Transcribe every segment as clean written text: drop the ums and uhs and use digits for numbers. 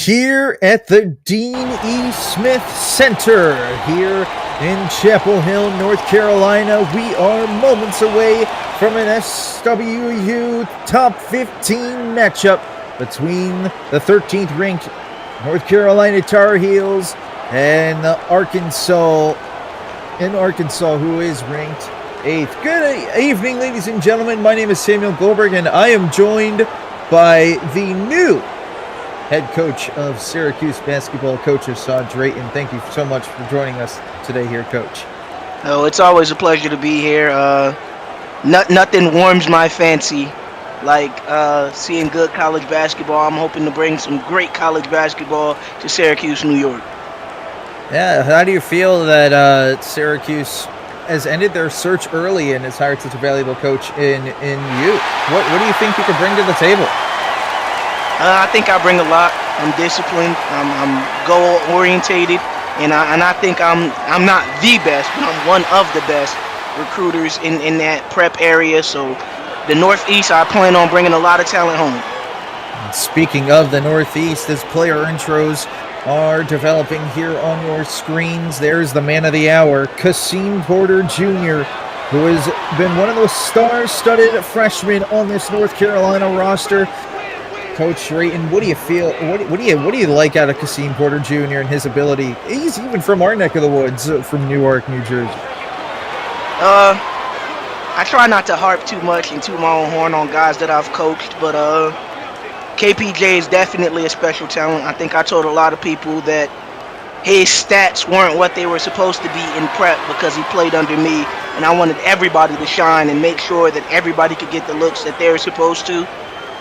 here at the Dean E. Smith Center here in Chapel Hill, North Carolina. We are moments away from an SWU Top 15 matchup between the 13th ranked North Carolina Tar Heels and Arkansas, who is ranked 8th. Good evening, ladies and gentlemen. My name is Samuel Goldberg, and I am joined by the new head coach of Syracuse basketball, Coach Hasan Drayton. Thank you so much for joining us today here, Coach. Oh, it's always a pleasure to be here. Nothing warms my fancy like seeing good college basketball. I'm hoping to bring some great college basketball to Syracuse, New York. Yeah, how do you feel that Syracuse has ended their search early and has hired such a valuable coach in you? What do you think you could bring to the table? I think I bring a lot. I'm disciplined. I'm goal orientated, and I think I'm not the best, but I'm one of the best recruiters in that prep area. So the Northeast, I plan on bringing a lot of talent home. Speaking of the Northeast, as player intros are developing here on your screens, there's the man of the hour, Kasim Porter Jr., who has been one of those star-studded freshmen on this North Carolina roster. Coach Drayton, what do you feel? What do you like out of Kasim Porter Jr. and his ability? He's even from our neck of the woods, from Newark, New Jersey. I try not to harp too much and toot my own horn on guys that I've coached, but KPJ is definitely a special talent. I think I told a lot of people that his stats weren't what they were supposed to be in prep because he played under me, and I wanted everybody to shine and make sure that everybody could get the looks that they were supposed to.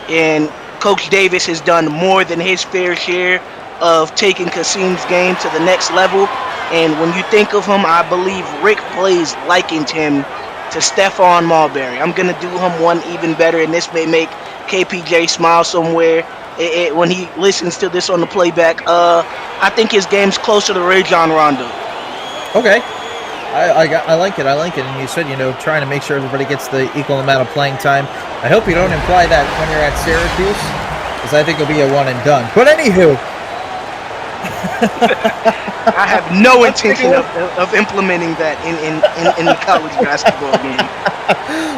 And Coach Davis has done more than his fair share of taking Kasim's game to the next level. And when you think of him, I believe Rick Blaze likened him to Stephon Marbury. I'm going to do him one even better, and this may make KPJ smile somewhere when he listens to this on the playback. I think his game's closer to Rajon Rondo. Okay. I like it. And you said, trying to make sure everybody gets the equal amount of playing time. I hope you don't imply that when you're at Syracuse, because I think it'll be a one and done. But anywho. I have no intention of implementing that in the college basketball game.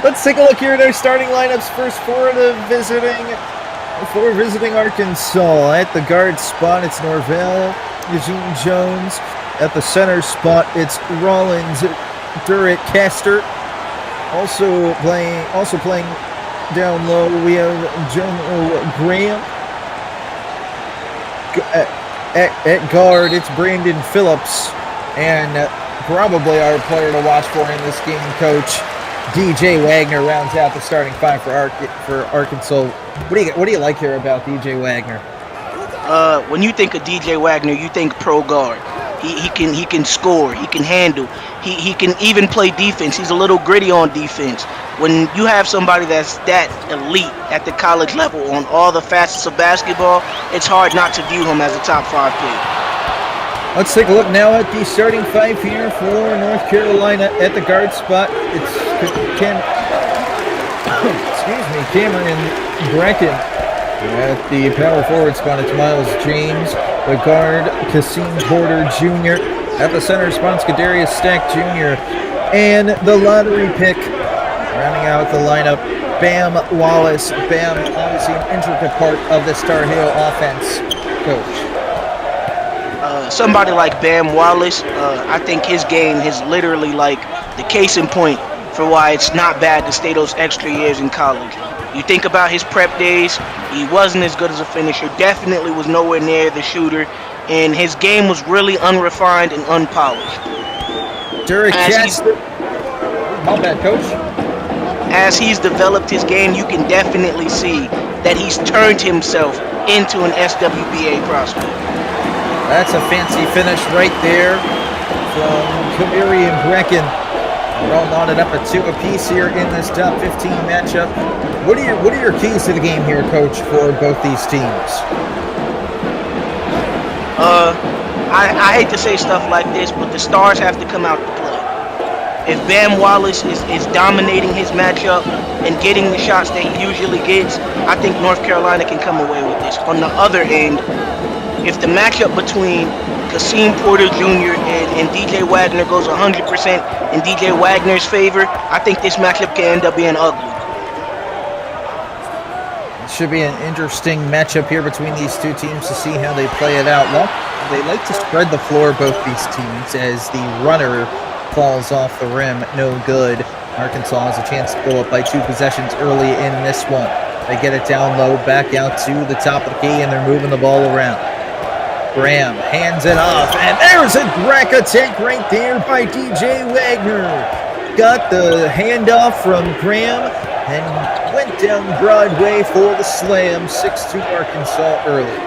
Let's take a look here at our starting lineups. First for visiting Arkansas. At the guard spot, it's Norvell, Eugene Jones. At the center spot, it's Rollins, Durrett, Castor. Also playing down low, we have John Graham. At guard, it's Brandon Phillips, and probably our player to watch for in this game, Coach DJ Wagner rounds out the starting five for Arkansas. What do you like here about DJ Wagner? When you think of DJ Wagner, you think pro guard. He can score. He can handle. He can even play defense. He's a little gritty on defense. When you have somebody that's that elite at the college level on all the facets of basketball, it's hard not to view him as a top 5 pick. Let's take a look now at the starting five here for North Carolina. At the guard spot, it's Cameron Bracken. At the power forward spot, it's Miles James. The guard, Kasim Porter Jr. At the center spot, it's Kadarius Stack Jr. And the lottery pick, rounding out the lineup, Bam Wallace. Bam, obviously an intricate part of the Tar Heel offense, Coach. Somebody like Bam Wallace, I think his game is literally like the case in point for why it's not bad to stay those extra years in college. You think about his prep days, he wasn't as good as a finisher, definitely was nowhere near the shooter, and his game was really unrefined and unpolished. Derek Castor. My bad, Coach. As he's developed his game, you can definitely see that he's turned himself into an SWBA prospect. That's a fancy finish right there from Kamiri and Bracken. We're all knotted up at 2 apiece here in this top 15 matchup. What are your keys to the game here, Coach, for both these teams? I hate to say stuff like this, but the stars have to come out to play. If Bam Wallace is dominating his matchup and getting the shots that he usually gets, I think North Carolina can come away with this. On the other end, if the matchup between Kasim Porter Jr. and DJ Wagner goes 100% in DJ Wagner's favor, I think this matchup can end up being ugly. It should be an interesting matchup here between these two teams to see how they play it out. Well, they like to spread the floor, both these teams, as the runner falls off the rim. No good. Arkansas has a chance to go up by 2 possessions early in this one. They get it down low, back out to the top of the key, and they're moving the ball around. Graham hands it off, and there's a rack attack right there by DJ Wagner. Got the handoff from Graham and went down Broadway for the slam. 6-2 Arkansas early.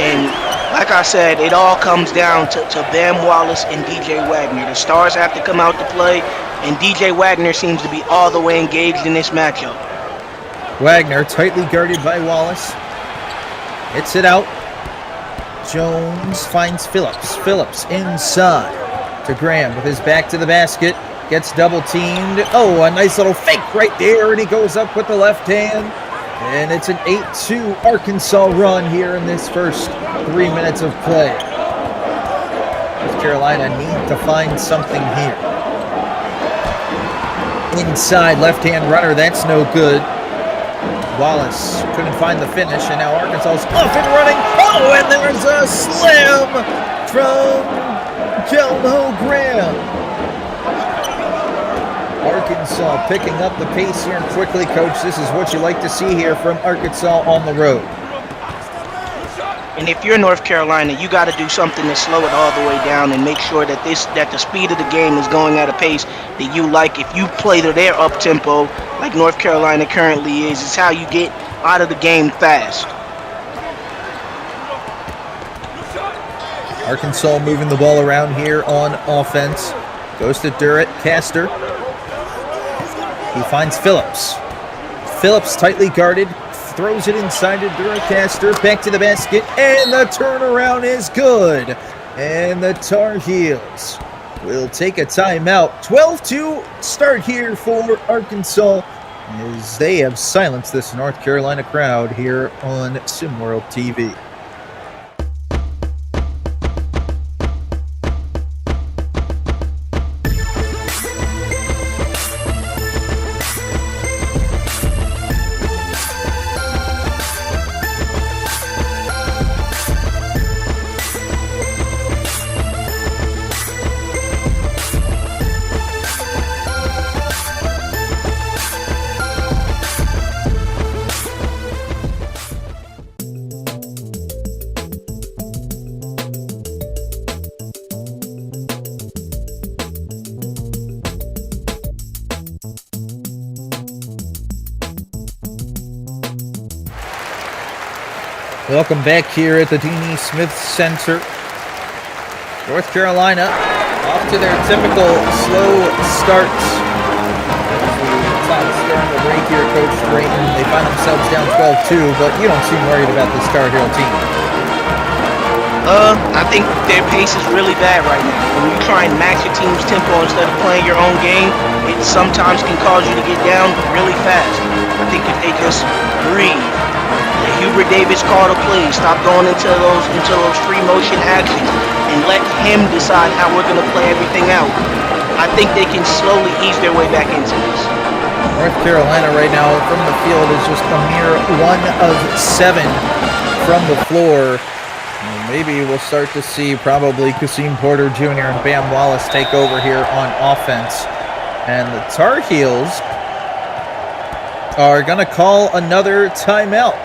And like I said, it all comes down to Bam Wallace and DJ Wagner. The stars have to come out to play, and DJ Wagner seems to be all the way engaged in this matchup. Wagner tightly guarded by Wallace. Hits it out. Jones finds Phillips. Phillips inside to Graham with his back to the basket. Gets double teamed. Oh, a nice little fake right there, and he goes up with the left hand. And it's an 8-2 Arkansas run here in this first 3 minutes of play. North Carolina need to find something here. Inside left-hand runner, that's no good. Wallace couldn't find the finish, and now Arkansas's off and running. Oh, and there's a slam from Jelmo Graham. Arkansas picking up the pace here quickly, Coach. This is what you like to see here from Arkansas on the road. And if you're North Carolina, you got to do something to slow it all the way down and make sure that the speed of the game is going at a pace that you like. If you play to their up tempo, like North Carolina currently is, it's how you get out of the game fast. Arkansas moving the ball around here on offense. Goes to Durrett Caster. He finds Phillips. Phillips tightly guarded. Throws it inside to Duracaster, back to the basket, and the turnaround is good. And the Tar Heels will take a timeout. 12-2 start here for Arkansas as they have silenced this North Carolina crowd here on SimWorld TV. Welcome back here at the Dean E. Smith Center. North Carolina off to their typical slow starts. Starting to break here, Coach Drayton. They find themselves down 12-2, but you don't seem worried about this Tar Heel team. I think their pace is really bad right now. When you try and match your team's tempo instead of playing your own game, it sometimes can cause you to get down really fast. I think if they just breathe, let Hubert Davis call the plays, stop going into those free motion actions, and let him decide how we're going to play everything out, I think they can slowly ease their way back into this. North Carolina right now from the field is just a mere 1 of 7 from the floor. And maybe we'll start to see probably Kasim Porter Jr. and Bam Wallace take over here on offense. And the Tar Heels are going to call another timeout.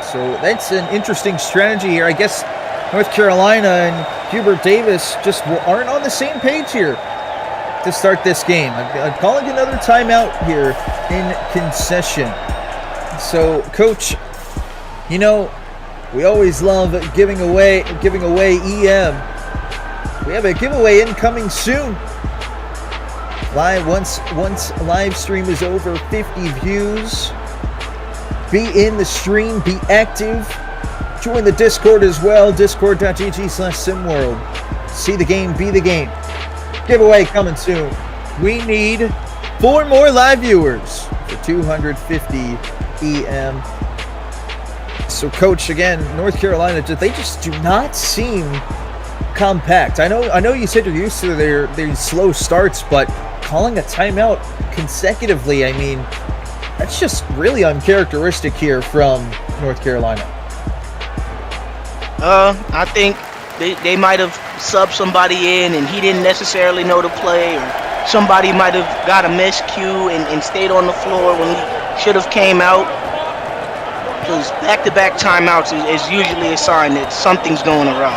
So that's an interesting strategy here. I guess North Carolina and Hubert Davis just aren't on the same page here to start this game. I'm calling another timeout here in concession. So, Coach, you know, we always love giving away EM. We have a giveaway incoming soon. Once live stream is over 50 views, be in the stream, be active. Join the Discord as well, discord.gg/simworld. See the game, be the game. Giveaway coming soon. We need 4 more live viewers for 250 EM. So, Coach, again, North Carolina, they just do not seem compact. I know you said you're used to their slow starts, but calling a timeout consecutively, I mean, that's just really uncharacteristic here from North Carolina. I think they might have subbed somebody in and he didn't necessarily know the play, or somebody might have got a miscue and stayed on the floor when he should have came out. Because back-to-back timeouts is usually a sign that something's going awry.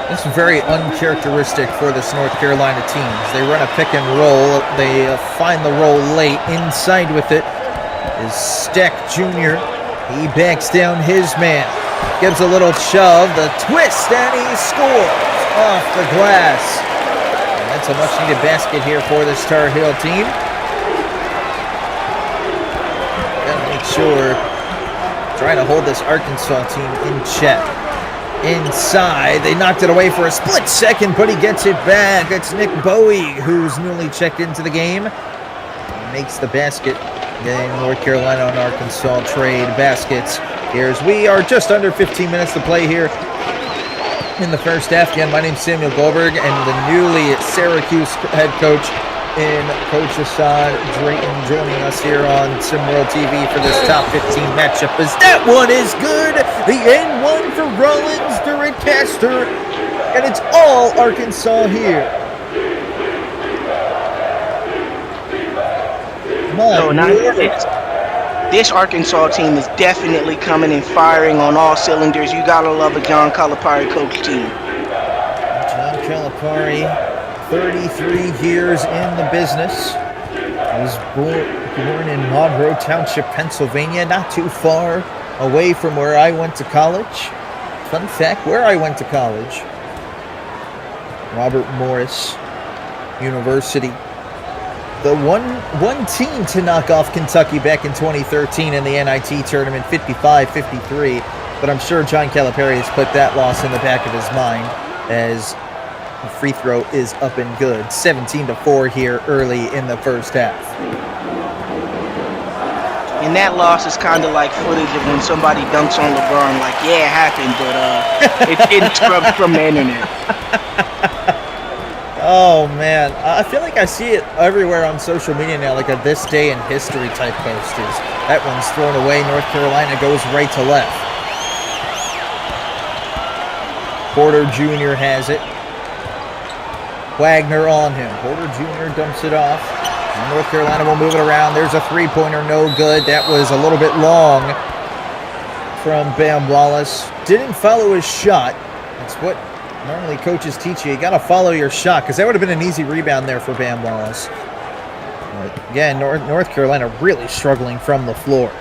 This is very uncharacteristic for this North Carolina team. They run a pick and roll. They find the roll late. Inside with it is Steck Jr. He backs down his man. Gives a little shove, the twist, and he scores off the glass. And that's a much-needed basket here for this Tar Heel team. Gotta make sure, trying to hold this Arkansas team in check. Inside, they knocked it away for a split second, but he gets it back. It's Nick Bowie, who's newly checked into the game. He makes the basket. Getting North Carolina and Arkansas trade baskets. Here's, we are just under 15 minutes to play here in the first half. Again, my name's Samuel Goldberg, and the newly Syracuse head coach in Coach Assad Drayton joining us here on SimWorld TV for this top 15 matchup. As that one is good. The N1 for Rollins, Durancaster, and it's all Arkansas here. This Arkansas team is definitely coming and firing on all cylinders. You gotta love a John Calipari coach team. John Calipari, 33 years in the business. He was born in Monroe Township, Pennsylvania, not too far away from where I went to college. Fun fact, where I went to college, Robert Morris University. The one team to knock off Kentucky back in 2013 in the NIT tournament, 55-53. But I'm sure John Calipari has put that loss in the back of his mind, as the free throw is up and good. 17-4 here early in the first half. And that loss is kind of like footage of when somebody dunks on LeBron, like, yeah, it happened, but it's getting scrubbed from the internet. Oh, man. I feel like I see it everywhere on social media now, like a This Day in History type posters. That one's thrown away. North Carolina goes right to left. Porter Jr. has it. Wagner on him. Porter Jr. dumps it off. And North Carolina will move it around. There's a three-pointer, no good. That was a little bit long from Bam Wallace. Didn't follow his shot. That's what normally coaches teach you. You got to follow your shot, because that would have been an easy rebound there for Bam Wallace. But again, North Carolina really struggling from the floor.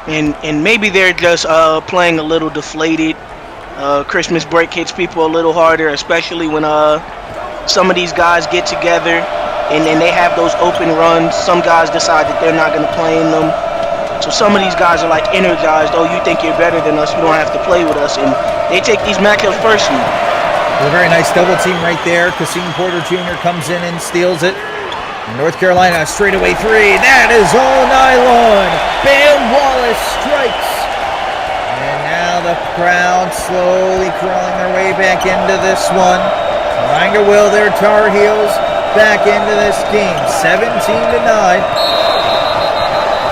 And maybe they're just playing a little deflated. Christmas break hits people a little harder, especially when some of these guys get together and they have those open runs. Some guys decide that they're not going to play in them. So some of these guys are like energized. Oh, you think you're better than us? You don't have to play with us. And they take these matchups personally. A very nice double team right there. Kasim Porter Jr. comes in and steals it. North Carolina straightaway three. That is all nylon. Bam Wallace strikes. And now the crowd slowly crawling their way back into this one. Trying to will their Tar Heels back into this game. 17-9.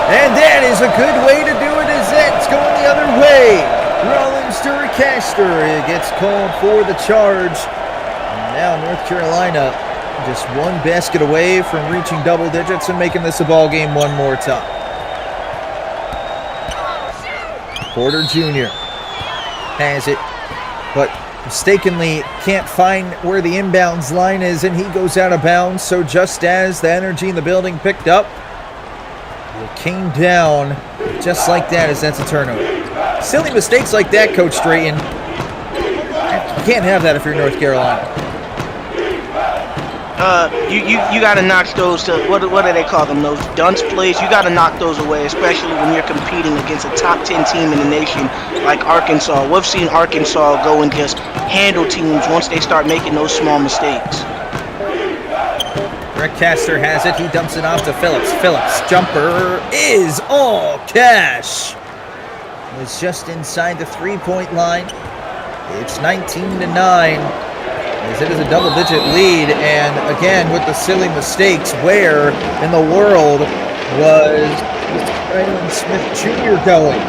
And that is a good way to do it, as that's going the other way. Rollins Durancaster gets called for the charge. And now North Carolina just one basket away from reaching double digits and making this a ball game one more time. Porter Jr. has it, but mistakenly can't find where the inbounds line is, and he goes out of bounds. So just as the energy in the building picked up, it came down just like that, as that's a turnover. Silly mistakes like that, Coach Drayton. You can't have that if you're North Carolina. You got to knock those to, what do they call them, those dunce plays? You got to knock those away, especially when you're competing against a top 10 team in the nation like Arkansas. We've seen Arkansas go and just handle teams once they start making those small mistakes. Rick Caster has it. He dumps it off to Phillips. Phillips, jumper is all cash. Was just inside the three-point line. It's 19-9. As it is a double-digit lead, and again with the silly mistakes, where in the world was Skyland Smith Jr. going?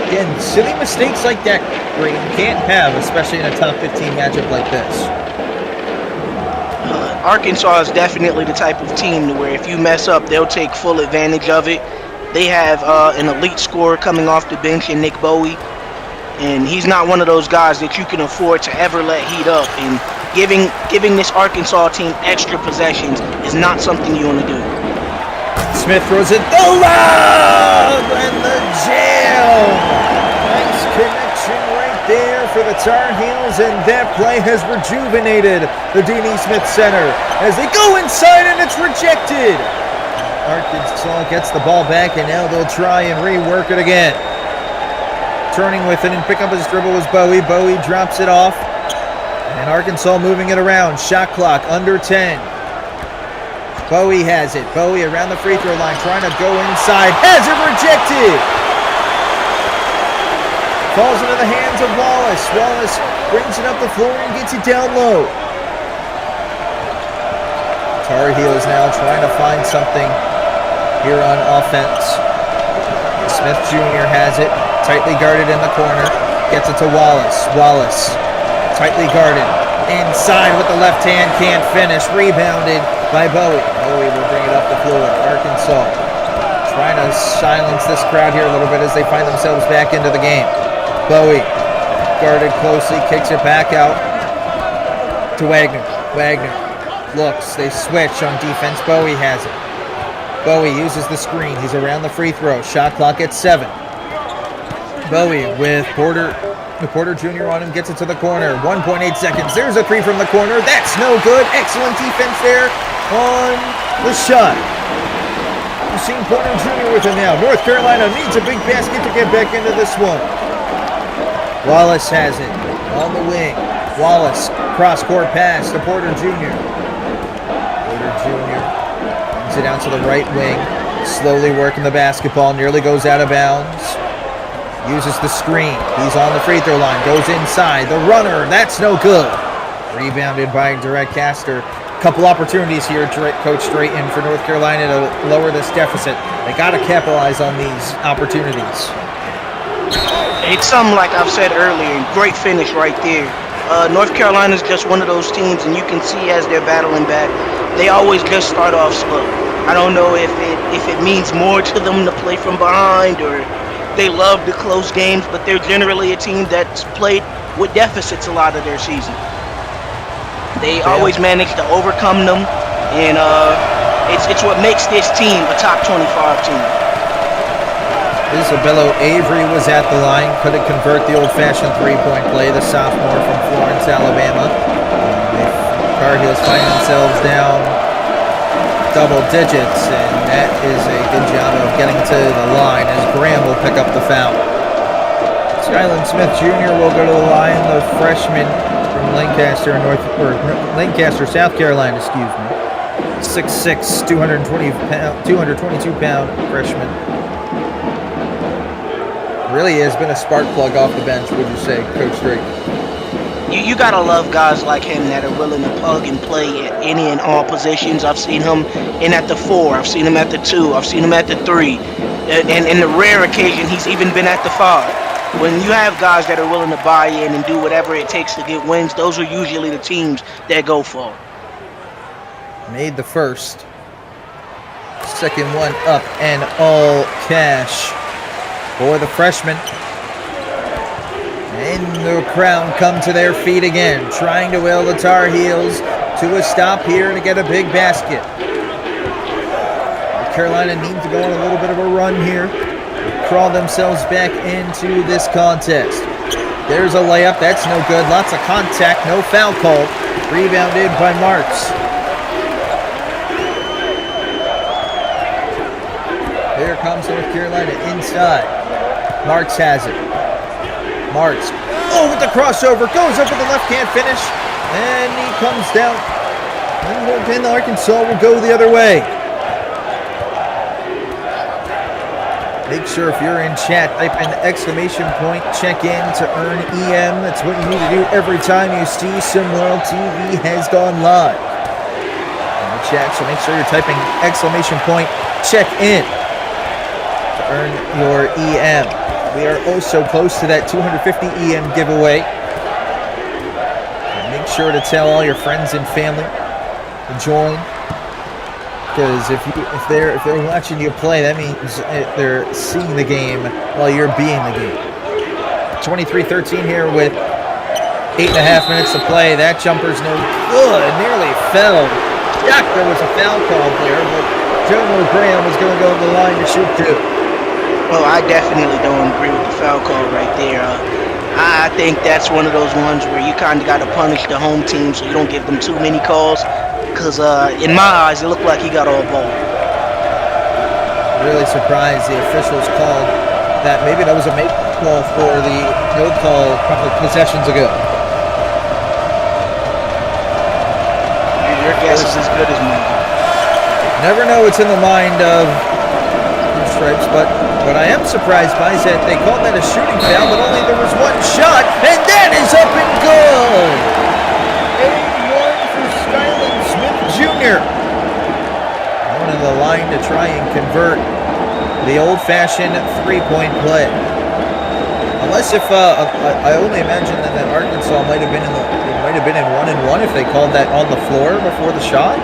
Again, silly mistakes like that, Green, can't have, especially in a top 15 matchup like this. Arkansas is definitely the type of team to where if you mess up, they'll take full advantage of it. They have an elite scorer coming off the bench in Nick Bowie. And he's not one of those guys that you can afford to ever let heat up. And giving this Arkansas team extra possessions is not something you want to do. Smith throws it. The lob and the jam. Nice connection right there for the Tar Heels. And that play has rejuvenated the Dean E. Smith Center as they go inside and it's rejected. Arkansas gets the ball back and now they'll try and rework it again. Turning with it and pick up his dribble was Bowie. Bowie drops it off. And Arkansas moving it around. Shot clock under 10. Bowie has it. Bowie around the free throw line trying to go inside. Has it rejected. Falls into the hands of Wallace. Wallace brings it up the floor and gets it down low. Tar Heels now trying to find something here on offense. Smith Jr. has it. Tightly guarded in the corner. Gets it to Wallace. Wallace, tightly guarded. Inside with the left hand. Can't finish. Rebounded by Bowie. Bowie will bring it up the floor. Arkansas trying to silence this crowd here a little bit as they find themselves back into the game. Bowie, guarded closely. Kicks it back out to Wagner. Wagner looks. They switch on defense. Bowie has it. Bowie uses the screen. He's around the free throw. Shot clock at 7. Bowie with Porter Jr. on him, gets it to the corner. 1.8 seconds. There's a three from the corner. That's no good. Excellent defense there on the shot. You've seen Porter Jr. with him now. North Carolina needs a big basket to get back into this one. Wallace has it on the wing. Wallace, cross-court pass to Porter Jr. Porter Jr. brings it out to the right wing. Slowly working the basketball. Nearly goes out of bounds. Uses the screen. He's on the free throw line. Goes inside. The runner. That's no good. Rebounded by Derek Caster. Couple opportunities here, Coach Drayton, for North Carolina to lower this deficit. They got to capitalize on these opportunities. It's something like I've said earlier. Great finish right there. North Carolina's just one of those teams, and you can see as they're battling back, they always just start off slow. I don't know if it means more to them to play from behind or they love the close games, but they're generally a team that's played with deficits a lot of their season. They always manage to overcome them, and it's what makes this team a top 25 team. Isabello Avery was at the line, couldn't convert the old-fashioned three-point play, the sophomore from Florence, Alabama. The Tar Heels find themselves down double digits, and that is a good job of getting to the line as Graham will pick up the foul. Skyland Smith Jr. will go to the line, the freshman from Lancaster, South Carolina, 6'6", 222-pound freshman. Really has been a spark plug off the bench, would you say, Coach Drake? You gotta love guys like him that are willing to plug and play at any and all positions. I've seen him in at the 4, I've seen him at the 2, I've seen him at the 3, and in the rare occasion he's even been at the 5. When you have guys that are willing to buy in and do whatever it takes to get wins, those are usually the teams that go far. Made the first. Second one up and all cash for the freshman. And the crowd come to their feet again, trying to will the Tar Heels to a stop here to get a big basket. Carolina needs to go on a little bit of a run here, crawl themselves back into this contest. There's a layup, that's no good. Lots of contact, no foul call. Rebounded by Marks. Here comes North Carolina inside. Marks has it. Marks, with the crossover, goes up with the left hand finish, and he comes down And Arkansas will go the other way. Make sure if you're in chat, type in exclamation point, check in to earn EM. That's what you need to do every time you see SimWorld TV has gone live. In the chat, so make sure you're typing exclamation point, check in to earn your EM. We are also close to that 250 EM giveaway. And make sure to tell all your friends and family to join. Because if they're watching you play, that means they're seeing the game while you're being the game. 23-13 here with 8.5 minutes to play. That jumper's no good. Nearly fell. Yeah, there was a foul call there, but Jono Graham was going to go to the line to shoot too. Oh, I definitely don't agree with the foul call right there. I think that's one of those ones where you kind of got to punish the home team so you don't give them too many calls. Because in my eyes, it looked like he got all ball. Really surprised the officials called that. Maybe that was a make call for the no call a couple of possessions ago. Your guess is as good as mine. Never know what's in the mind of the Stripes, but what I am surprised by is that they called that a shooting foul, but only there was one shot, and that is up and good! Jr. Going to the line to try and convert the old-fashioned three-point play. Unless if I only imagine that Arkansas might have been in 1-and-1 if they called that on the floor before the shot.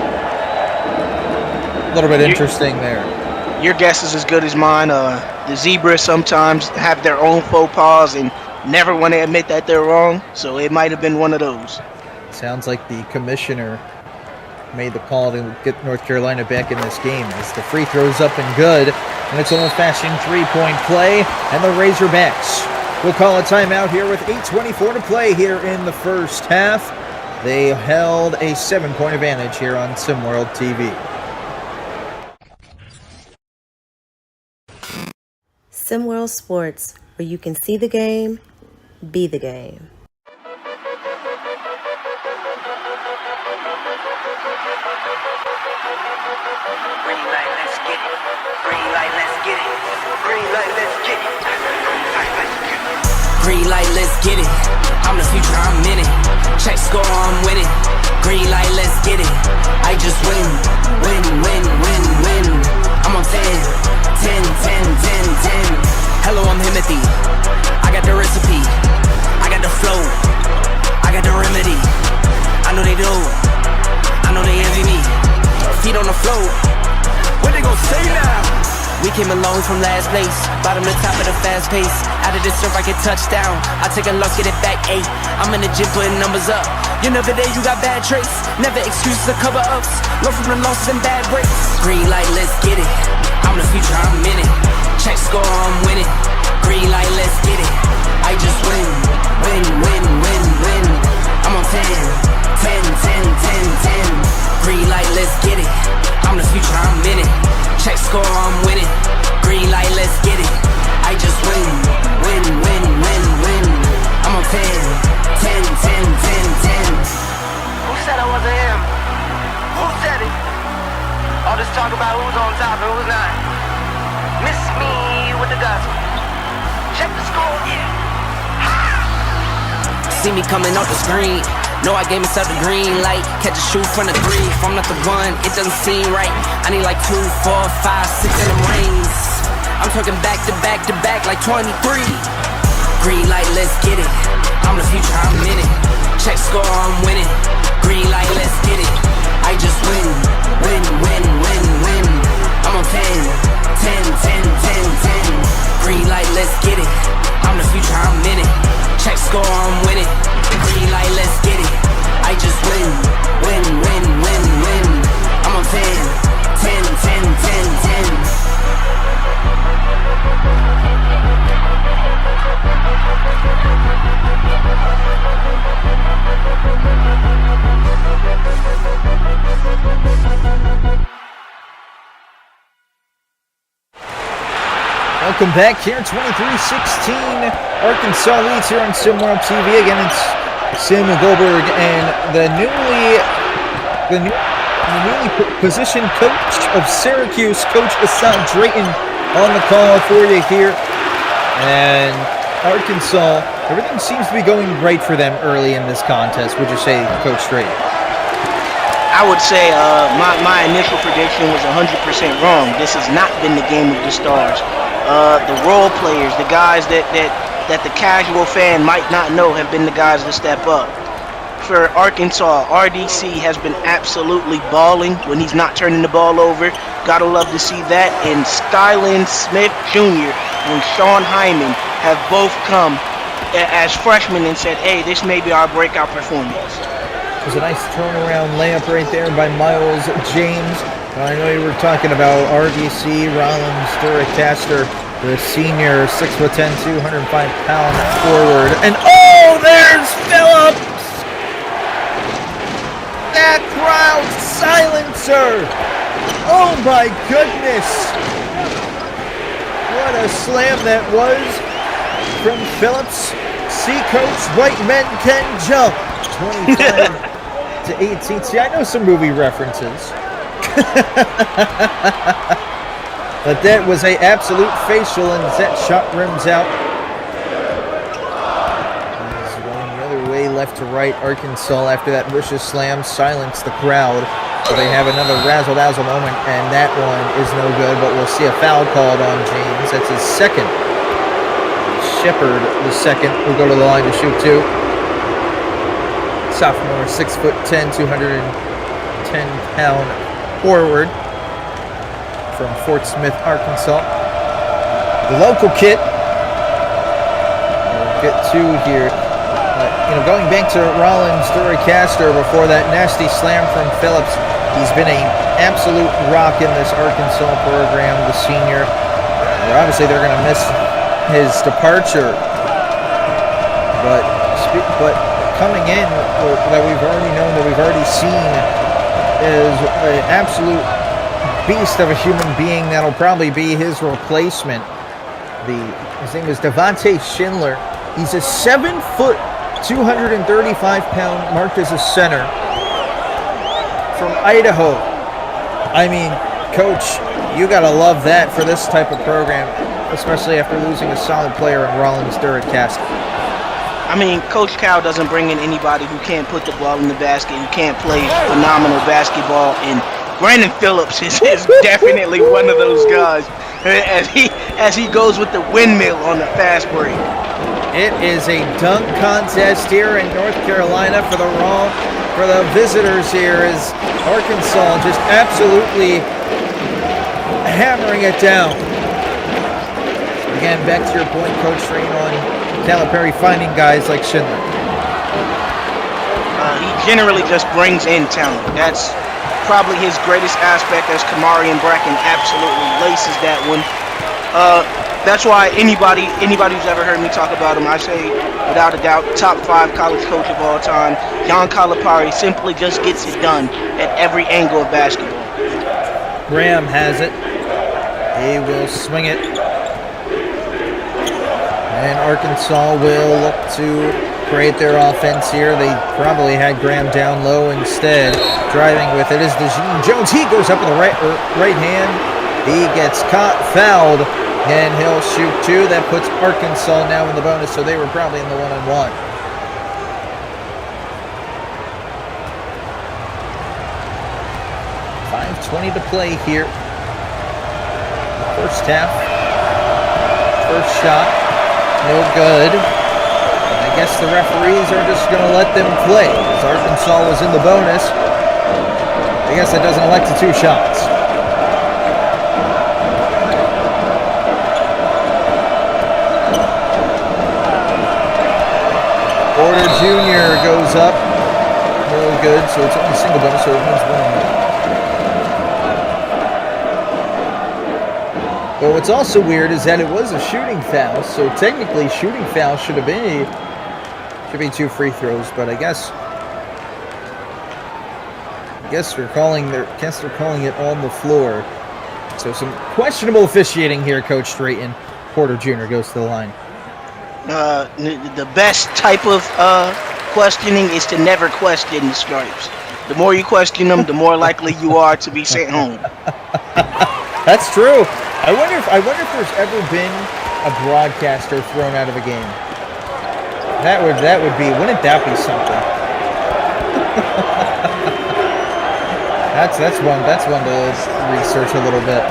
A little bit interesting there. Your guess is as good as mine. The Zebras sometimes have their own faux pas and never want to admit that they're wrong, so it might have been one of those. Sounds like the commissioner made the call to get North Carolina back in this game as the free throw's up and good, and it's an old-fashioned three-point play, and the Razorbacks will call a timeout here with 8:24 to play here in the first half. They held a 7-point advantage here on SimWorld TV. SimWorld Sports, where you can see the game, be the game. Green light, let's get it. I'm the future, I'm in it. Check score, I'm winning. Green light, let's get it. I just win, win, win, win, win. I'm on 10, 10, 10, 10, 10. Hello, I'm Himothy. I got the recipe. I got the flow. I got the remedy. I know they do. I know they envy me. Feet on the floor. What they gon' say now? We came along from last place, bottom to top of the fast pace. Out of this surf, I get touchdown. I take a loss, get it back 8. I'm in the gym putting numbers up. You never there, you got bad traits. Never excuses or cover ups. Learn from the losses and bad breaks. Green light, let's get it. I'm the future, I'm in it. Check score, I'm winning. Green light, let's get it. I just win, win, win, win, win. I'm on 10, 10, 10, 10, 10. Green light, let's get it. I'm the future, I'm in it. Check score, I'm winning. Green light, let's get it. I just win, win, win, win, win. I'm on 10, 10, 10, 10, 10. Who said I wasn't him? Who said it? All this talk about who's on top and who's not. Miss me with the gospel. Check the score, yeah. See me coming off the screen. Know I gave myself the green light. Catch a shoe from the 3. If I'm not the one, it doesn't seem right. I need like 2, 4, 5, 6 in them rings. I'm talking back to back to back like 23. Green light, let's get it. I'm the future, I'm in it. Check score, I'm winning. Green light, let's get it. I just win, win, win, win, win. I'm on 10, 10, 10, 10, 10. Green light, let's get it. I'm the future, I'm in it. Check score, I'm winning. Green light, let's get it. I just win, win, win, win, win. I'm on 10, 10, 10, 10, 10. Welcome back here, 23-16. Arkansas leads here on SimWorld TV. Again, it's Sim Goldberg and the And the newly positioned coach of Syracuse, Coach Hassan Drayton, on the call for you here. And Arkansas, everything seems to be going right for them early in this contest. Would you say, Coach Drayton? I would say my initial prediction was 100% wrong. This has not been the game of the stars. The role players, the guys that the casual fan might not know have been the guys to step up. For Arkansas, RDC has been absolutely balling when he's not turning the ball over. Gotta love to see that. And Skyland Smith Jr. and Sean Hyman have both come as freshmen and said, hey, this may be our breakout performance. It was a nice turnaround layup right there by Miles James. I know you were talking about RDC, Rollins Duracaster, the senior, 6'10", 205-pound forward. And oh, there's Phillips! That crowd silencer! Oh my goodness! What a slam that was from Phillips. Seacoast, white men can jump. 25 to 18. See, I know some movie references. But that was a absolute facial, and that shot rims out. He's going the other way, left to right. Arkansas, after that vicious slam, silenced the crowd. So they have another razzle-dazzle moment, and that one is no good, but we'll see a foul called on James. That's his second. Shepard, the second, will go to the line to shoot two. Sophomore, 6'10", 210-pound forward from Fort Smith, Arkansas. The local kid. We'll get two here. Going back to Rollins Duracaster before that nasty slam from Phillips, he's been an absolute rock in this Arkansas program, the senior. Obviously, they're going to miss his departure, but coming in, that we've already known, that we've already seen, is an absolute beast of a human being that'll probably be his replacement. His name is Devontae Schindler. He's a 7-foot, 235-pound, marked as a center from Idaho. I mean, Coach, you gotta love that for this type of program, especially after losing a solid player in Rollins Duracaster. I mean, Coach Cal doesn't bring in anybody who can't put the ball in the basket, who can't play phenomenal basketball, and Brandon Phillips is definitely one of those guys as he goes with the windmill on the fast break. It is a dunk contest here in North Carolina for the visitors here, as Arkansas just absolutely hammering it down. Again, back to your point, Coach Rain, on Calipari finding guys like Schindler. He generally just brings in talent. That's probably his greatest aspect, as Kamari and Bracken absolutely laces that one. That's why anybody who's ever heard me talk about him, I say without a doubt, top 5 college coach of all time. John Calipari simply just gets it done at every angle of basketball. Graham has it. He will swing it. And Arkansas will look to create their offense here. They probably had Graham down low instead. Driving with it is DeJean Jones. He goes up with the right hand. He gets caught, fouled, and he'll shoot two. That puts Arkansas now in the bonus, so they were probably in the one-on-one. .5:20 to play here. First half. First shot. No good. And I guess the referees are just going to let them play, as Arkansas was in the bonus. I guess that doesn't elect to 2 shots. Porter Jr. goes up. No good, so it's only single bonus, so it means 1-1. But what's also weird is that it was a shooting foul, so technically shooting foul should be 2 free throws, but I guess they're calling it on the floor. So some questionable officiating here, Coach Drayton. Porter Jr. goes to the line. The best type of questioning is to never question the stripes. The more you question them, the more likely you are to be sent home. That's true. I wonder if there's ever been a broadcaster thrown out of a game. That would be, wouldn't that be something? that's one to research a little bit.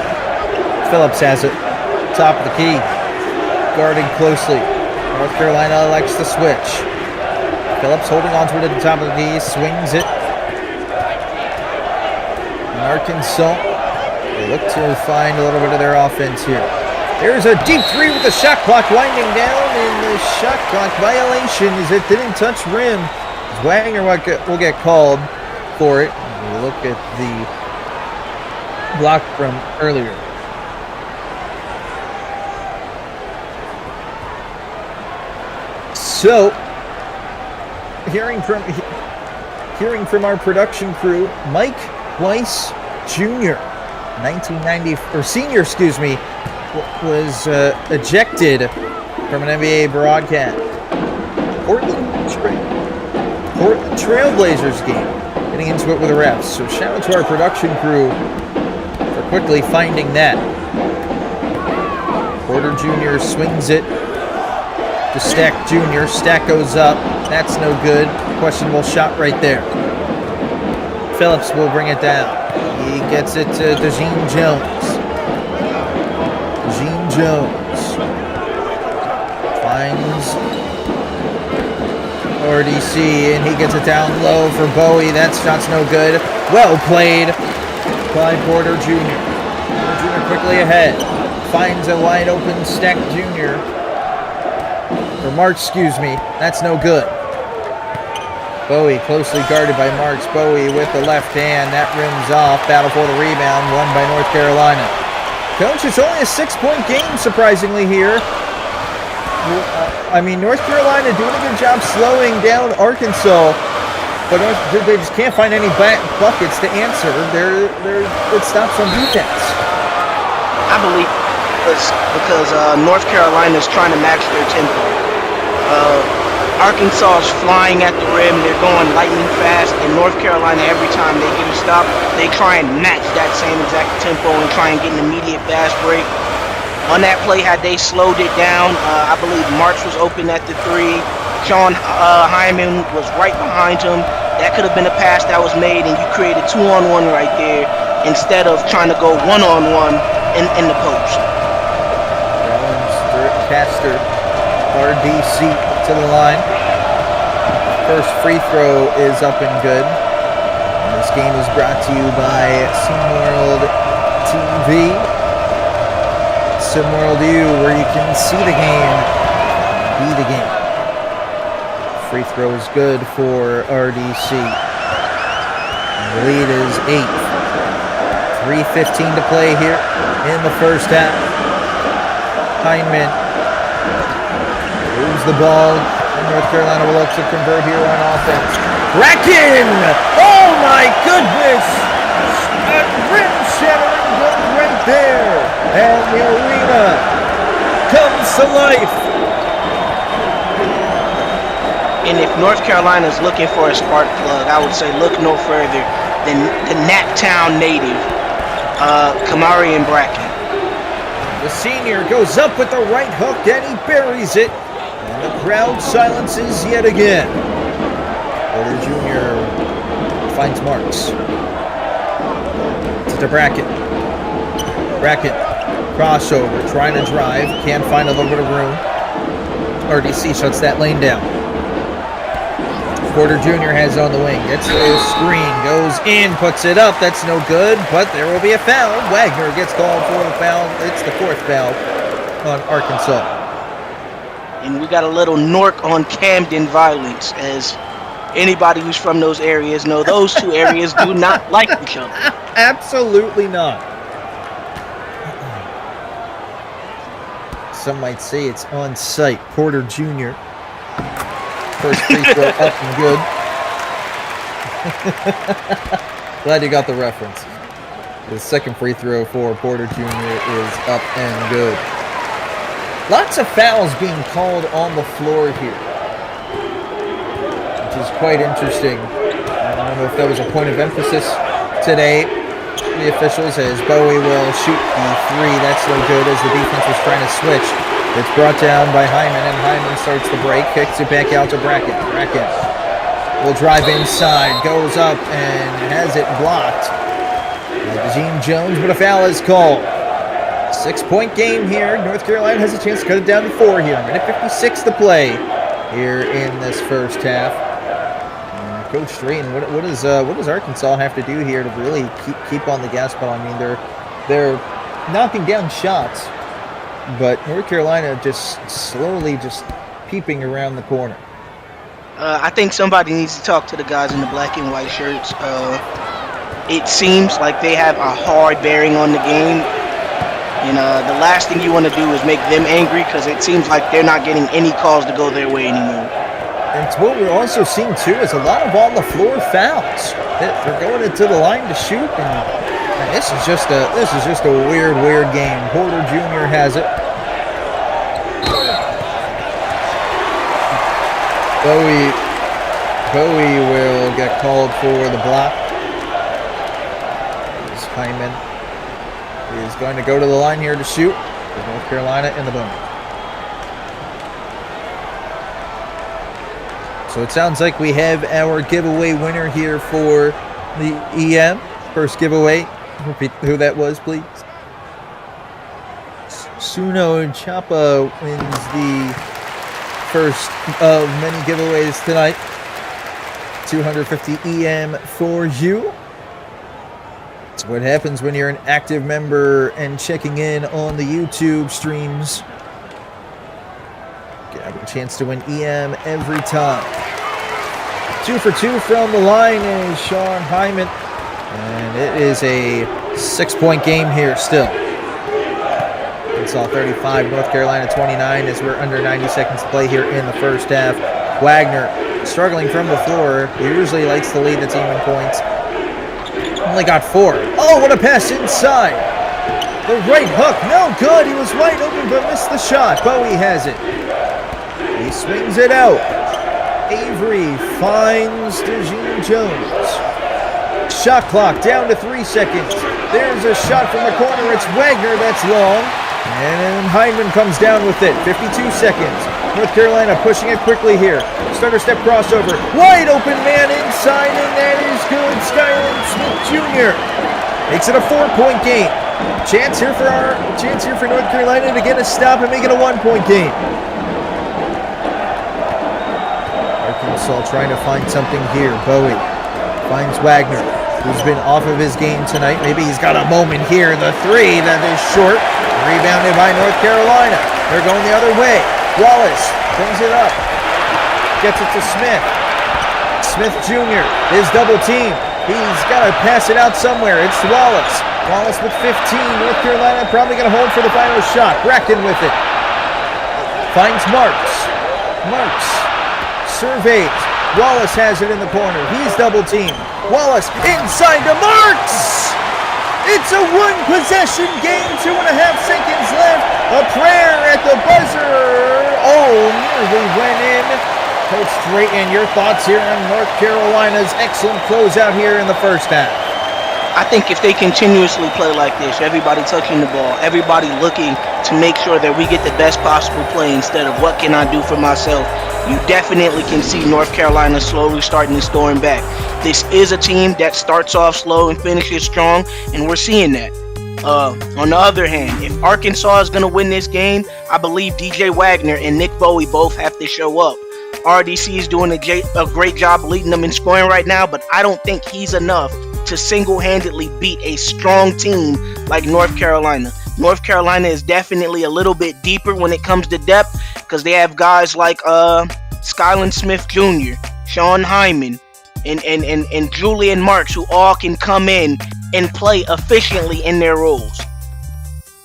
Phillips has it. Top of the key. Guarding closely. North Carolina elects to switch. Phillips holding onto it at the top of the key. Swings it. And Arkansas, they look to find a little bit of their offense here. There's a deep three with the shot clock winding down, and the shot clock violation as it didn't touch rim. Wagner will get called for it. We look at the block from earlier. So, hearing from our production crew, Mike Weiss Jr., 1990 or senior, excuse me, was ejected from an NBA broadcast. Portland Trailblazers game. Getting into it with the refs. So shout out to our production crew for quickly finding that. Porter Jr. swings it to Stack Jr. Stack goes up. That's no good. Questionable shot right there. Phillips will bring it down. He gets it to DeJean Jones. DeJean Jones finds RDC, and he gets it down low for Bowie. That shot's no good. Well played by Porter Jr. Porter Jr. quickly ahead. Finds a wide open Stack Jr. Or Marks, excuse me. That's no good. Bowie closely guarded by Marks. Bowie with the left hand. That rims off. Battle for the rebound. Won by North Carolina. Coach, it's only a 6-point game, surprisingly, here. I mean, North Carolina doing a good job slowing down Arkansas, but they just can't find any buckets to answer. It stops on defense. I believe because North Carolina is trying to match their tempo. Arkansas is flying at the rim. They're going lightning fast, and North Carolina, every time they get a stop, they try and match that same exact tempo and try and get an immediate fast break. On that play, had they slowed it down, I believe Marks was open at the three. Sean Hyman was right behind him. That could have been a pass that was made, and you created 2-on-1 right there instead of trying to go 1-on-1 in the post. Caster, RDC to the line. First free throw is up and good. And this game is brought to you by SimWorld TV. SimWorld U, where you can see the game, be the game. Free throw is good for RDC. And the lead is 8. 3:15 to play here in the first half. Hyman moves the ball, and North Carolina will look to convert here on offense. Bracken! Oh my goodness! A rim-shattering goal right there! And the arena comes to life! And if North Carolina is looking for a spark plug, I would say look no further than the Naptown native, Kamarian Bracken. The senior goes up with the right hook, and he buries it. And the crowd silences yet again. Porter Jr. finds Marks. To Bracken. Bracken, crossover, trying to drive. Can't find a little bit of room. RDC shuts that lane down. Porter Jr. has it on the wing. Gets a screen, goes in, puts it up. That's no good, but there will be a foul. Wagner gets called for the foul. It's the 4th foul on Arkansas. And we got a little Nork on Camden violence, as anybody who's from those areas know those two areas do not like each other. Absolutely not. Some might say it's on site. Porter Jr. First free throw up and good. Glad you got the reference. The second free throw for Porter Jr. is up and good. Lots of fouls being called on the floor here, which is quite interesting. don't know if that was a point of emphasis today. The officials, as Bowie will shoot the three. That's no good as the defense was trying to switch. It's brought down by Hyman, and Hyman starts the break, kicks it back out to Bracken. Bracken will drive inside, goes up, and has it blocked by Gene Jones, but a foul is called. 6-point game here. North Carolina has a chance to cut it down to 4 here. Minute 56 to play here in this first half. Coach Drayton, what does Arkansas have to do here to really keep on the gas pedal? I mean, they're knocking down shots, but North Carolina just slowly just peeping around the corner. I think somebody needs to talk to the guys in the black and white shirts. It seems like they have a hard bearing on the game. And the last thing you want to do is make them angry, because it seems like they're not getting any calls to go their way anymore. And it's what we're also seeing too is a lot of on-the-floor fouls. They're going into the line to shoot, and this is just a weird game. Porter Jr. has it. Bowie will get called for the block. Hyman is going to go to the line here to shoot for North Carolina in the bonus. So it sounds like we have our giveaway winner here for the EM. First giveaway. Repeat who that was, please. Suno Chapa wins the first of many giveaways tonight. 250 EM for you. It's what happens when you're an active member and checking in on the YouTube streams. You have a chance to win EM every time. 2 for 2 from the line is Sean Hyman. And it is a 6-point game here still. Arkansas 35, North Carolina 29 as we're under 90 seconds to play here in the first half. Wagner struggling from the floor. He usually likes to lead the team in points. Only got 4. Oh, what a pass inside. The right hook, no good. He was wide open but missed the shot. Bowie has it. He swings it out. Avery finds DeJean Jones. Shot clock down to 3 seconds. There's a shot from the corner. It's Wagner, that's long. And Hyman comes down with it. 52 seconds. North Carolina pushing it quickly here. Starter step crossover. Wide open man inside, and that is good. Skyland Smith Jr. makes it a 4-point game. Chance here for North Carolina to get a stop and make it a 1-point game. Arkansas trying to find something here. Bowie finds Wagner, who's been off of his game tonight. Maybe he's got a moment here. The 3 that is short. Rebounded by North Carolina. They're going the other way. Wallace brings it up. Gets it to Smith. Smith Jr. is double teamed. He's got to pass it out somewhere. It's Wallace. Wallace with 15. North Carolina probably going to hold for the final shot. Bracken with it. Finds Marks. Marks surveys. Wallace has it in the corner. He's double teamed. Wallace inside to Marks. It's a 1-possession game. 2.5 seconds left. A prayer at the buzzer. Oh, nearly went in. Coach Drayton, your thoughts here on North Carolina's excellent closeout here in the first half? I think if they continuously play like this, everybody touching the ball, everybody looking to make sure that we get the best possible play instead of what can I do for myself, you definitely can see North Carolina slowly starting to storm back. This is a team that starts off slow and finishes strong, and we're seeing that. On the other hand, if Arkansas is going to win this game, I believe DJ Wagner and Nick Bowie both have to show up. RDC is doing a great job leading them in scoring right now, but I don't think he's enough to single-handedly beat a strong team like North Carolina. North Carolina is definitely a little bit deeper when it comes to depth because they have guys like Skyland Smith Jr., Sean Hyman, and Julian Marks, who all can come in and play efficiently in their roles.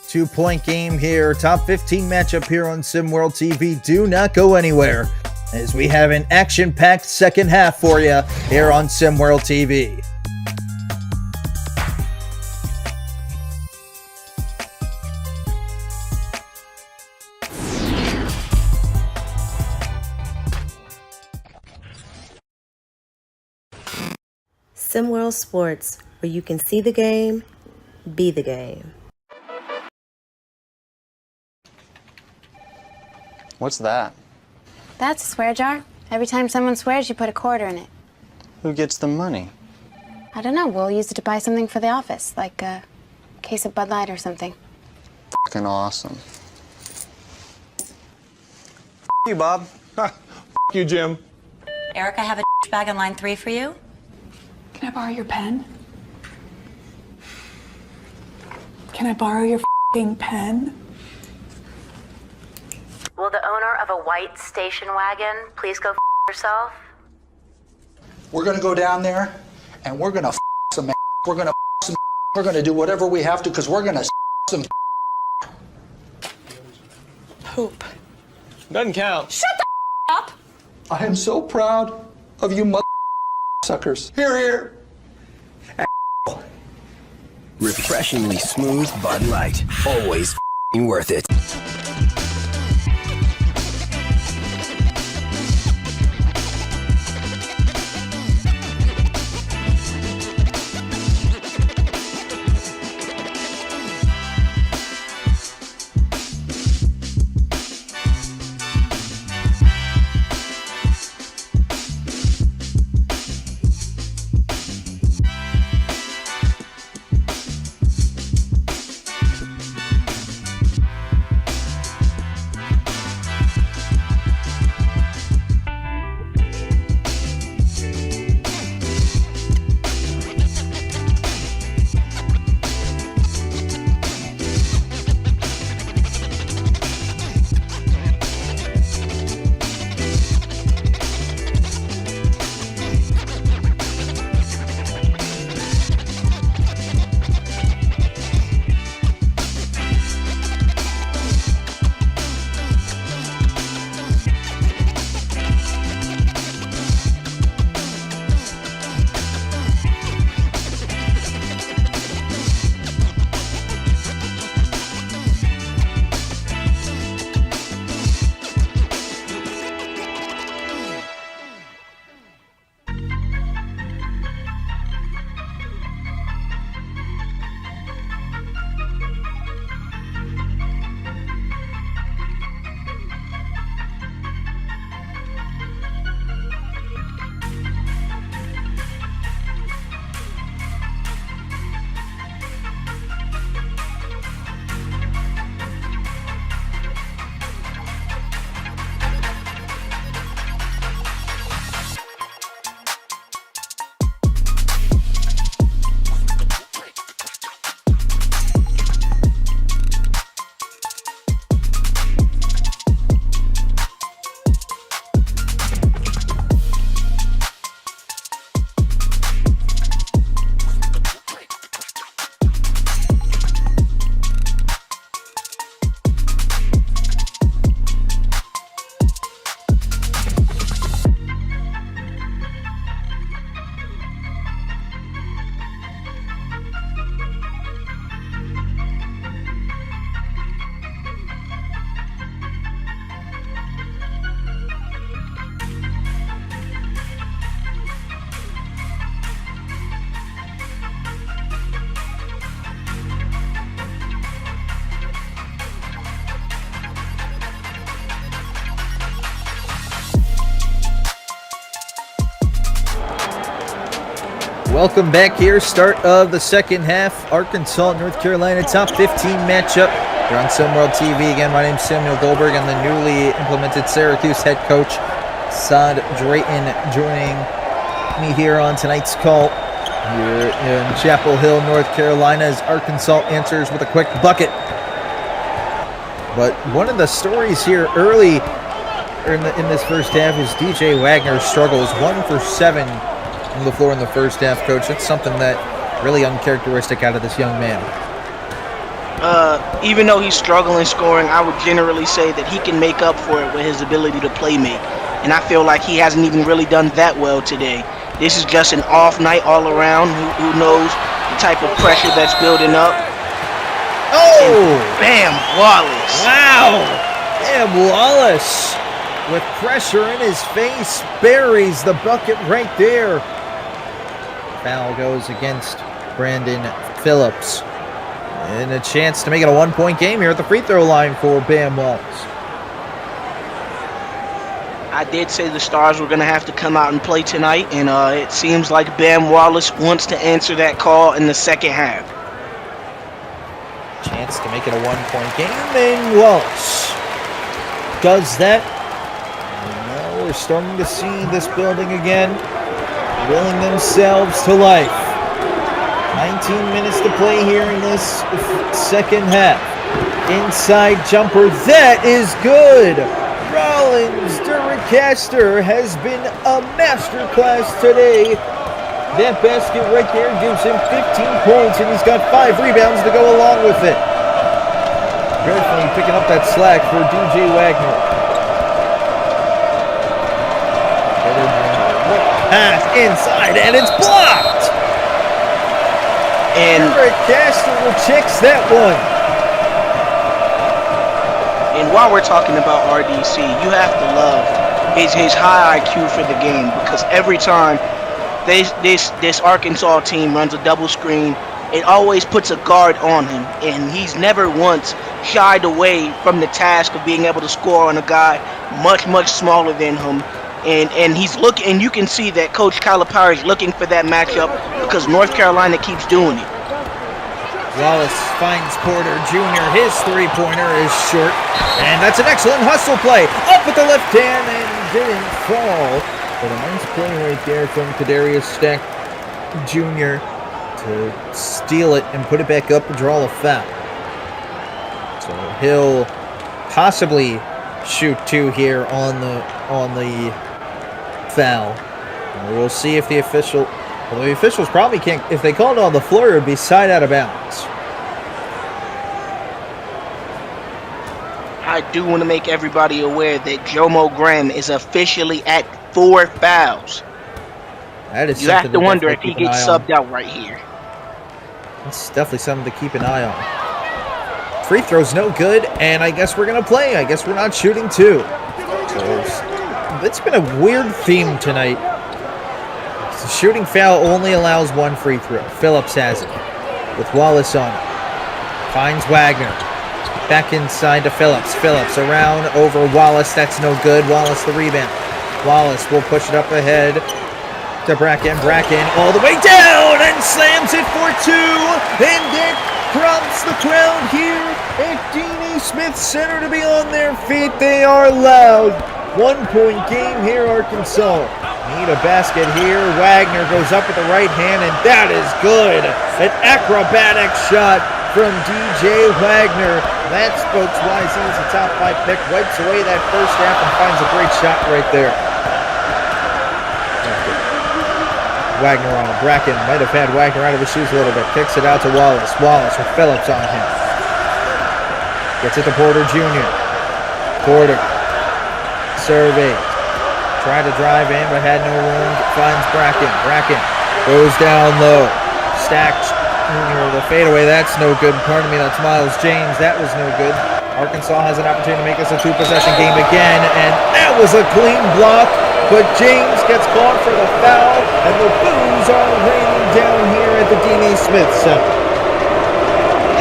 2-point game here. Top 15 matchup here on SimWorld TV. Do not go anywhere as we have an action-packed second half for you here on SimWorld TV. SimWorld Sports, where you can see the game, be the game. What's that? That's a swear jar. Every time someone swears, you put a quarter in it. Who gets the money? I don't know. We'll use it to buy something for the office, like a case of Bud Light or something. Fucking awesome. You, Bob. You, Jim. Eric, I have a bag on line 3 for you. Can I borrow your pen? Can I borrow your f***ing pen? Will the owner of a white station wagon please go yourself? We're gonna go down there and we're gonna some ass. We're gonna some. We're gonna do whatever we have to because we're gonna some Poop. Doesn't count. Shut the up! I am so proud of you mother suckers. Here, here. Refreshingly smooth Bud Light. Always worth it. Welcome back here. Start of the second half. Arkansas, North Carolina, top 15 matchup. You're on SimWorld TV. Again, my name's Samuel Goldberg. I'm the newly implemented Syracuse head coach, Saad Drayton, joining me here on tonight's call here in Chapel Hill, North Carolina, as Arkansas answers with a quick bucket. But one of the stories here early in this first half is DJ Wagner's struggles. 1 for 7 on the floor in the first half, Coach. That's something that really uncharacteristic out of this young man. Even though he's struggling scoring, I would generally say that he can make up for it with his ability to play make. And I feel like he hasn't even really done that well today. This is just an off night all around. Who knows the type of pressure that's building up. Oh! And bam, Wallace. Wow! Bam, Wallace, with pressure in his face, buries the bucket right there Foul goes against Brandon Phillips. And a chance to make it a 1-point game here at the free throw line for Bam Wallace. I did say the Stars were going to have to come out and play tonight, and it seems like Bam Wallace wants to answer that call in the second half. Chance to make it a 1-point game, and Wallace does that. And now we're starting to see this building again willing themselves to life. 19 minutes to play here in this second half. Inside jumper, that is good. Rollins Duracaster has been a masterclass today. That basket right there gives him 15 points, and he's got 5 rebounds to go along with it. Definitely picking up that slack for DJ Wagner. Pass inside, and it's blocked. And Duracaster will checks that one. And while we're talking about RDC, you have to love his high IQ for the game, because every time this Arkansas team runs a double screen, it always puts a guard on him, and he's never once shied away from the task of being able to score on a guy much smaller than him. And he's looking, and you can see that Coach Calipari is looking for that matchup because North Carolina keeps doing it. Wallace finds Porter Jr. His three-pointer is short, and that's an excellent hustle play. Up with the left hand and didn't fall. But a nice play right there from Kadarius Stack Jr. to steal it and put it back up and draw a foul. So he'll possibly shoot 2 here on the foul. And we'll see if the officials probably can't. If they called on the floor, it would be side out of bounds. I do want to make everybody aware that Jomo Graham is officially at 4 fouls. That is. You have to wonder if he gets subbed out right here. That's definitely something to keep an eye on. Free throw's no good, and I guess we're gonna play. I guess we're not shooting 2. It's been a weird theme tonight. The shooting foul only allows 1 free throw. Phillips has it with Wallace on it. Finds Wagner. Back inside to Phillips. Phillips around over Wallace. That's no good. Wallace the rebound. Wallace will push it up ahead to Bracken. Bracken all the way down and slams it for 2. And it prompts the crowd here at Dean E. Smith Center to be on their feet. They are loud. 1-point game here, Arkansas. Need a basket here. Wagner goes up with the right hand, and that is good. An acrobatic shot from DJ Wagner. That's folks why he was a top 5 pick. Wipes away that first half and finds a great shot right there. Wagner on him. Bracken might have had Wagner out of his shoes a little bit. Kicks it out to Wallace. Wallace with Phillips on him. Gets it to Porter Jr. Porter surveys. Tried to drive in, but had no room. Finds Bracken. Bracken goes down low. Stacked Jr. The fadeaway. That's no good. Pardon me, that's Miles James. That was no good. Arkansas has an opportunity to make this a 2-possession game again, and that was a clean block. But James gets caught for the foul, and the boos are raining down here at the Dean E. Smith Center.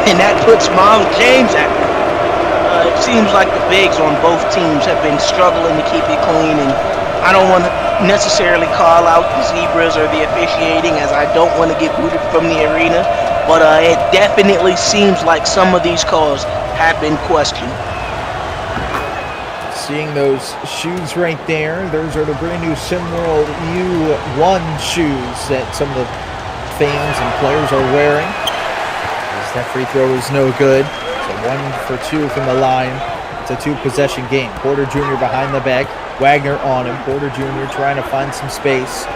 And that puts Miles James at it. It seems like the bigs on both teams have been struggling to keep it clean, and I don't want to necessarily call out the Zebras or the officiating, as I don't want to get booted from the arena, but it definitely seems like some of these calls have been questioned. Seeing those shoes right there, those are the brand new SimWorld U1 shoes that some of the fans and players are wearing. As that free throw is no good. So 1 for 2 from the line. It's a 2-possession game. Porter Jr. behind the back. Wagner on him. Porter Jr. trying to find some space.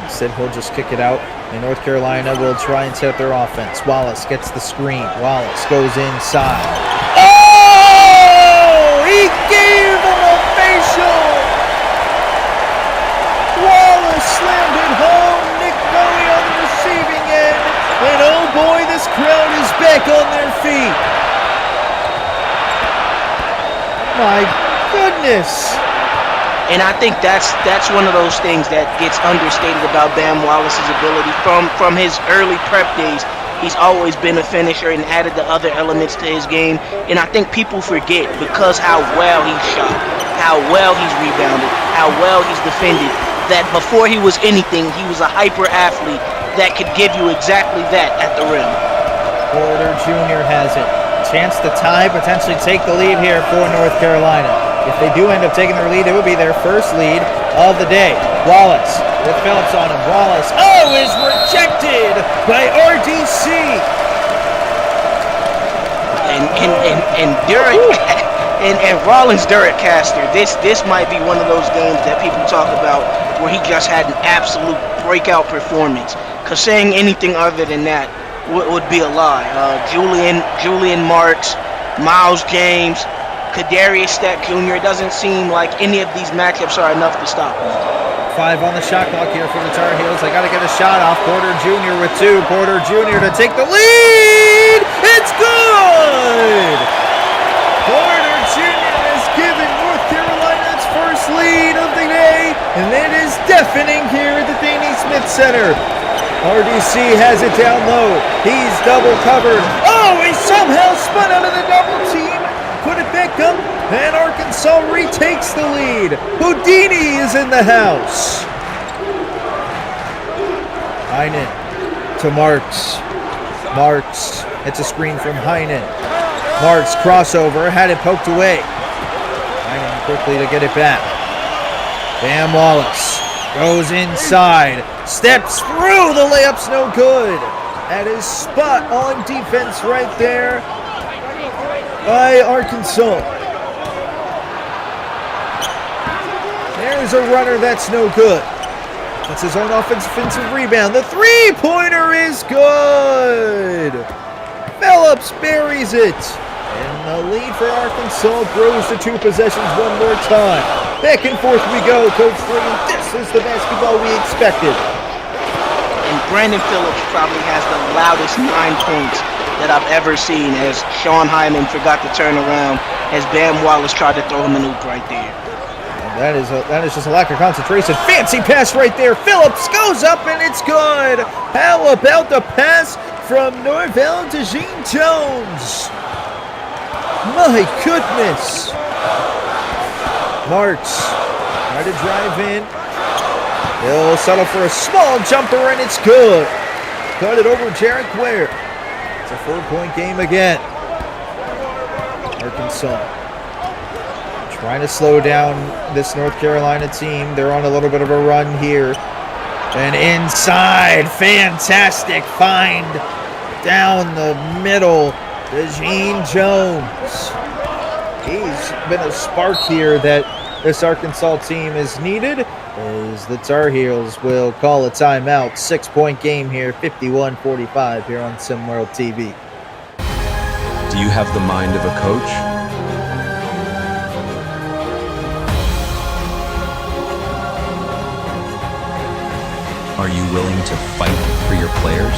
Instead, he'll just kick it out. And North Carolina will try and set up their offense. Wallace gets the screen. Wallace goes inside. Oh! He gave him a facial! Wallace slammed it home. Nick Bowie on the receiving end. And oh boy, this crowd is back on their feet. My goodness. And I think that's one of those things that gets understated about Bam Wallace's ability. From his early prep days, he's always been a finisher and added the other elements to his game. And I think people forget because how well he's shot, how well he's rebounded, how well he's defended, that before he was anything, he was a hyper athlete that could give you exactly that at the rim. Porter Jr. has it. Chance to tie, potentially take the lead here for North Carolina. If they do end up taking their lead, it would be their first lead of the day. Wallace with Phillips on him. Wallace, is rejected by RDC. And Derek and Rollins Derek Caster, this might be one of those games that people talk about where he just had an absolute breakout performance. Because saying anything other than that would be a lie. Julian Marks, Miles James, Kadarius Stack Jr. It doesn't seem like any of these matchups are enough to stop him. 5 on the shot clock here for the Tar Heels. They got to get a shot off. Porter Jr. with 2. Porter Jr. to take the lead. It's good! Porter Jr. has given North Carolina its first lead of the day, and it is deafening here at the Danny Smith Center. RDC has it down low. He's double covered. He somehow spun out of the double team. Put it back up, and Arkansas retakes the lead. Houdini is in the house. Heinen to Marks. Marks, it's a screen from Heinen. Marks crossover, had it poked away. Heinen quickly to get it back. Bam Wallace goes inside, steps through, the layup's no good. That is spot on defense right there by Arkansas. There's a runner that's no good. That's his own offensive rebound. The three-pointer is good. Phillips buries it. And the lead for Arkansas grows to 2 possessions one more time. Back and forth we go, Coach Green. This is the basketball we expected. And Brandon Phillips probably has the loudest 9 points that I've ever seen as Sean Hyman forgot to turn around as Bam Wallace tried to throw him an oop right there. That is just a lack of concentration. Fancy pass right there. Phillips goes up and it's good. How about the pass from Norvell DeJean Jones? My goodness. Marks try to drive in. He'll settle for a small jumper and it's good. Cut it over Jarek Ware. It's a 4-point game again. Arkansas trying to slow down this North Carolina team. They're on a little bit of a run here. And inside, fantastic find down the middle. DeJean Jones. He's been a spark here that this Arkansas team is needed as the Tar Heels will call a timeout. 6-point game here, 51-45 here on SimWorld TV. Do you have the mind of a coach? Are you willing to fight for your players?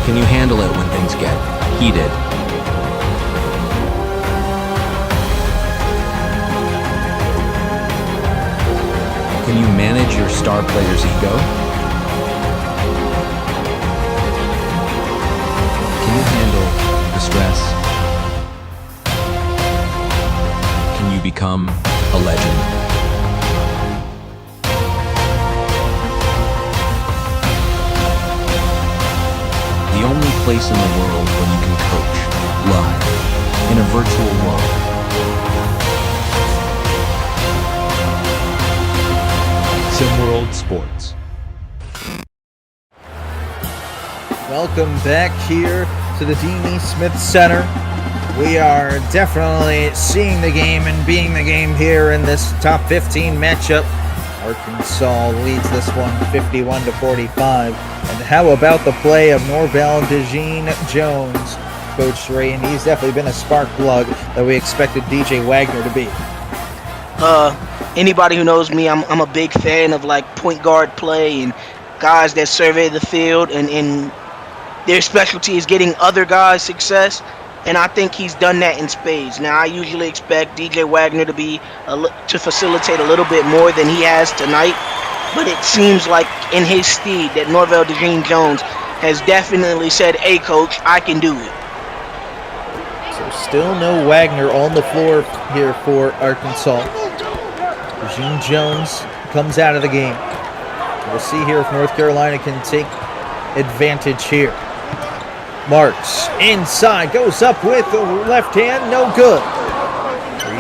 Can you handle it when things get heated? Can you manage your star player's ego? Can you handle the stress? Can you become a legend? The only place in the world where you can coach live in a virtual world. SimWorld Sports. Welcome back here to the Dean E. Smith Center. We are definitely seeing the game and being the game here in this top 15 matchup. Arkansas leads this one 51-45. And how about the play of Norvell DeJean Jones, Coach Ray? And he's definitely been a spark plug that we expected DJ Wagner to be. Anybody who knows me, I'm a big fan of like point guard play and guys that survey the field and their specialty is getting other guys success. and I think he's done that in spades. Now, I usually expect DJ Wagner to to facilitate a little bit more than he has tonight, but it seems like in his steed that Norvell DeJean Jones has definitely said, "Hey, coach, I can do it." So still no Wagner on the floor here for Arkansas. DeJean Jones comes out of the game. We'll see here if North Carolina can take advantage here. Marks inside, goes up with the left hand, no good.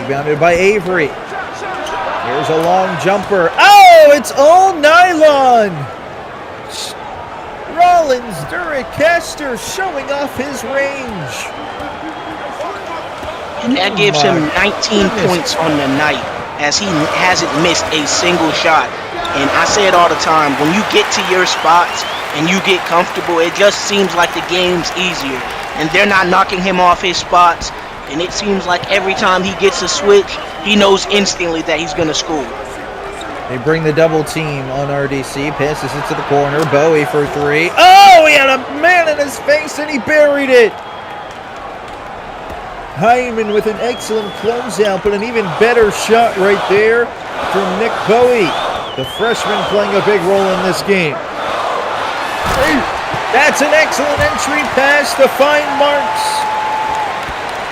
Rebounded by Avery. Here's a long jumper. Oh, it's all nylon. Rollins Duricaster showing off his range. And that gives him 19 points on the night, as he hasn't missed a single shot. And I say it all the time, when you get to your spots and you get comfortable, it just seems like the game's easier. And they're not knocking him off his spots. And it seems like every time he gets a switch, he knows instantly that he's going to score. They bring the double team on RDC, passes it to the corner, Bowie for three. Oh, he had a man in his face and he buried it. Hyman with an excellent closeout, but an even better shot right there from Nick Bowie. The freshman playing a big role in this game. That's an excellent entry pass to find Marks.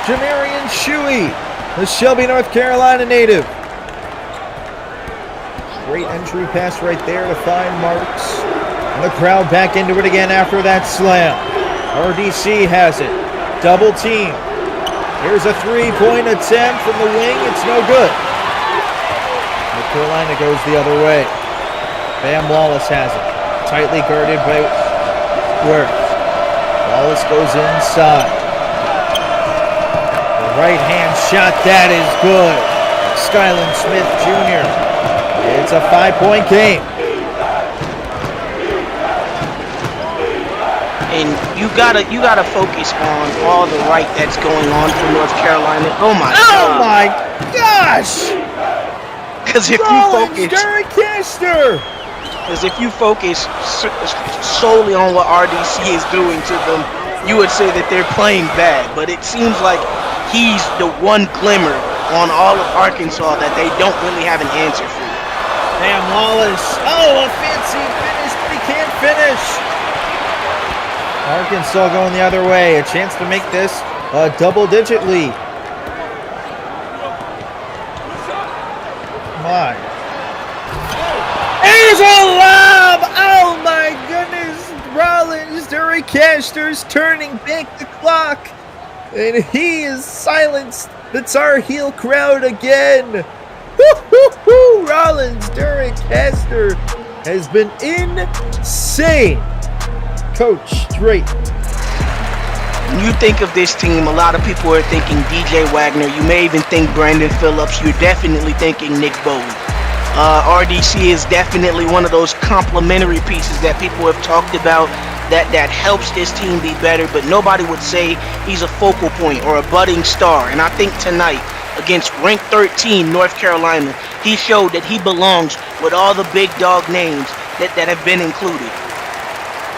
Jamarian Shuey, the Shelby, North Carolina native. Great entry pass right there to find Marks. And the crowd back into it again after that slam. RDC has it. Double team. Here's a three-point attempt from the wing. It's no good. North Carolina goes the other way. Bam Wallace has it. Tightly guarded by Worth. Wallace goes inside. The right-hand shot, that is good. Skyland Smith Jr. It's a 5-point game. And you gotta focus on all the right that's going on for North Carolina. Oh my gosh! Because if you focus solely on what RDC is doing to them, you would say that they're playing bad. But it seems like he's the one glimmer on all of Arkansas that they don't really have an answer for. Bam Wallace. Oh, a fancy finish, but he can't finish. Arkansas going the other way. A chance to make this a double-digit lead. My. There's a lob! Oh my goodness! Rollins Duricaster's turning back the clock. And he is silenced the Tar Heel crowd again. Woo-hoo-hoo! Rollins Duricaster has been insane. Coach Drake. When you think of this team, a lot of people are thinking DJ Wagner. You may even think Brandon Phillips. You're definitely thinking Nick Bowie. RDC is definitely one of those complementary pieces that people have talked about that helps this team be better, but nobody would say he's a focal point or a budding star. And I think tonight, against ranked 13 North Carolina, he showed that he belongs with all the big dog names that have been included.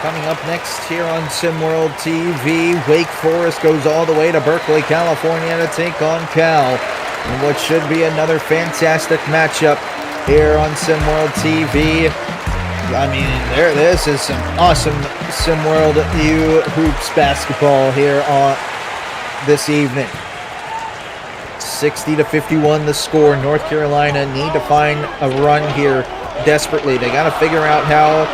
Coming up next here on SimWorld TV, Wake Forest goes all the way to Berkeley, California to take on Cal in what should be another fantastic matchup here on SimWorld TV. I mean, this is some awesome SimWorld U Hoops basketball here on this evening. 60-51 the score. North Carolina need to find a run here desperately. They got to figure out how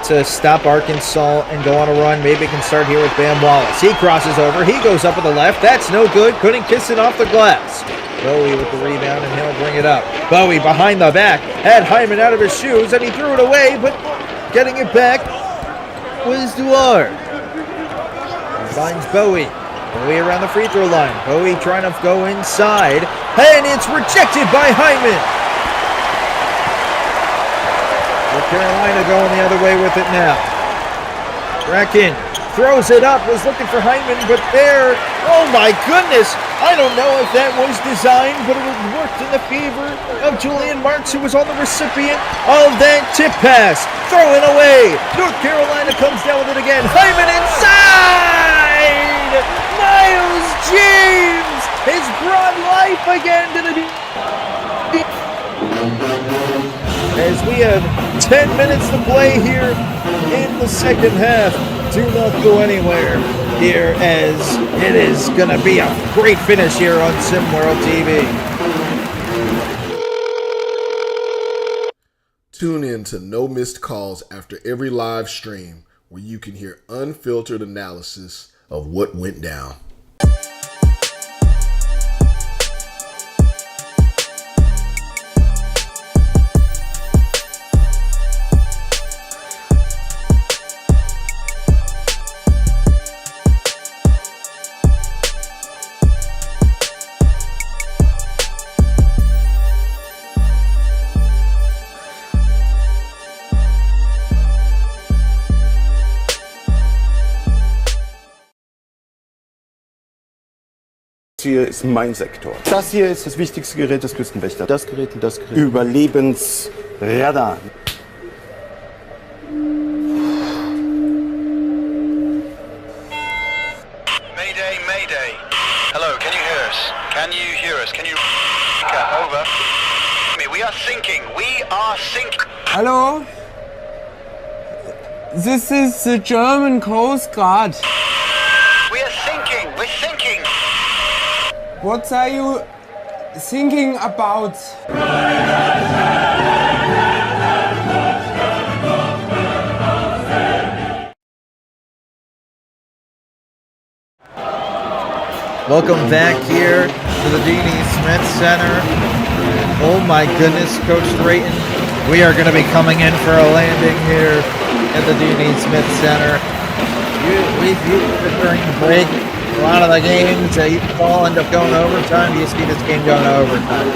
to stop Arkansas and go on a run. Maybe it can start here with Bam Wallace. He crosses over. He goes up with the left. That's no good. Couldn't kiss it off the glass. Bowie with the rebound, and he'll bring it up. Bowie behind the back. Had Hyman out of his shoes, and he threw it away, but getting it back was Duard. He finds Bowie. Bowie around the free throw line. Bowie trying to go inside, and it's rejected by Hyman. North Carolina going the other way with it now. Bracken throws it up, was looking for Hyman, but there, oh my goodness, I don't know if that was designed, but it worked in the favor of Julian Marks, who was on the recipient of that tip pass. Throwing away. North Carolina comes down with it again. Hyman inside! Miles James has brought life again to the as we have 10 minutes to play here in the second half. Do not go anywhere here, as it is going to be a great finish here on SimWorld TV. Tune in to No Missed Calls after every live stream, where you can hear unfiltered analysis of what went down. Das hier ist mein Sektor. Das hier ist das wichtigste Gerät des Küstenwächters. Das Gerät und das Gerät. Überlebensradar. Mayday, Mayday. Hello, can you hear us? Can you hear us? Can you... Over. We are sinking. We are sinking. Hello? This is the German Coast Guard. We are sinking. We're sinking. What are you thinking about? Welcome back here to the Dean E. Smith Center. Oh my goodness, Coach Drayton, we are going to be coming in for a landing here at the Dean E. Smith Center. We've been during the break. A lot of the games, all end up going overtime. Do you see this game going to overtime?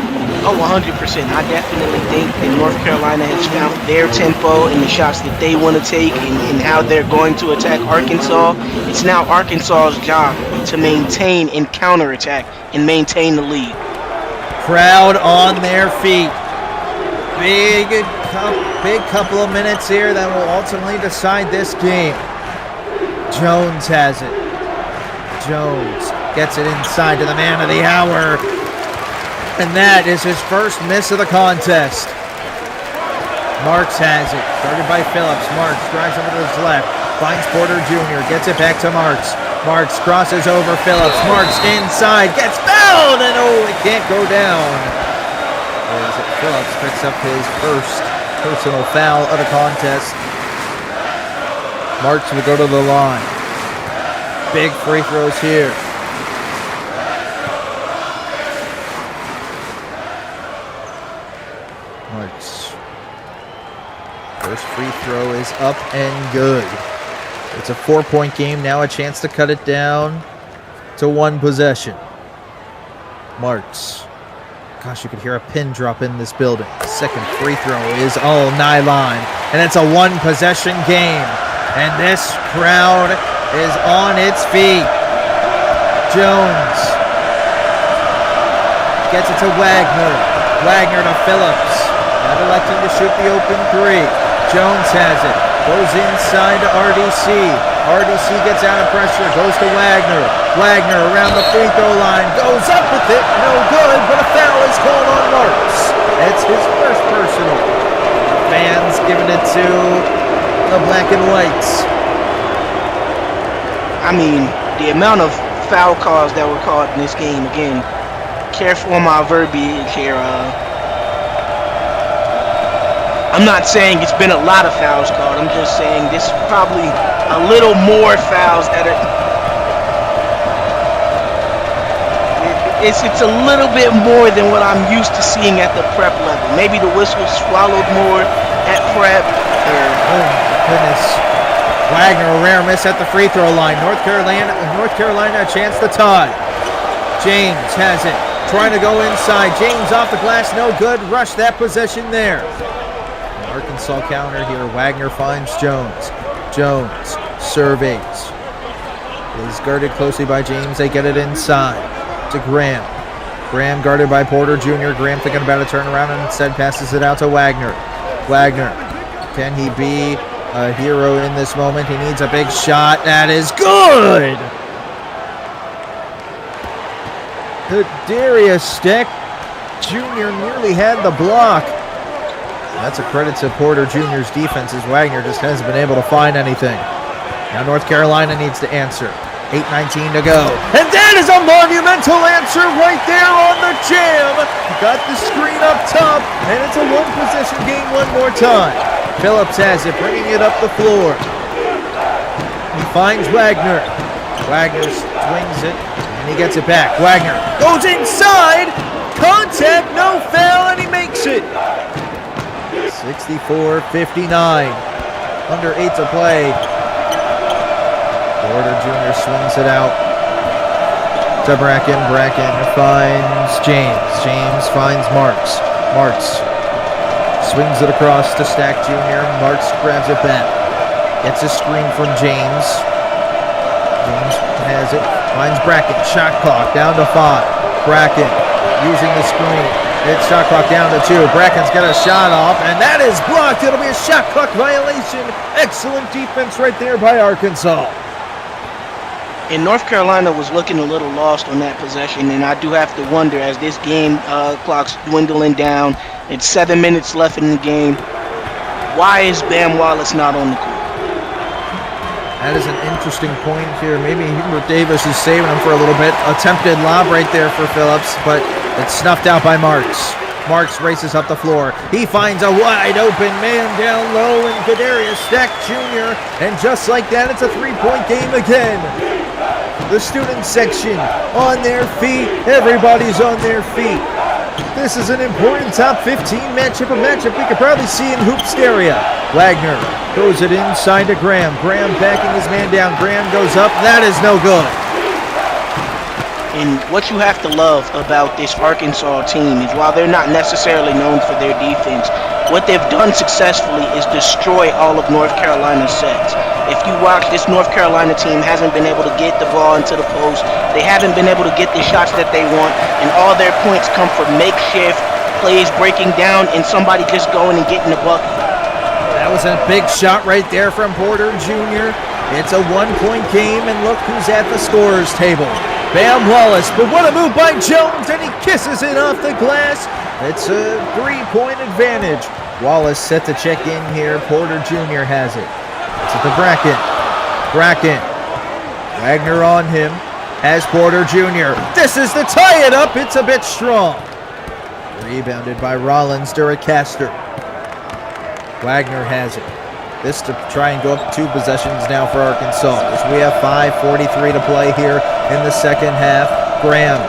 Oh, 100%. I definitely think that North Carolina has found their tempo and the shots that they want to take and how they're going to attack Arkansas. It's now Arkansas's job to maintain and counterattack and maintain the lead. Crowd on their feet. Big couple of minutes here that will ultimately decide this game. Jones has it. Jones gets it inside to the man of the hour. And that is his first miss of the contest. Marks has it. Started by Phillips. Marks drives over to his left. Finds Porter Jr. Gets it back to Marks. Marks crosses over Phillips. Marks inside. Gets fouled. And oh, it can't go down. As Phillips picks up his first personal foul of the contest. Marks will go to the line. Big free throws here. Marks. First free throw is up and good. It's a 4-point game. Now a chance to cut it down to one possession. Marks. Gosh, you could hear a pin drop in this building. The second free throw is all nylon. And it's a one-possession game. And this crowd is on its feet. Jones gets it to Wagner. Wagner to Phillips. Not electing to shoot the open three. Jones has it. Goes inside to RDC. RDC gets out of pressure. Goes to Wagner. Wagner around the free throw line. Goes up with it. No good, but a foul is called on Marks. It's his first personal. Fans giving it to the black and whites. I mean, the amount of foul calls that were called in this game, again, careful on my verbiage here. I'm not saying it's been a lot of fouls called. I'm just saying this is probably a little more fouls that are... It's a little bit more than what I'm used to seeing at the prep level. Maybe the whistle swallowed more at prep. Oh, my goodness. Wagner, a rare miss at the free throw line. North Carolina a chance to tie. James has it. Trying to go inside. James off the glass, no good. Rush that possession there. Arkansas counter here. Wagner finds Jones. Jones surveys. Is guarded closely by James. They get it inside to Graham. Graham guarded by Porter Jr. Graham thinking about a turnaround and instead passes it out to Wagner. Wagner, can he be a hero in this moment? He needs a big shot. That is good! Kadarius Steck Jr. nearly had the block. That's a credit to Porter Jr.'s defense, as Wagner just hasn't been able to find anything. Now North Carolina needs to answer. 8:19 to go. And that is a monumental answer right there on the jam. Got the screen up top, and it's a one-possession game one more time. Phillips has it, bringing it up the floor. He finds Wagner. Wagner swings it, and he gets it back. Wagner goes inside. Contact, no foul, and he makes it. 64-59. Under 8 to play. Porter Jr. swings it out to Bracken. Bracken finds James. James finds Marks. Marks swings it across to Stack Jr. Marks grabs it back. Gets a screen from James. James has it. Finds Bracken. Shot clock down to 5. Bracken using the screen. It's shot clock down to 2. Bracken's got a shot off, and that is blocked. It'll be a shot clock violation. Excellent defense right there by Arkansas. And North Carolina was looking a little lost on that possession, and I do have to wonder as this game clock's dwindling down. It's 7 minutes left in the game. Why is Bam Wallace not on the court? That is an interesting point here. Maybe Hubert Davis is saving him for a little bit. Attempted lob right there for Phillips, but it's snuffed out by Marks. Marks races up the floor. He finds a wide open man down low in Kadarius Steck Jr. And just like that, it's a three-point game again. The student section on their feet. Everybody's on their feet. This is an important top 15 matchup, a matchup we could probably see in Hoopsteria. Wagner throws it inside to Graham. Graham backing his man down. Graham goes up. That is no good. And what you have to love about this Arkansas team is while they're not necessarily known for their defense, what they've done successfully is destroy all of North Carolina's sets. If you watch, this North Carolina team hasn't been able to get the ball into the post. They haven't been able to get the shots that they want, and all their points come from makeshift plays breaking down and somebody just going and getting the bucket. That was a big shot right there from Porter Jr. It's a one-point game, and look who's at the scorer's table. Bam Wallace, but what a move by Jones, and he kisses it off the glass. It's a three-point advantage. Wallace set to check in here. Porter Jr. has it. It's at the Bracken. Bracken. Wagner on him. Has Porter Jr. This is the tie it up. It's a bit strong. Rebounded by Rollins. Duracaster. Wagner has it. This to try and go up 2 possessions now for Arkansas. As we have 5:43 to play here in the second half. Graham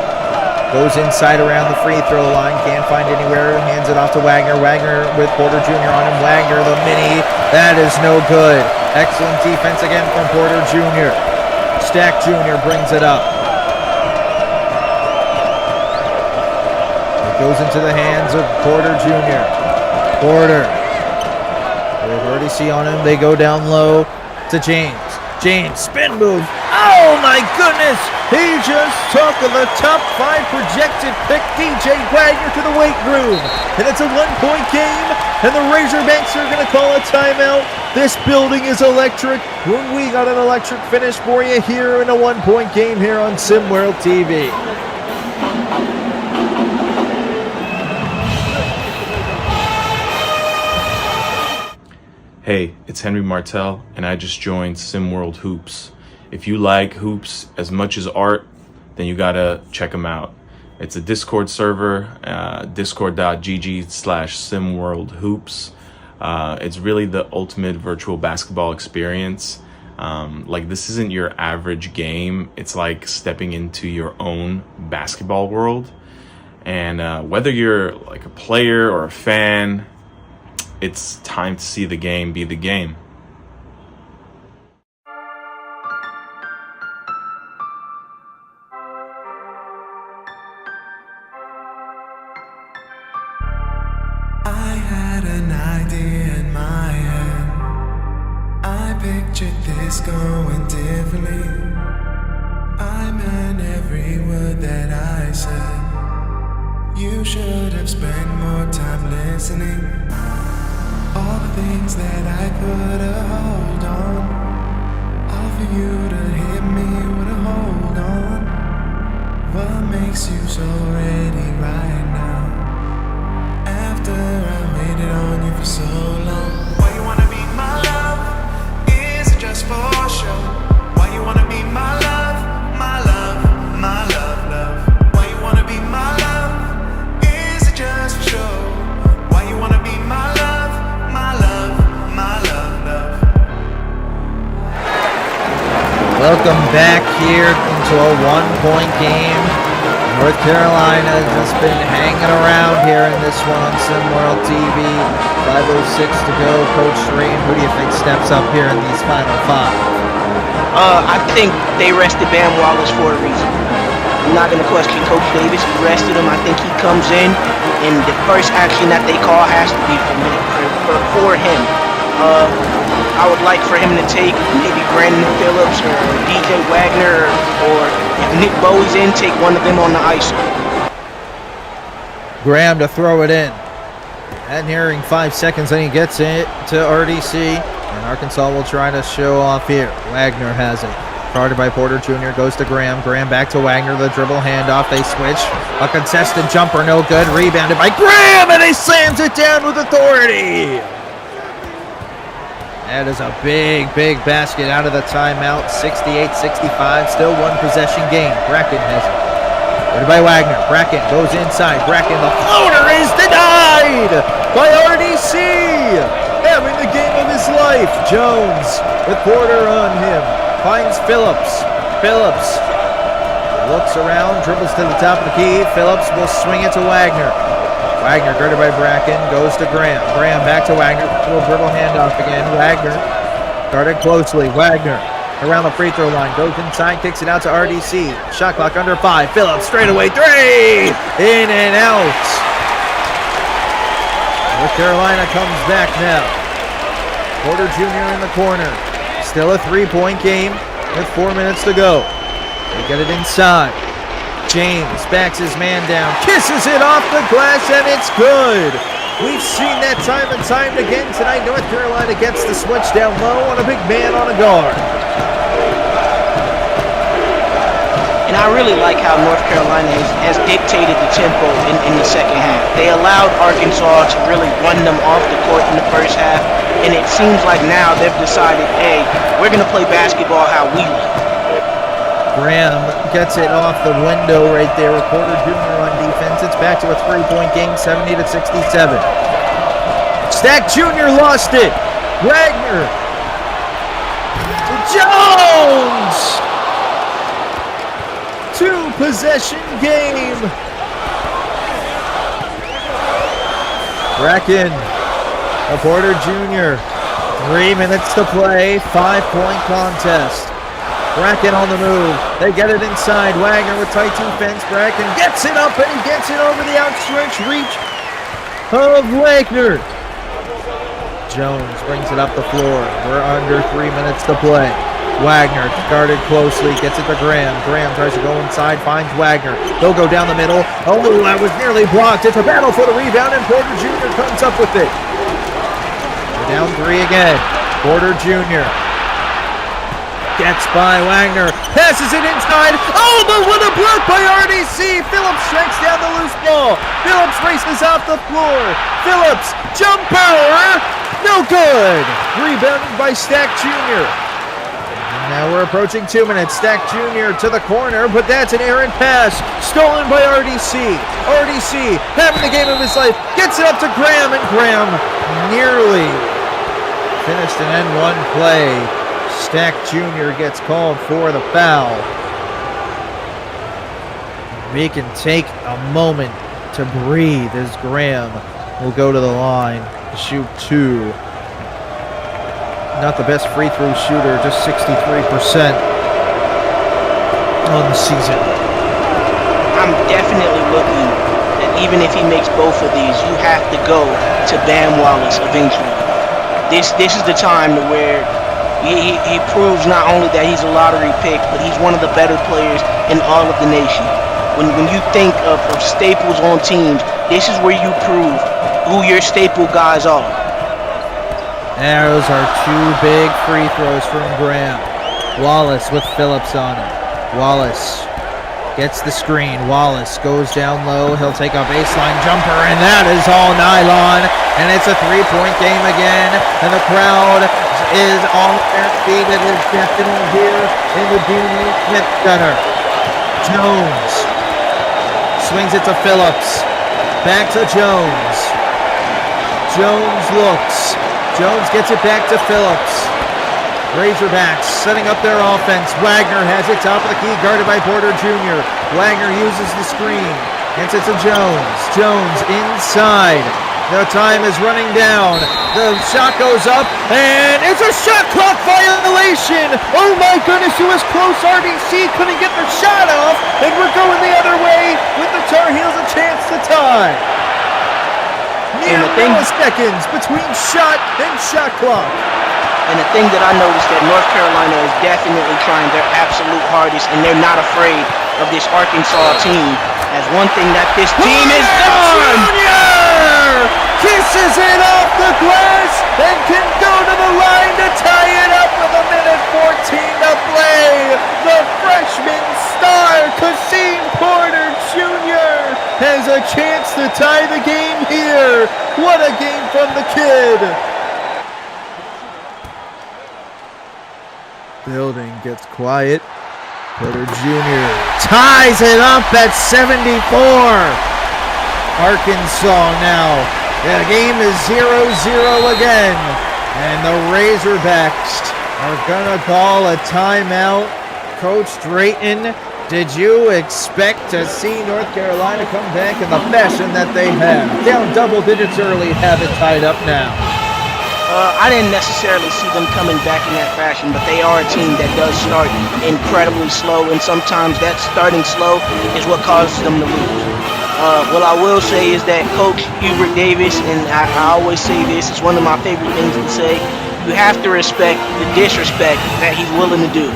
goes inside around the free throw line. Can't find anywhere. Hands it off to Wagner. Wagner with Porter Jr. on him. Wagner the mini. That is no good. Excellent defense again from Porter Jr. Stack Jr. brings it up. It goes into the hands of Porter Jr. Porter. With RDC on him, they go down low to James. James, spin move. Oh my goodness! He just took the top 5 projected pick, DJ Wagner, to the weight room. And it's a one-point game, and the Razorbacks are going to call a timeout. This building is electric. When we got an electric finish for you here in a one-point game here on SimWorld TV. Hey, it's Henry Martell, and I just joined SimWorld Hoops. If you like hoops as much as art, then you gotta check them out. It's a Discord server, discord.gg/SimWorldHoops. It's really the ultimate virtual basketball experience. Like, this isn't your average game. It's like stepping into your own basketball world. And whether you're like a player or a fan, it's time to see the game be the game. I had an idea in my head. I pictured this going differently. I meant every word that I said. You should have spent more time listening. All the things that I put a hold on, all for you to hit me with a hold on. What makes makes you so ready right now? After I made it on you for so long. Why you wanna be my love? Is it just for show? Why you wanna be my love? My love, my love, love. Why you wanna be my love? Is it just for show? Why you wanna be my love? My love, my love, love. Welcome back here into a one-point game. North Carolina has just been hanging around here in this one on SimWorld TV. 5:06 to go. Coach Stream, who do you think steps up here in these final 5? I think they rested Bam Wallace for a reason. I'm not going to question Coach Davis. He rested him. I think he comes in, and the first action that they call has to be for him. I would like for him to take maybe Brandon Phillips or DJ Wagner, or if Nick Bowie's in, take one of them on the ISO. Graham to throw it in. And nearing 5 seconds, and he gets it to RDC. And Arkansas will try to show off here. Wagner has it. Guarded by Porter Jr. Goes to Graham. Graham back to Wagner. The dribble handoff. They switch. A contested jumper. No good. Rebounded by Graham. And he slams it down with authority. That is a big, big basket out of the timeout. 68-65. Still one possession game. Bracken has it. Guarded by Wagner. Bracken goes inside. Bracken, the floater is denied by RDC. Having the game of his life. Jones with Porter on him. Finds Phillips. Phillips looks around, dribbles to the top of the key. Phillips will swing it to Wagner. Wagner guarded by Bracken, goes to Graham. Graham back to Wagner. Little dribble handoff again. Wagner guarded closely. Wagner around the free throw line. Goes inside, kicks it out to RDC. Shot clock under 5. Phillips straight away 3. In and out. North Carolina comes back now. Porter Jr. in the corner. Still a 3-point game with 4 minutes to go. They get it inside. James backs his man down, kisses it off the glass, and it's good. We've seen that time and time again tonight. North Carolina gets the switch down low on a big man on a guard. And I really like how North Carolina has dictated the tempo in the second half. They allowed Arkansas to really run them off the court in the first half, and it seems like now they've decided, hey, we're going to play basketball how we like. Graham gets it off the window right there with Porter Jr. on defense. It's back to a 3-point game, 70-67. Stack Jr. lost it. Wagner to Jones. 2-possession game. Bracken, a Porter Jr. 3 minutes to play, 5-point contest. Bracken on the move. They get it inside. Wagner with tight defense. Bracken gets it up and he gets it over the outstretched reach of Wagner. Jones brings it up the floor. We're under 3 minutes to play. Wagner guarded closely, gets it to Graham. Graham tries to go inside, finds Wagner. They'll go down the middle. Oh, that was nearly blocked. It's a battle for the rebound, and Porter Jr. comes up with it. We're down 3 again. Porter Jr. gets by Wagner, passes it inside. Oh, but what a block by RDC. Phillips strikes down the loose ball. Phillips races off the floor. Phillips, jumper, no good. Rebounded by Stack Jr. Now we're approaching 2 minutes. Stack Jr. to the corner, but that's an errant pass. Stolen by RDC. RDC having the game of his life. Gets it up to Graham, and Graham nearly finished an N1 play. Stack Jr. gets called for the foul. We can take a moment to breathe as Graham will go to the line to shoot 2. Not the best free throw shooter, just 63% on the season. I'm definitely looking that even if he makes both of these, you have to go to Bam Wallace eventually. This is the time to where he proves not only that he's a lottery pick, but he's one of the better players in all of the nation. When you think of staples on teams, this is where you prove who your staple guys are. Those are 2 big free throws from Graham. Wallace with Phillips on it. Wallace Gets the screen. Wallace goes down low. He'll take a baseline jumper, and that is all nylon. And it's a three-point game again. And the crowd is on their feet. It is definitely here in the Dean E. Smith Center. Jones swings it to Phillips. Back to Jones. Jones looks. Jones gets it back to Phillips. Razorbacks setting up their offense. Wagner has it top of the key, guarded by Porter Jr. Wagner uses the screen. Hits it to Jones. Jones inside. The time is running down. The shot goes up, and it's a shot clock violation. Oh my goodness, it was close. RBC couldn't get the shot off, and we're going the other way with the Tar Heels a chance to tie. Mere milliseconds between shot and shot clock. And the thing that I noticed that North Carolina is definitely trying their absolute hardest, and they're not afraid of this Arkansas team. As one thing that this team is done. Junior kisses it off the glass and can go to the line to tie it up with a minute 14 to play. The freshman star, Kasim Porter Jr. has a chance to tie the game here. What a game from the kid. Building gets quiet. Porter Jr. ties it up at 74. Arkansas now. The game is 0-0 again. And the Razorbacks are going to call a timeout. Coach Drayton, did you expect to see North Carolina come back in the fashion that they have? Down double digits early, have it tied up now. I didn't necessarily see them coming back in that fashion, but they are a team that does start incredibly slow, and sometimes that starting slow is what causes them to lose. What I will say is that Coach Hubert Davis, and I always say this, it's one of my favorite things to say, you have to respect the disrespect that he's willing to do.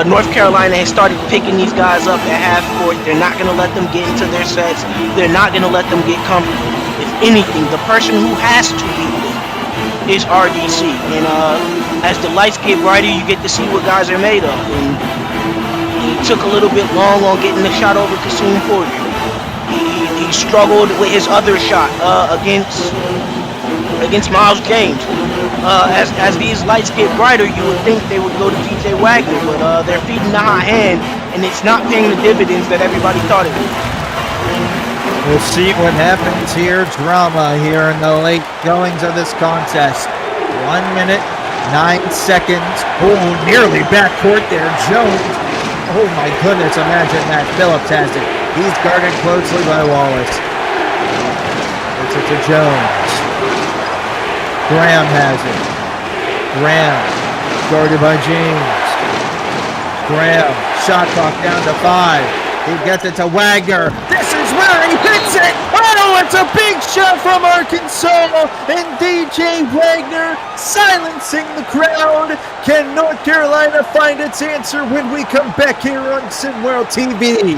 North Carolina has started picking these guys up at half court. They're not going to let them get into their sets. They're not going to let them get comfortable. If anything, the person who has to beat them is RDC, and as the lights get brighter, you get to see what guys are made of. And he took a little bit long on getting the shot over Kasim Porter. He struggled with his other shot against Miles James. As these lights get brighter, you would think they would go to PJ Wagner, but they're feeding the hot hand, and it's not paying the dividends that everybody thought it would. We'll see what happens here. Drama here in the late goings of this contest. 1 minute, 9 seconds. Oh, nearly backcourt there. Jones. Oh my goodness, imagine that. Phillips has it. He's guarded closely by Wallace. It's to Jones. Graham has it. Graham guarded by James. Graham, shot clock down to 5. He gets it to Wagner. This is where he hits it. Oh, it's a big shot from Arkansas. And DJ Wagner silencing the crowd. Can North Carolina find its answer when we come back here on Simworld TV?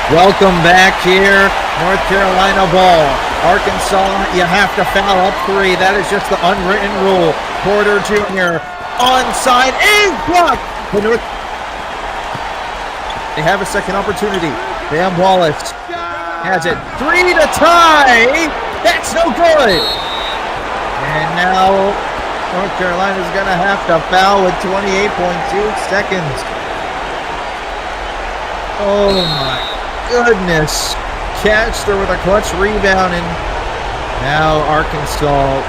Welcome back here. North Carolina ball. Arkansas, you have to foul up 3. That is just the unwritten rule. Porter Jr. onside is blocked. They have a second opportunity. Bam Wallace has it. 3 to tie. That's no good. And now North Carolina's going to have to foul with 28.2 seconds. Oh my goodness. Catcher with a clutch rebound, and now Arkansas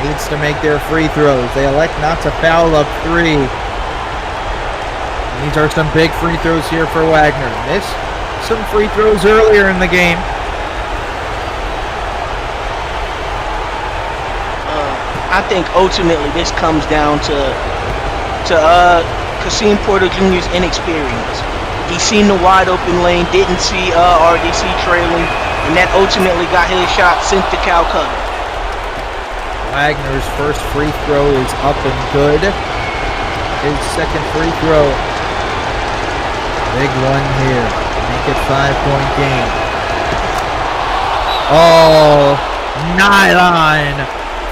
needs to make their free throws. They elect not to foul up 3. These are some big free throws here for Wagner. Missed some free throws earlier in the game. I think ultimately this comes down to Kasim Porter Jr.'s inexperience. He seen the wide open lane, didn't see RDC trailing, and that ultimately got his shot sent to Calcutta. Wagner's first free throw is up and good. His second free throw. Big one here. Make it 5-point game. Oh, nylon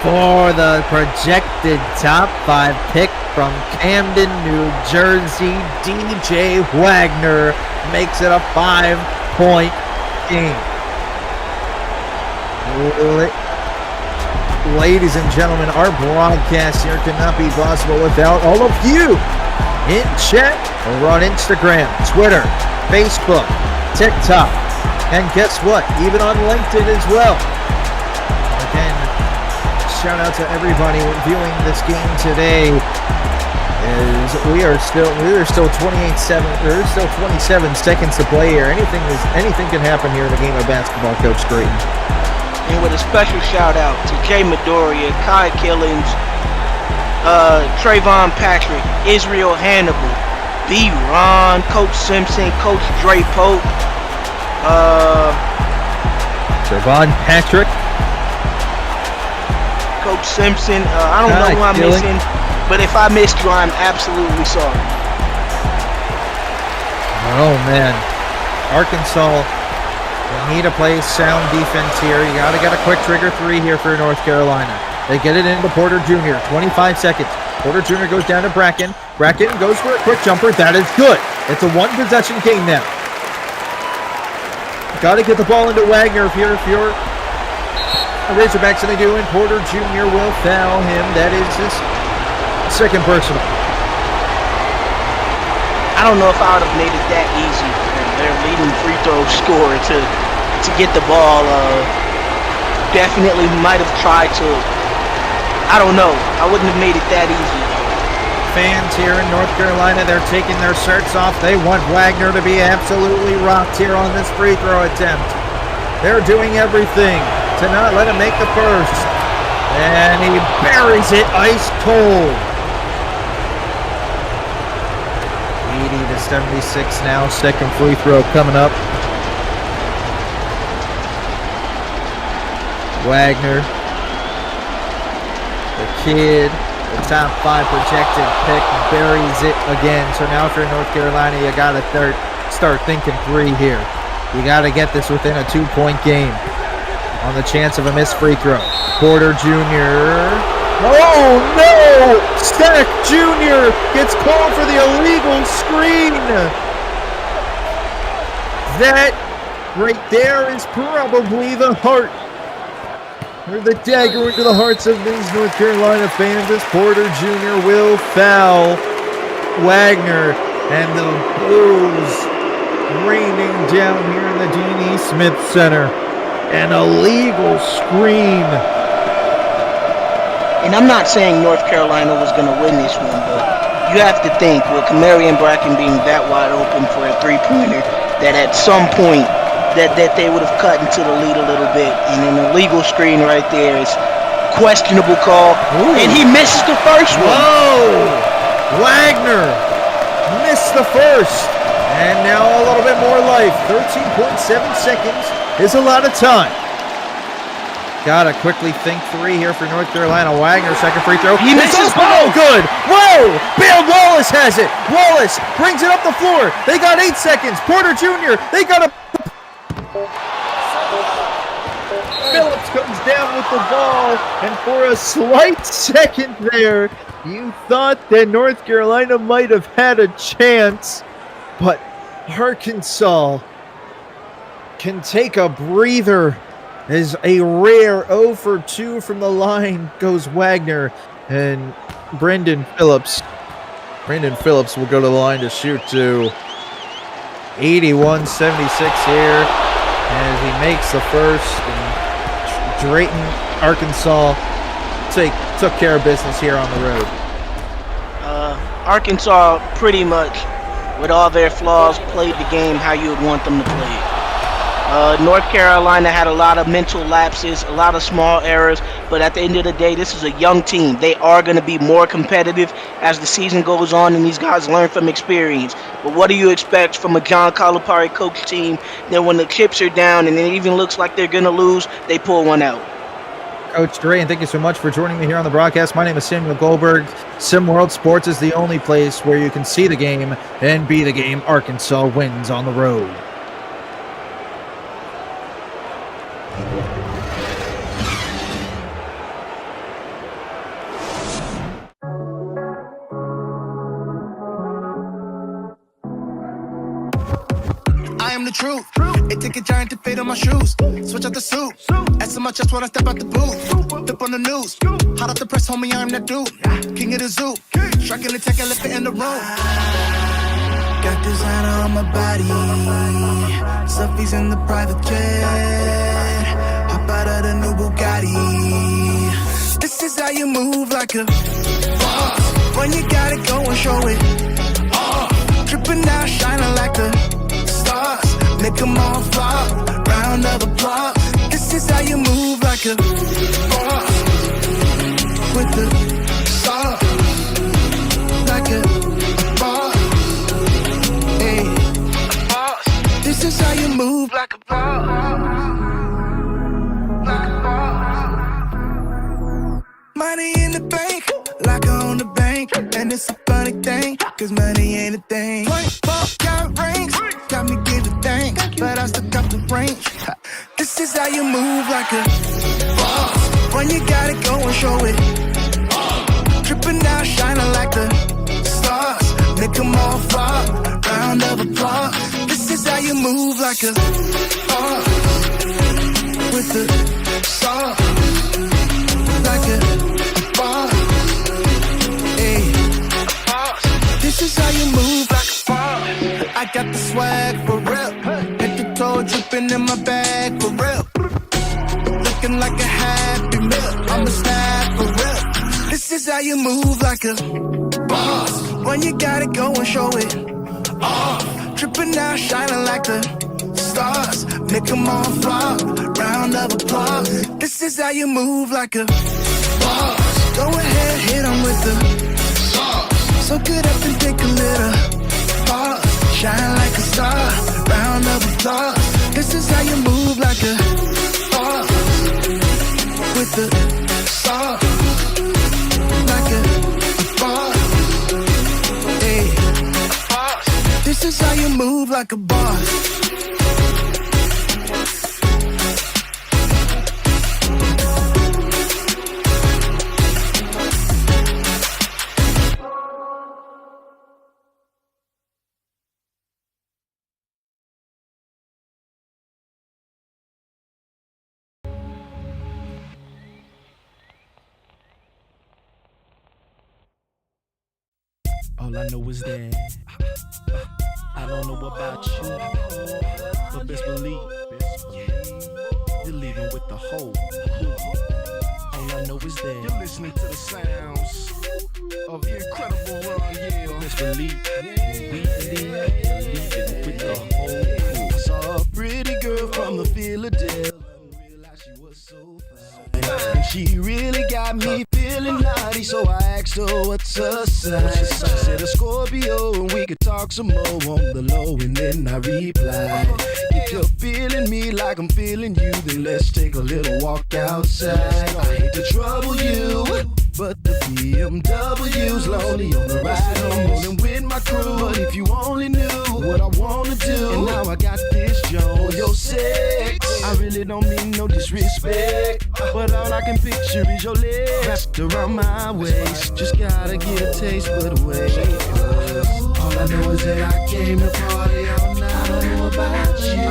for the projected top 5 pick from Camden, New Jersey. DJ Wagner makes it a 5-point game. Ladies and gentlemen, our broadcast here could not be possible without all of you in chat over on Instagram, Twitter, Facebook, TikTok, and guess what? Even on LinkedIn as well. Again, shout out to everybody viewing this game today. We are still 28-7. There's still 27 seconds to play here. Anything can happen here in a game of basketball, Coach Drayton. And with a special shout out to Jay Midoriya, Kai Killings, Trayvon Patrick, Israel Hannibal, B. Ron, Coach Simpson, Coach Dre Pope, Trayvon Patrick, Coach Simpson. I don't know who I'm missing, but if I missed you, I'm absolutely sorry. Oh man, Arkansas. They need to play sound defense here. You got to get a quick trigger 3 here for North Carolina. They get it into Porter Jr. 25 seconds. Porter Jr. goes down to Bracken. Bracken goes for a quick jumper. That is good. It's a 1-possession game now. Got to get the ball into Wagner if you're Razorbacks, and they do, and Porter Jr. will foul him. That is his second personal. I don't know if I would have made it that easy for their leading free throw scorer to get the ball. Definitely might have tried to. I don't know. I wouldn't have made it that easy. Fans here in North Carolina, they're taking their shirts off. They want Wagner to be absolutely rocked here on this free throw attempt. They're doing everything to not let him make the first. And he buries it ice cold. 80-76 now. Second free throw coming up. Wagner, the kid, the top 5 projected pick, buries it again. So now for North Carolina, you got to start thinking 3 here. You got to get this within a 2-point game on the chance of a missed free throw. Porter Jr. Oh no! Stack Jr. gets called for the illegal screen. That right there is probably the heart, or the dagger into the hearts of these North Carolina fans, as Porter Jr. will foul Wagner, and the Blues raining down here in the Dean E. Smith Center. An illegal screen. And I'm not saying North Carolina was going to win this one, but you have to think with Kamarian Bracken being that wide open for a 3-pointer, that at some point that they would have cut into the lead a little bit. And an illegal screen right there is questionable call. Ooh. And he misses the first one. Whoa! Wagner missed the first. And now a little bit more life. 13.7 seconds is a lot of time. Gotta quickly think 3 here for North Carolina. Wagner, second free throw. He misses both. Good. Whoa! Bam Wallace has it. Wallace brings it up the floor. They got 8 seconds. Porter Jr. They got to Phillips comes down with the ball, and for a slight second there, you thought that North Carolina might have had a chance, but Arkansas can take a breather as a rare 0 for 2 from the line goes Wagner, and Brandon Phillips will go to the line to shoot to 81-76 here as he makes the first, and Drayton, Arkansas took care of business here on the road. Arkansas pretty much, with all their flaws, played the game how you would want them to play it. North Carolina had a lot of mental lapses, a lot of small errors, but at the end of the day, this is a young team. They are going to be more competitive as the season goes on, and these guys learn from experience. But what do you expect from a John Calipari coach team that when the chips are down and it even looks like they're going to lose, they pull one out? Coach Dre, thank you so much for joining me here on the broadcast. My name is Samuel Goldberg. Sim World Sports is the only place where you can see the game and be the game. Arkansas wins on the road. I am the truth. It take a giant to fit on my shoes. Switch out the suit. S in my chest when I step out the booth. Flip on the news. Hot off the press, homie, I'm that dude. King of the zoo. Striking the tech, elephant in the room. Got designer on my body. Selfies in the private jet. Hop out of the new Bugatti. This is how you move like a boss. When you gotta go and show it. Dripping now, shining like the stars. Make them all flop. Round of applause. This is how you move like a boss. With the sauce. Like a boss. Hey. This is how you move like a boss. Like a boss. Money in the bank. Like I own the bank. And it's a funny thing. Cause money ain't a thing. 24 karat rings. Got me give a thing. But I still got the range. This is how you move like a boss. When you gotta go and show it. Dripping now, shining like the stars. Make them all flop. Round of applause. This is how you move like a boss. With the sauce. Like a boss. Hey. This is how you move like a boss. I got the swag for real. Head to toe dripping in my bag for real. Looking like a happy meal. I'm a snap for real. This is how you move like a boss. When you gotta go and show it off. Dripping now, shining like the stars. Make them all flop. Round of applause. This is how you move like a boss. Go ahead, hit them with the sauce. So get up and take a little pause. Shine like a star. Round of applause. This is how you move like a boss. With the sauce. Like a boss. Hey. This is how you move like a boss. All I know is that I don't know about you, but best believe you're leaving with the whole crew. All I know is that you're listening to the sounds of the incredible Run, yeah. Best believe when we leave, you're leaving with the whole crew. I saw a pretty girl from the Philadelphia. And she really got me feeling naughty, so I asked her what's her sign. She said a Scorpio, and we could talk some more on the low. And then I replied, if you're feeling me like I'm feeling you, then let's take a little walk outside. I hate to trouble you, but the BMW's lonely on the ride. I'm rolling with my crew, but if you only knew what I wanna do, and now I got this Joe, you'll say I really don't mean no disrespect, but all I can picture is your legs wrapped around my waist. Just gotta get a taste, but wait. All I know is that I came to party all night. I don't know about you,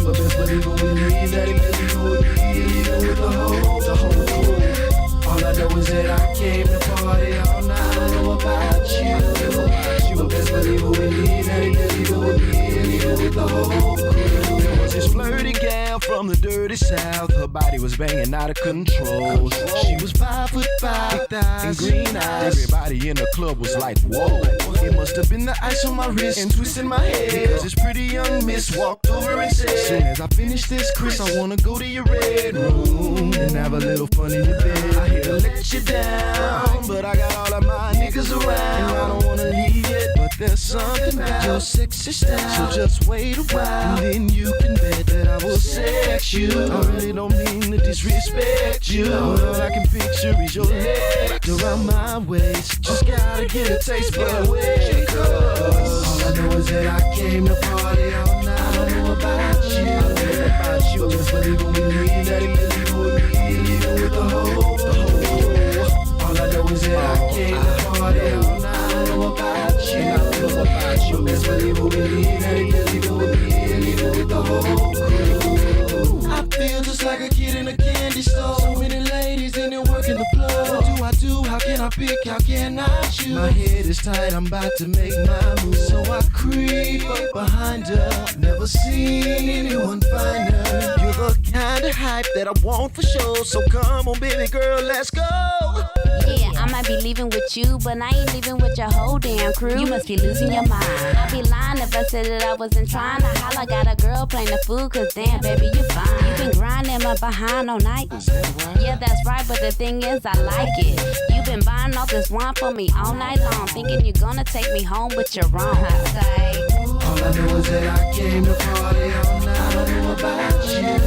but best believe when we leave that it really go with me, even with the whole crew. All I know is that I came to party all night. I don't know about you, but best believe when we leave that it really go with me, even with the whole crew. There was this flirty gal from the dirty south. Her body was banging out of control. She was 5'5", and green eyes. Everybody in the club was like, whoa. It must have been the ice on my wrist and twisting my head, because this pretty young miss walked over and said, soon as I finish this, Chris, I wanna go to your red room and have a little fun in your bed. I here to let you down, but I got all of my niggas around, and I don't wanna leave yet, but there's something about your sexy style. So just wait a while, and then you can bet that I will sex you. I really don't mean to disrespect you, but all I can picture is your legs around my waist. Just gotta get a taste, but wait. All I know is that I came to party all night. I don't know about you, but just believe when we leave that it really go with me, even with the whole. All I know is that I came to party all night. I don't know about you, but best believe when we leave that it really go with me, even with the whole crew. I feel just like a kid in a candy store. So many ladies in there working the floor. What do I do? How can I pick? How can I choose? My head is tight, I'm about to make my move. So I creep up behind her. Never seen anyone finer. You're the kind of hype that I want for sure. So come on, baby girl, let's go. Yeah, I might be leaving with you, but I ain't leaving with your whole damn crew. You must be losing your mind. I'd be lying if I said that I wasn't trying to holla. Got a girl playing the fool, cause damn, baby, you fine. You been grinding my behind all night. Yeah, that's right, but the thing is, I like it. You been buying all this wine for me all night long, thinking you're gonna take me home, but you're wrong. All I know is that I came to party all night. I don't know about you,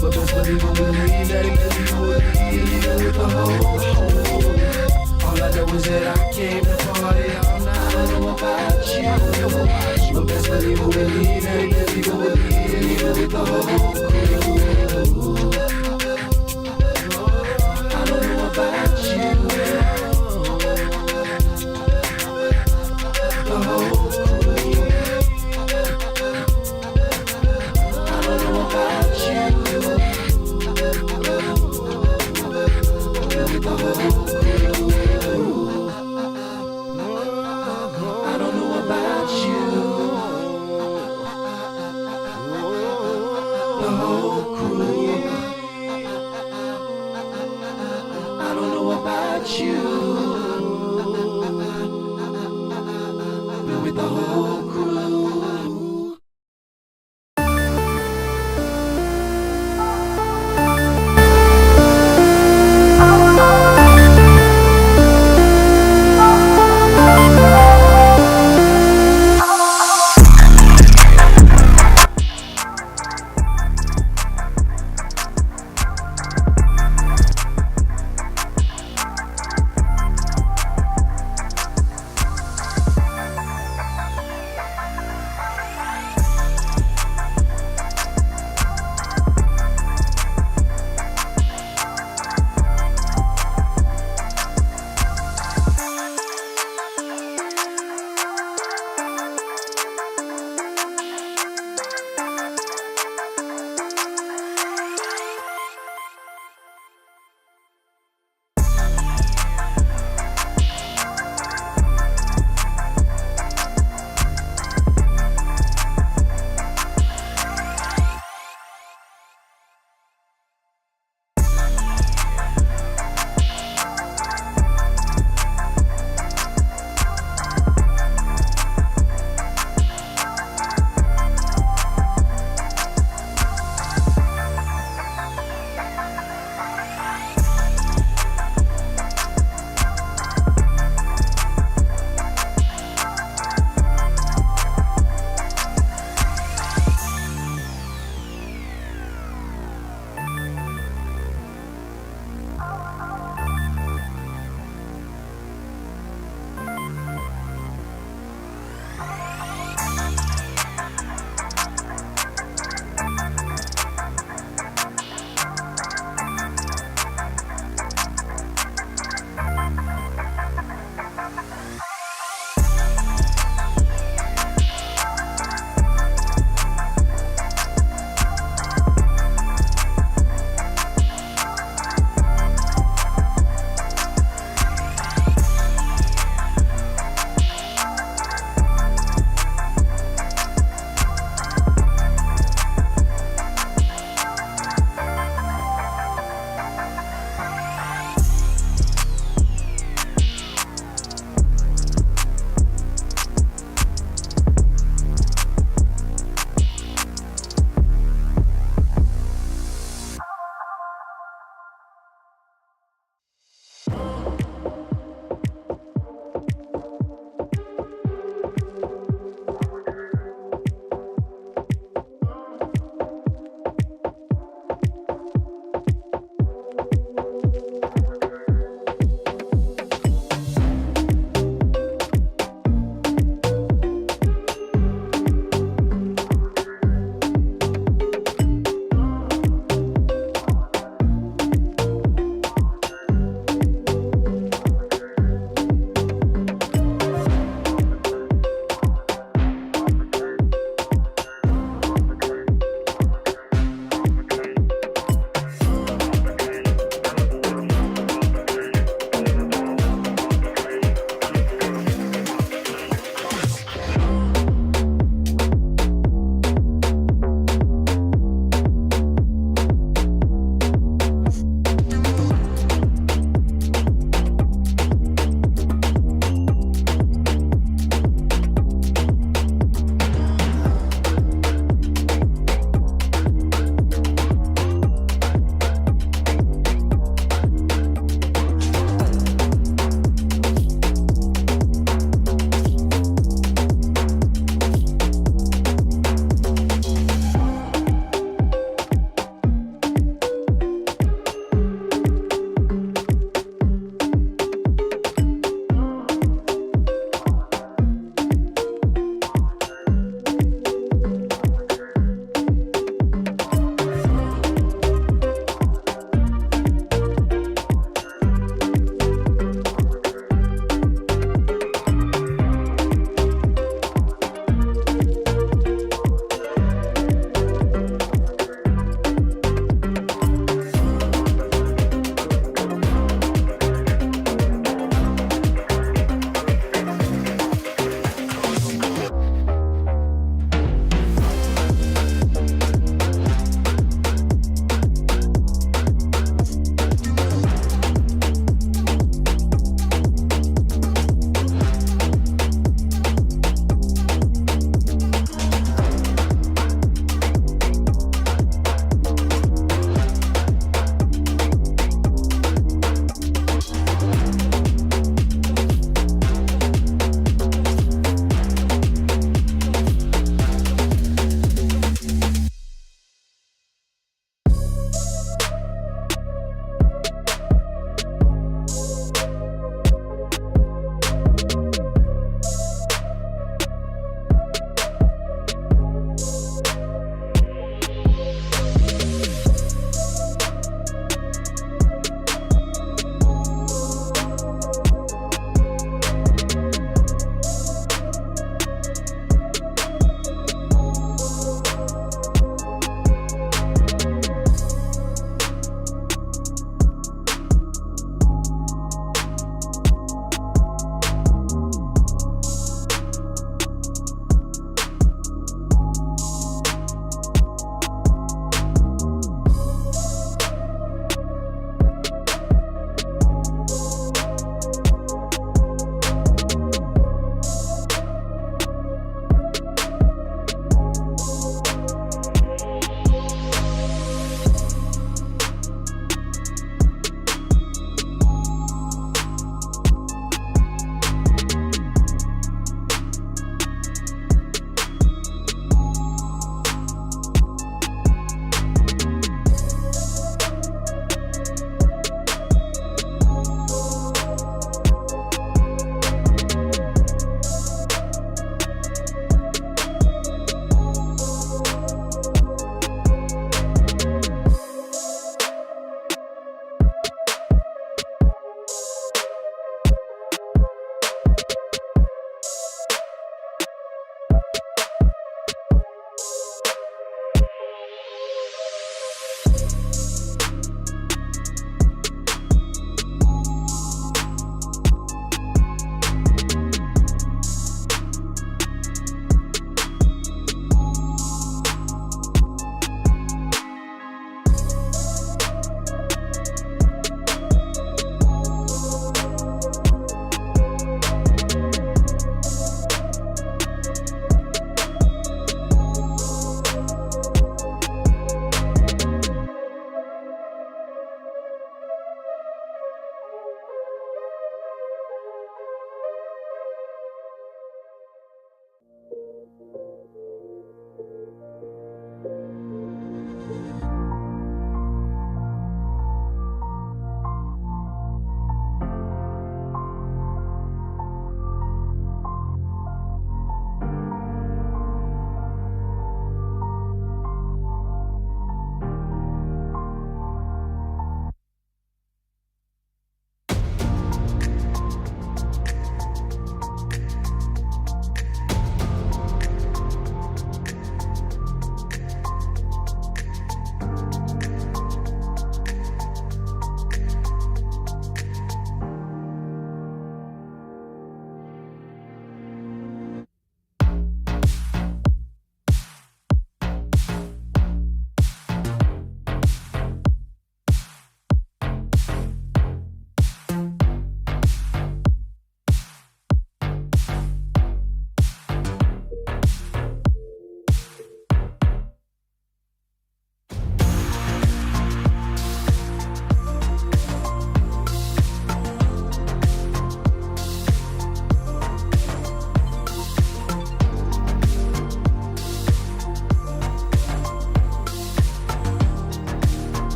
but best believe when we leave that it really go with me, even with the whole. All I know is that I came to party all night. I don't know about you, but best believe when we leave that it really go with me, even with the whole crew. I don't know about you, the whole crew.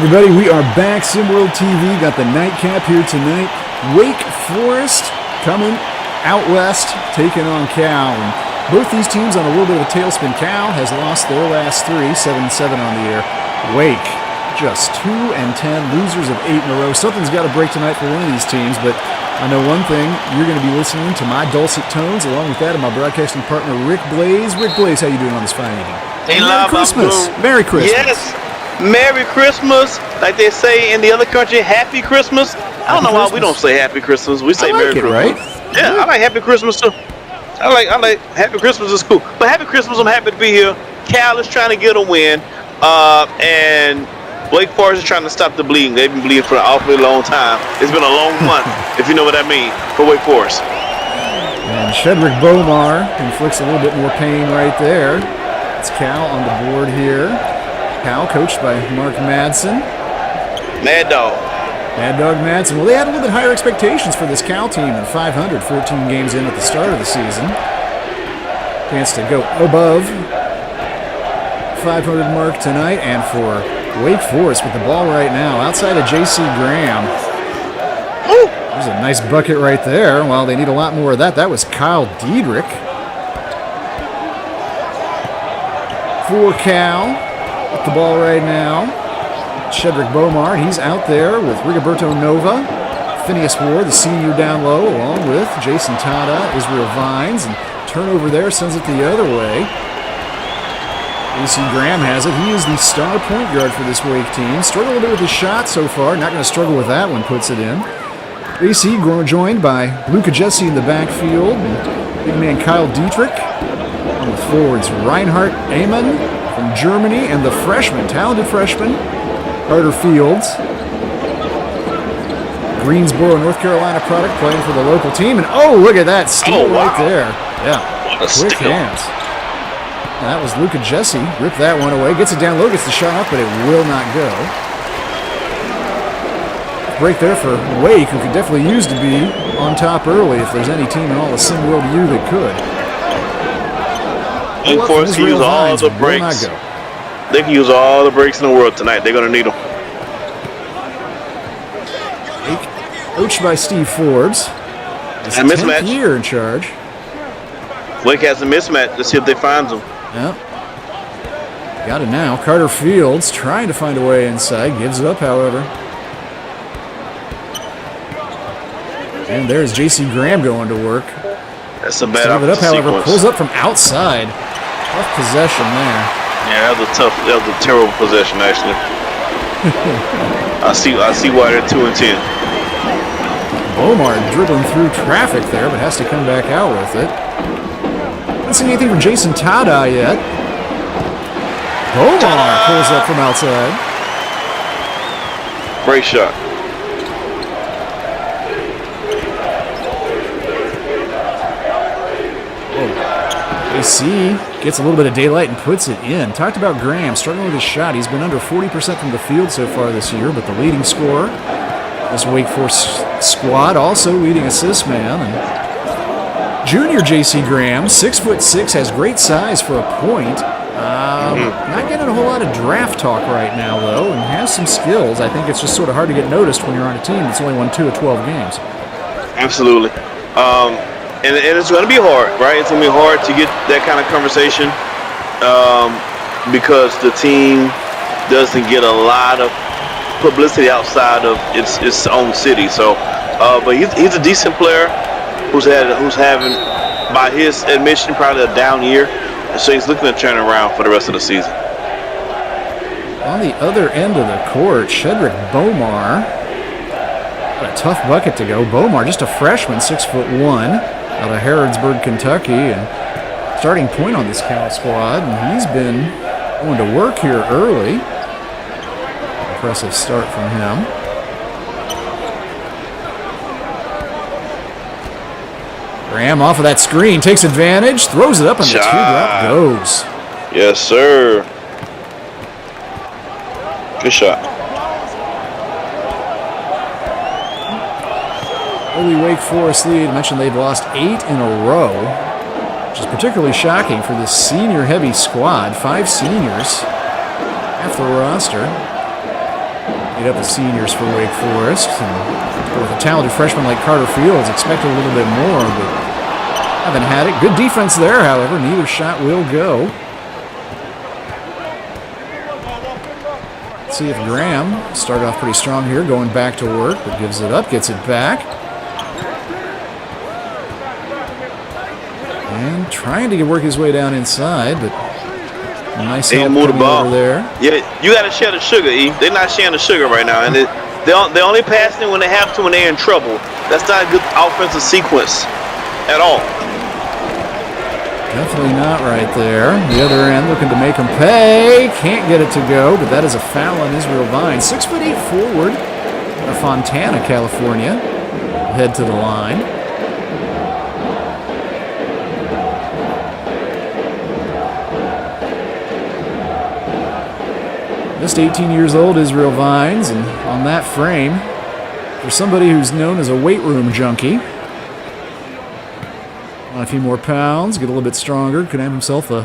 everybody, we are back. SimWorld TV got the nightcap here tonight. Wake Forest coming out west, taking on Cal. And both these teams on a little bit of a tailspin. Cal has lost their last 3, 7-7 on the year. Wake, just 2-10, losers of 8 in a row. Something's got to break tonight for one of these teams, but I know one thing, you're going to be listening to my dulcet tones, along with that of my broadcasting partner, Rick Blaze. Rick Blaze, how you doing on this fine evening? Hey, Merry Christmas! Merry Christmas! Yes! Merry Christmas! Like they say in the other country, Happy Christmas. I don't know why we don't say Happy Christmas. We say Merry Christmas. Right? Yeah, I like Happy Christmas too. I like Happy Christmas is cool. But Happy Christmas, I'm happy to be here. Cal is trying to get a win. And Wake Forest is trying to stop the bleeding. They've been bleeding for an awfully long time. It's been a long month, if you know what I mean, for Wake Forest. And Shedrick Bomar inflicts a little bit more pain right there. It's Cal on the board here. Cal, coached by Mark Madsen. Mad Dog. Mad Dog Madsen. Well, they had a little bit higher expectations for this Cal team at 500, 14 games in at the start of the season. Chance to go above 500 mark tonight, and for Wake Forest with the ball right now outside of J.C. Graham. There's a nice bucket right there. Well, they need a lot more of that. That was Kyle Diedrich for Cal with the ball right now. Shedrick Bomar, he's out there with Rigoberto Nova. Phineas Ward, the senior down low, along with Jason Tada, Israel Vines, and turnover there sends it the other way. A.C. Graham has it. He is the star point guard for this Wake team. Struggled a bit with his shot so far. Not going to struggle with that one. Puts it in. A.C. joined by Luca Jesse in the backfield. And big man Kyle Dietrich. On the forwards, Reinhard Amann from Germany. And the freshman, talented freshman, Carter Fields. Greensboro, North Carolina product, playing for the local team. And oh, look at that steal right there. Yeah, quick hands. And that was Luca Jesse. Ripped that one away. Gets it down low, gets the shot up, but it will not go. Break there for Wake, who could definitely use to be on top early if there's any team in all of SimWorld U that could. And of course, use all the breaks. They can use all the breaks in the world tonight. They're going to need them. Coached by Steve Forbes. His 10th year in charge. Wake has a mismatch. Let's see if they find them. Yep. Got it now. Carter Fields trying to find a way inside. Gives it up, however. And there's J.C. Graham going to work. That's a bad offensive sequence. However, pulls up from outside. Tough possession there. Yeah, that was a terrible possession, actually. I see why they're 2-10. Bomar dribbling through traffic there, but has to come back out with it. Haven't seen anything from Jason Tada yet. Bomar pulls up from outside. Great shot. AC gets a little bit of daylight and puts it in. Talked about Graham struggling with his shot. He's been under 40% from the field so far this year, but the leading scorer, this Wake Forest squad, also leading assist man. And junior J.C. Graham, 6'6", has great size for a point. Not getting a whole lot of draft talk right now, though, and has some skills. I think it's just sort of hard to get noticed when you're on a team that's only won 2 of 12 games. Absolutely. And it's going to be hard, right? It's going to be hard to get that kind of conversation because the team doesn't get a lot of publicity outside of its own city. So, but he's a decent player who's having, by his admission, probably a down year. And so he's looking to turn around for the rest of the season. On the other end of the court, Shedrick Bomar. Got a tough bucket to go. Bomar, just a freshman, 6'1", out of Harrodsburg, Kentucky, and starting point on this Cal squad. And he's been going to work here early. Impressive start from him. Graham off of that screen, takes advantage, throws it up, and the two-drop goes. Yes, sir. Good shot. Early Wake Forest lead. I mentioned they've lost 8 in a row, which is particularly shocking for this senior-heavy squad. 5 seniors, half the roster. Beat up the seniors for Wake Forest. And with a talented freshman like Carter Fields, expected a little bit more, but haven't had it. Good defense there, however. Neither shot will go. Let's see if Graham started off pretty strong here, going back to work, but gives it up, gets it back. And trying to work his way down inside, but nice help move the coming ball over there. Yeah, you got to share the sugar, E. They're not sharing the sugar right now, and they're only passing when they have to when they're in trouble. That's not a good offensive sequence at all. Definitely not right there. The other end looking to make him pay. Can't get it to go, but that is a foul on Israel Vine. 6'8" forward out of Fontana, California. Head to the line. Just 18 years old, Israel Vines, and on that frame, for somebody who's known as a weight room junkie, on a few more pounds, get a little bit stronger, could have himself a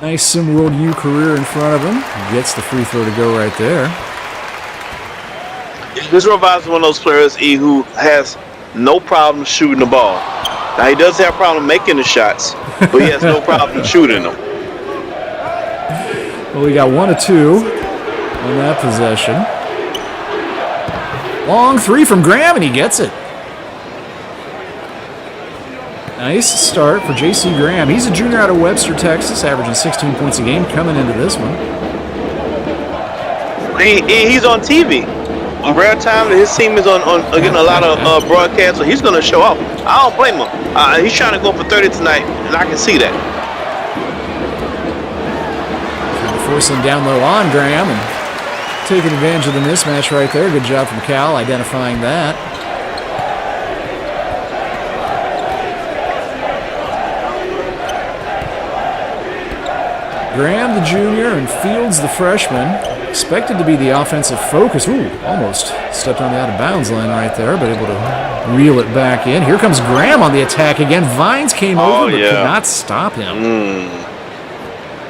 nice SimWorld U career in front of him. He gets the free throw to go right there. Israel Vines is one of those players, E, who has no problem shooting the ball. Now, he does have a problem making the shots, but he has no problem shooting them. Well, we got 1 of 2 on that possession. Long three from Graham, and he gets it. Nice start for J.C. Graham. He's a junior out of Webster, Texas, averaging 16 points a game coming into this one. He's on TV. On rare time, his team is on getting a lot of broadcasts, so he's going to show up. I don't blame him. He's trying to go for 30 tonight, and I can see that. Forcing down low on Graham and taking advantage of the mismatch right there. Good job from Cal identifying that. Graham, the junior, and Fields, the freshman, expected to be the offensive focus. Ooh, almost stepped on the out-of-bounds line right there, but able to reel it back in. Here comes Graham on the attack again. Vines came over, but could not stop him.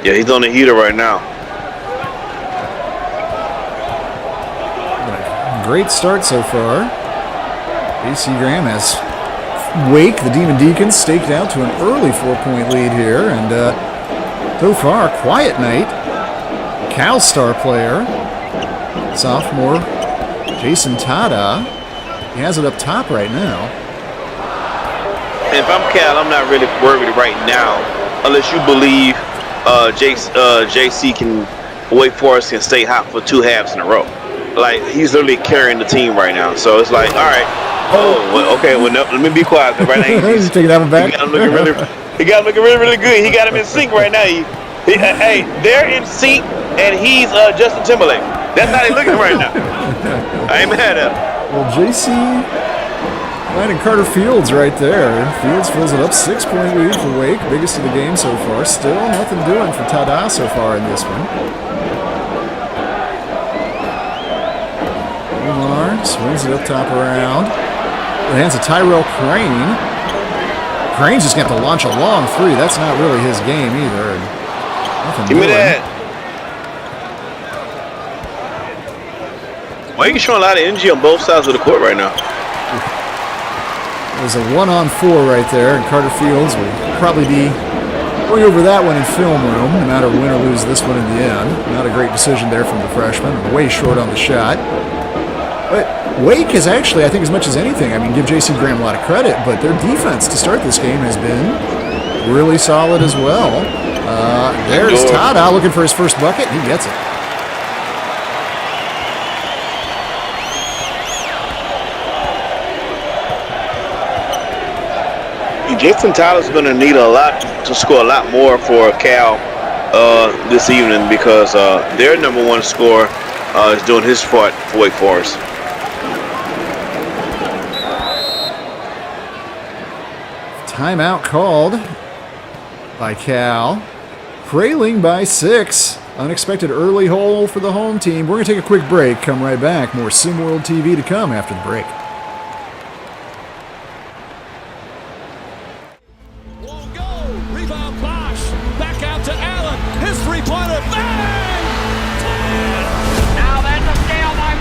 Yeah, he's on the heater right now. Great start so far. J.C. Graham has Wake, the Demon Deacons, staked out to an early 4-point lead here, and so far, quiet night. Cal star player, sophomore Jason Tada. He has it up top right now. And if I'm Cal, I'm not really worried right now, unless you believe JC can, Wake Forest can stay hot for 2 halves in a row. Like, he's literally carrying the team right now. So it's like, all right. Okay. Well, no, let me be quiet. Right now, he's taking that one back. He got him looking really good. He got him in sync right now. Hey, they're in sync, and he's Justin Timberlake. That's how they're looking right now. I ain't mad at him. Well, JC landing Carter Fields right there. Fields fills it up. 6-point lead for Wake. Biggest of the game so far. Still nothing doing for Tada so far in this one. Umar swings it up top around. The hands of Tyrell Crane. Crane's just going to launch a long three. That's not really his game either. Nothing Give me doing. that. Why are you showing a lot of energy on both sides of the court right now? There's a 1-on-4 right there, and Carter Fields will probably be going over that one in film room, no matter win or lose this one in the end. Not a great decision there from the freshman. Way short on the shot. But Wake has actually, I think as much as anything, I mean, give J.C. Graham a lot of credit, but their defense to start this game has been really solid as well. There's Tada looking for his first bucket, and he gets it. Jason Tyler's going to need a lot to score a lot more for Cal this evening because their number one scorer is doing his part for Wake Forest. Timeout called by Cal. Trailing by 6. Unexpected early hole for the home team. We're going to take a quick break. Come right back. More SimWorld TV to come after the break. Rebound Bosch. Back out to Allen. His three-pointer. Bang! Now there's a steal by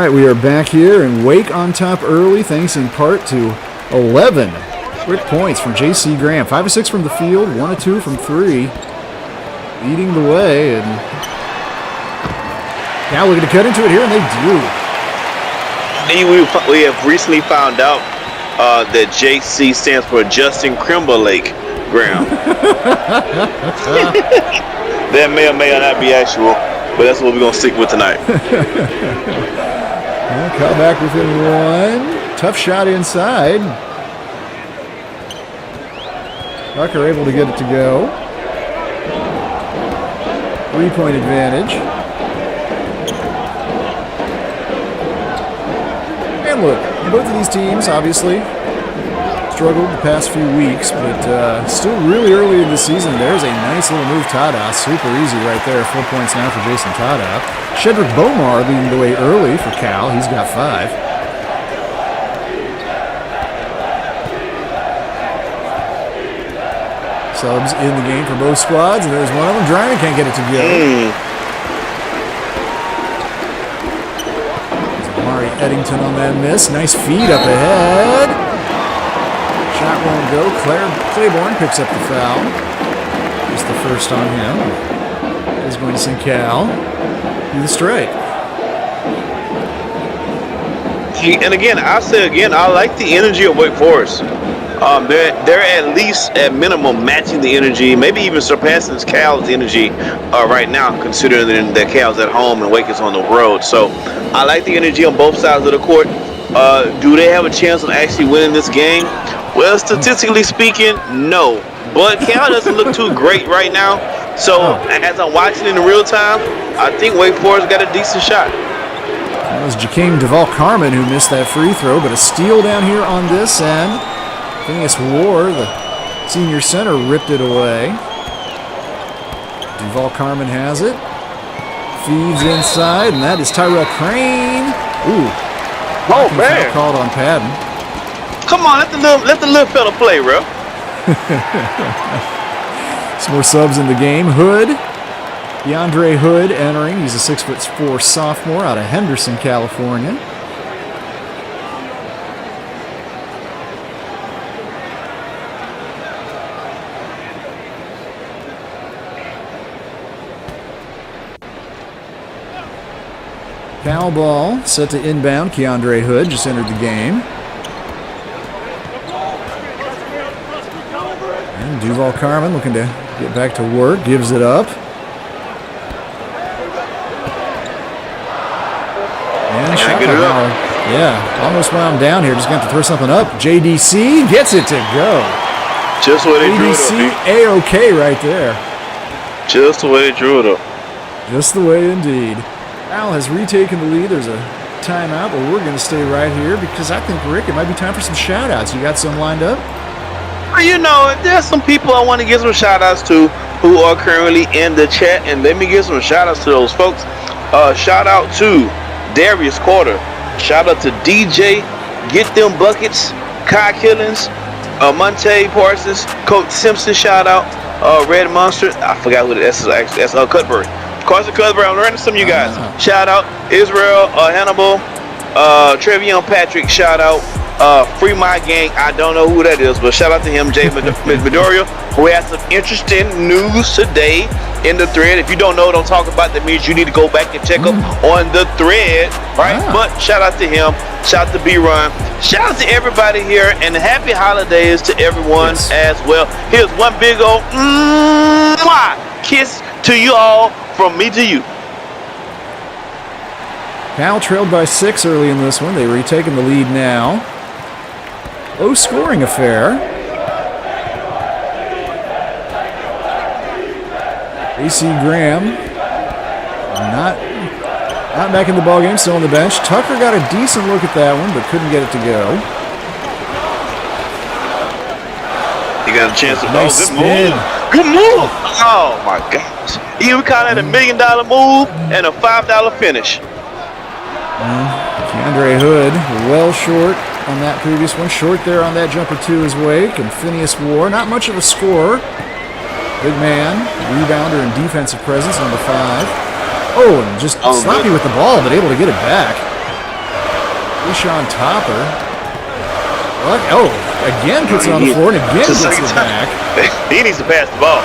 right, we are back here, and Wake on top early, thanks in part to 11 quick points from J.C. Graham. 5 of 6 from the field, 1 of 2 from 3, leading the way. And now looking to cut into it here, and they do. We have recently found out that JC stands for Justin Crimberlake Graham. That may or may not be actual, but that's what we're going to stick with tonight. Cut back within 1. Tough shot inside. Tucker able to get it to go. 3-point advantage. And look, both of these teams obviously struggled the past few weeks, but still really early in the season. There's a nice little move, Tada. Super easy right there. 4 points now for Jason Tada. Shedrick Bomar leading the way early for Cal. He's got 5. Subs in the game for both squads, and there's one of them. Dryman can't get it to go. Amari Eddington on that miss. Nice feed up ahead. Shot won't go. Claiborne picks up the foul. Just the first on him. He's going to send Cal through the strike. And again, I like the energy of Wake Forest. They're at least at minimum matching the energy, maybe even surpassing Cal's energy right now, considering that Cal's at home and Wake is on the road. So I like the energy on both sides of the court. Do they have a chance of actually winning this game? Well, statistically speaking, no. But Cal doesn't look too great right now. So as I'm watching in real time, I think Wake Forest got a decent shot. That was Jakeem Duval Carmen who missed that free throw, but a steal down here on this end. Phineas Ward, the senior center, ripped it away. Duval Carmen has it. Feeds inside, and that is Tyrell Crane. Ooh. Oh, man. Called on Padden. Come on, let the little fella play, bro. Some more subs in the game. Hood. DeAndre Hood entering. He's a 6'4" sophomore out of Henderson, California. Foul ball set to inbound. Keandre Hood just entered the game. And Duval Carmen looking to get back to work. Gives it up. And shot get it up. Yeah, almost wound down here. Just going to have to throw something up. JDC gets it to go. Just the way they drew it up. JDC A-OK right there. Just the way they drew it up. Just the way indeed. Al has retaken the lead. There's a timeout, but we're going to stay right here because I think, Rick, it might be time for some shout-outs. You got some lined up? You know, there's some people I want to give some shout-outs to who are currently in the chat, and let me give some shout-outs to those folks. Shout-out to Darius Carter. Shout-out to DJ Get Them Buckets, Kai Killings, Monte Parsons, Coach Simpson, shout-out, Red Monster. I forgot who that's actually. That's Cutbury. Carson Cutbury, I'm learning some of you guys. Shout out Israel, Hannibal, Trevion Patrick, shout out Free My Gang. I don't know who that is, but shout out to him, Jay Midoriya, who has some interesting news today in the thread. If you don't know, don't talk about that means you need to go back and check up on the thread, right? But shout out to him, shout out to B-Run, shout out to everybody here, and happy holidays to everyone as well. Here's one big old kiss to you all from me to you. Cal trailed by 6 early in this one. They've retaken the lead now. Low scoring affair. AC Graham not back in the ballgame, still on the bench. Tucker got a decent look at that one, but couldn't get it to go. He got a chance to nice spin. Good move. Oh my gosh. We call that $1 million move and a $5 finish. Keandre Hood well short on that previous one. Short there on that jumper too is Wake. And Phineas Ward, not much of a scorer. Big man, rebounder and defensive presence, number 5. Oh, and just sloppy with the ball, but able to get it back. Tayshaun Topper. Oh, again puts it on the floor and again gets it back. He needs to pass the ball.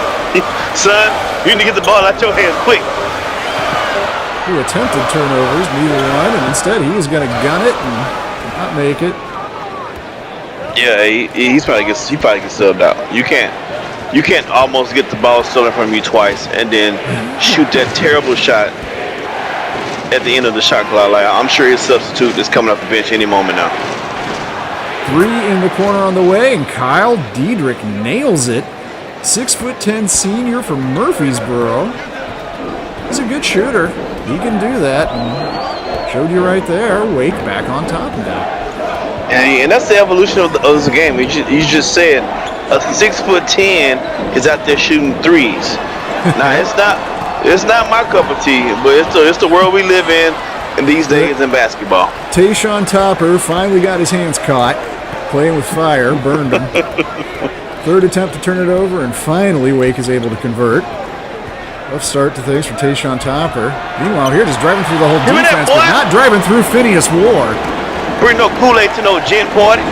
Son, you need to get the ball out your hands quick. Two attempted turnovers, neither one, and instead he was going to gun it and not make it. Yeah, he probably gets subbed out. You can't almost get the ball stolen from you twice and then shoot that terrible shot at the end of the shot clock. Like, I'm sure his substitute is coming off the bench any moment now. 3 in the corner on the way, and Kyle Diedrich nails it. 6'10" senior from Murfreesboro. He's a good shooter. He can do that. And showed you right there. Wake back on top of that. And that's the evolution of the game. You just said a 6'10" is out there shooting threes. Now it's not my cup of tea, but it's the world we live in these days in basketball. Tayshaun Topper finally got his hands caught, playing with fire, burned him. Third attempt to turn it over, and finally Wake is able to convert. Rough start to things for Tayshaun Topper. Meanwhile, here just driving through the whole defense, but not driving through Phineas Ward. Bring no Kool-Aid to no gin party.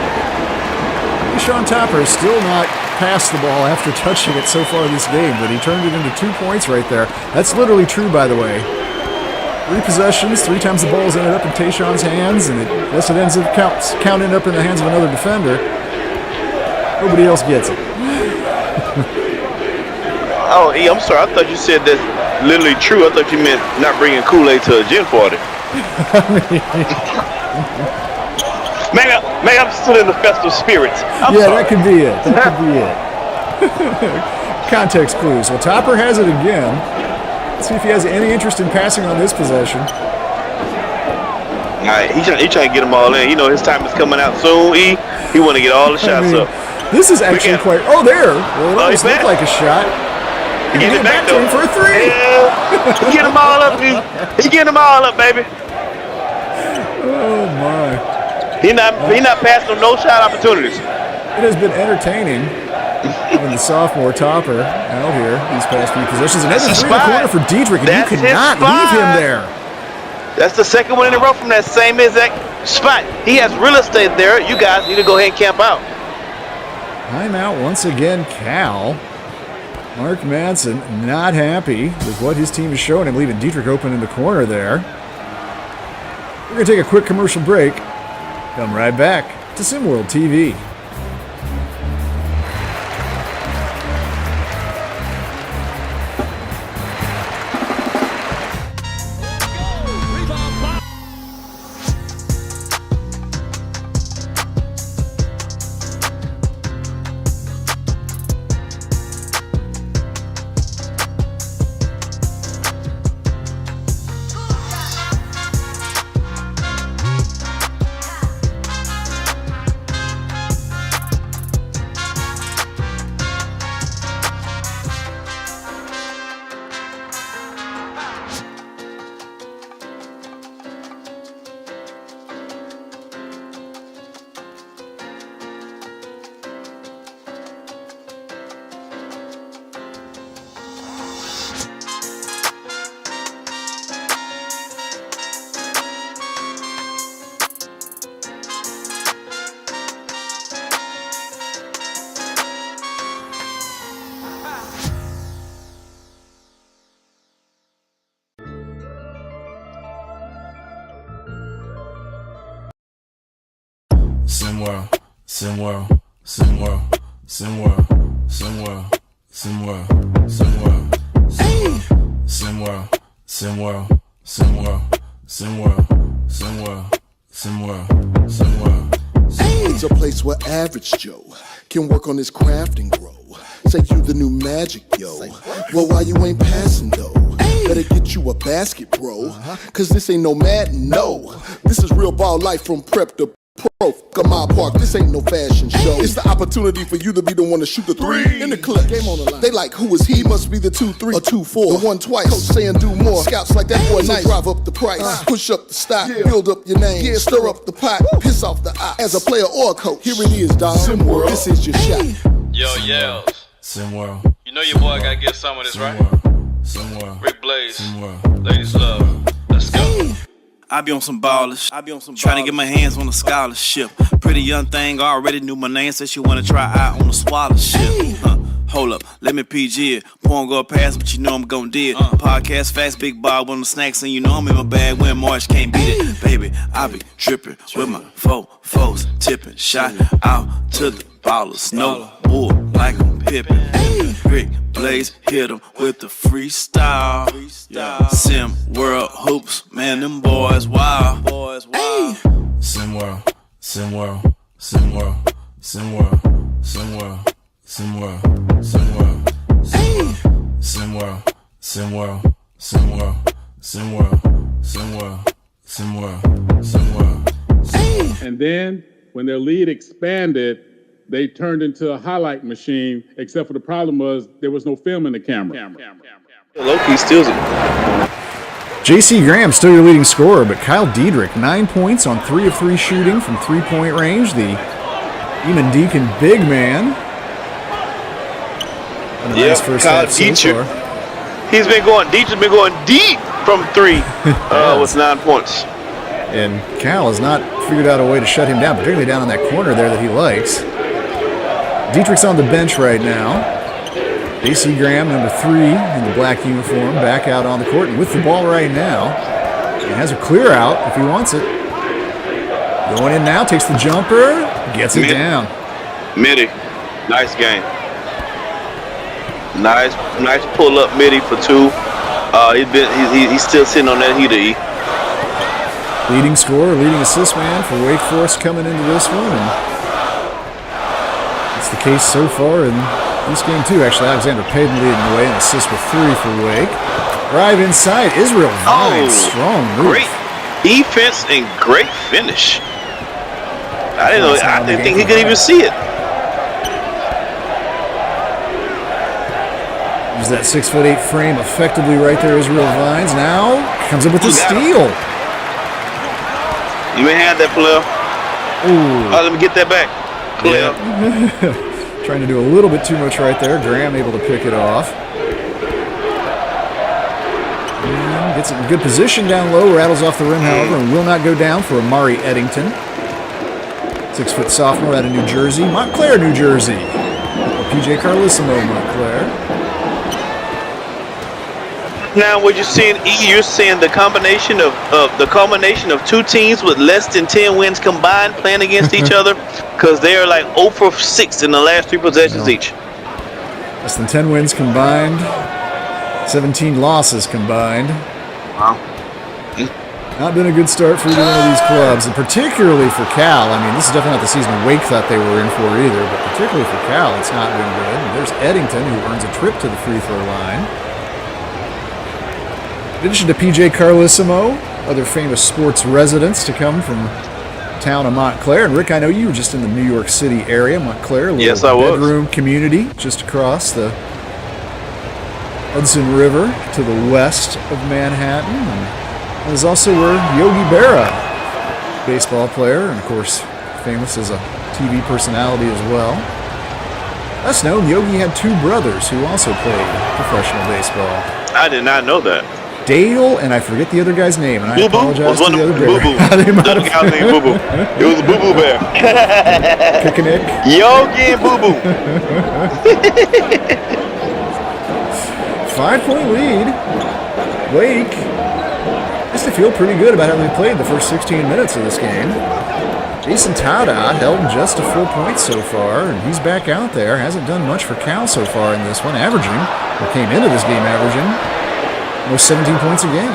Tayshaun Topper is still not passed the ball after touching it so far this game, but he turned it into 2 points right there. That's literally true, by the way. 3 possessions, 3 times the ball's ended up in Tayshaun's hands, and unless it ends up counting up in the hands of another defender, nobody else gets it. Oh, I'm sorry. I thought you said that's literally true. I thought you meant not bringing Kool-Aid to a gin party. Maybe I'm still in the festive spirits. I'm sorry. That could be it. That could be it. Context clues. Well, Topper has it again. Let's see if he has any interest in passing on this possession. All right, he's trying to get them all in. You know his time is coming out soon. He want to get all the shots up. This is actually quite. Oh, there. Well, it almost looked like a shot. Get it back to him for a 3. Yeah. Get them all up. He getting them all up, baby. Oh my. He not passing no shot opportunities. It has been entertaining having the sophomore Topper out here these past few possessions. Another 3 in the corner for Diedrich, and you could not leave him there. That's the second one in a row from that same exact spot. He has real estate there. You guys need to go ahead and camp out. Timeout once again, Cal. Mark Madsen not happy with what his team is showing him, leaving Diedrich open in the corner there. We're going to take a quick commercial break. Come right back to SimWorld TV. SimWorld, SimWorld, SimWorld, SimWorld, SimWorld, SimWorld, SimWorld, SimWorld, SimWorld, SimWorld, SimWorld, SimWorld, SimWorld, SimWorld. It's a place where average Joe can work on his craft and grow. Say you the new magic, yo. Well, why you ain't passing though? Better get you a basket, bro. Cause this ain't no Madden, no. This is real ball life from prep to pro. Gamma Park, this ain't no fashion show. It's the opportunity for you to be the one to shoot the 3 in the clip. Game on the line. They like, who is he? Must be the 2-3 or 2-4. The 1 twice. Coach saying do more. Scouts like that boy nice. Drive up the price, push up the stock, build up your name, stir up the pot, piss off the eye. As a player or a coach, here it is, dog. SimWorld. This is your shot. Yo, Yells. SimWorld. You know your boy gotta get some of this, right? SimWorld. Rick Blaze. SimWorld. Ladies love. Let's go. I be on some ballers. Trying to get my hands on a scholarship. Pretty young thing already knew my name. Said she wanna try out on a scholarship. Hold up, let me PG it. Porn go past, but you know I'm gon' do it. Podcast facts, Big Bob on the snacks, and you know I'm in my bag when March can't beat it. Baby, I be drippin' with my foes tipping. Shot out to the ballers. No bull like I'm Pippin. Rick Blaze hit him with the freestyle. Sim World Hoops, man, them boys wild. Sim World, Sim World, Sim World, Sim World, Sim World, Sim World, Sim World, Sim World, Sim World, Sim World, Sim World, Sim World, Sim World, Sim World. And then when their lead expanded, they turned into a highlight machine, except for the problem was there was no film in the camera. Loki steals it. J.C. Graham still your leading scorer, but Kyle Diedrich, 9 points on 3 of 3 shooting from three-point range. The Eamon Deacon big man. And a nice first Kyle half so Dietrich. far. Dietrich's been going deep from 3 with 9 points. And Cal has not figured out a way to shut him down, particularly down in that corner there that he likes. Dietrich's on the bench right now. J.C. Graham, number 3 in the black uniform, back out on the court and with the ball right now. He has a clear out if he wants it. Going in now, takes the jumper, gets it down. Midi, nice game. Nice pull up Midi for 2. He's still sitting on that heater. Leading scorer, leading assist man for Wake Forest coming into this one. And that's the case so far in this game too. Actually, Alexander Payton leading the way, an assist with 3 for Wake. Drive inside, Israel Vines, strong move. Great defense and great finish. I didn't think he could even see it. Use that 6'8" frame effectively right there, Israel Vines. Now comes up with the steal. You may have that, player. Ooh. Let me get that back. Player. Trying to do a little bit too much right there. Graham able to pick it off. And gets it in good position down low. Rattles off the rim, however, and will not go down for Amari Eddington. 6-foot sophomore out of New Jersey. Montclair, New Jersey. PJ Carlissimo, Montclair. Now, what you're seeing the combination of 2 teams with less than 10 wins combined playing against each other, because they are like 0 for 6 in the last 3 possessions each. Less than 10 wins combined, 17 losses combined. Wow. Not been a good start for either one of these clubs, and particularly for Cal. I mean, this is definitely not the season Wake thought they were in for either, but particularly for Cal, it's not been good. And there's Eddington, who earns a trip to the free throw line. In addition to PJ Carlissimo, other famous sports residents to come from town of Montclair. And Rick, I know you were just in the New York City area, Montclair, a little bedroom community just across the Hudson River to the west of Manhattan. And that is also where Yogi Berra, baseball player, and of course famous as a TV personality as well. Less known, Yogi had 2 brothers who also played professional baseball. I did not know that. Dale, and I forget the other guy's name, and I apologize to the other bear. The other guy's name Boo Boo. It was a Boo Boo Bear. Kicking Yogi and Boo Boo. 5-point lead. Wake used to feel pretty good about how they played the first 16 minutes of this game. Jason Tada held just a full point so far, and he's back out there. Hasn't done much for Cal so far in this one, came into this game averaging almost 17 points a game.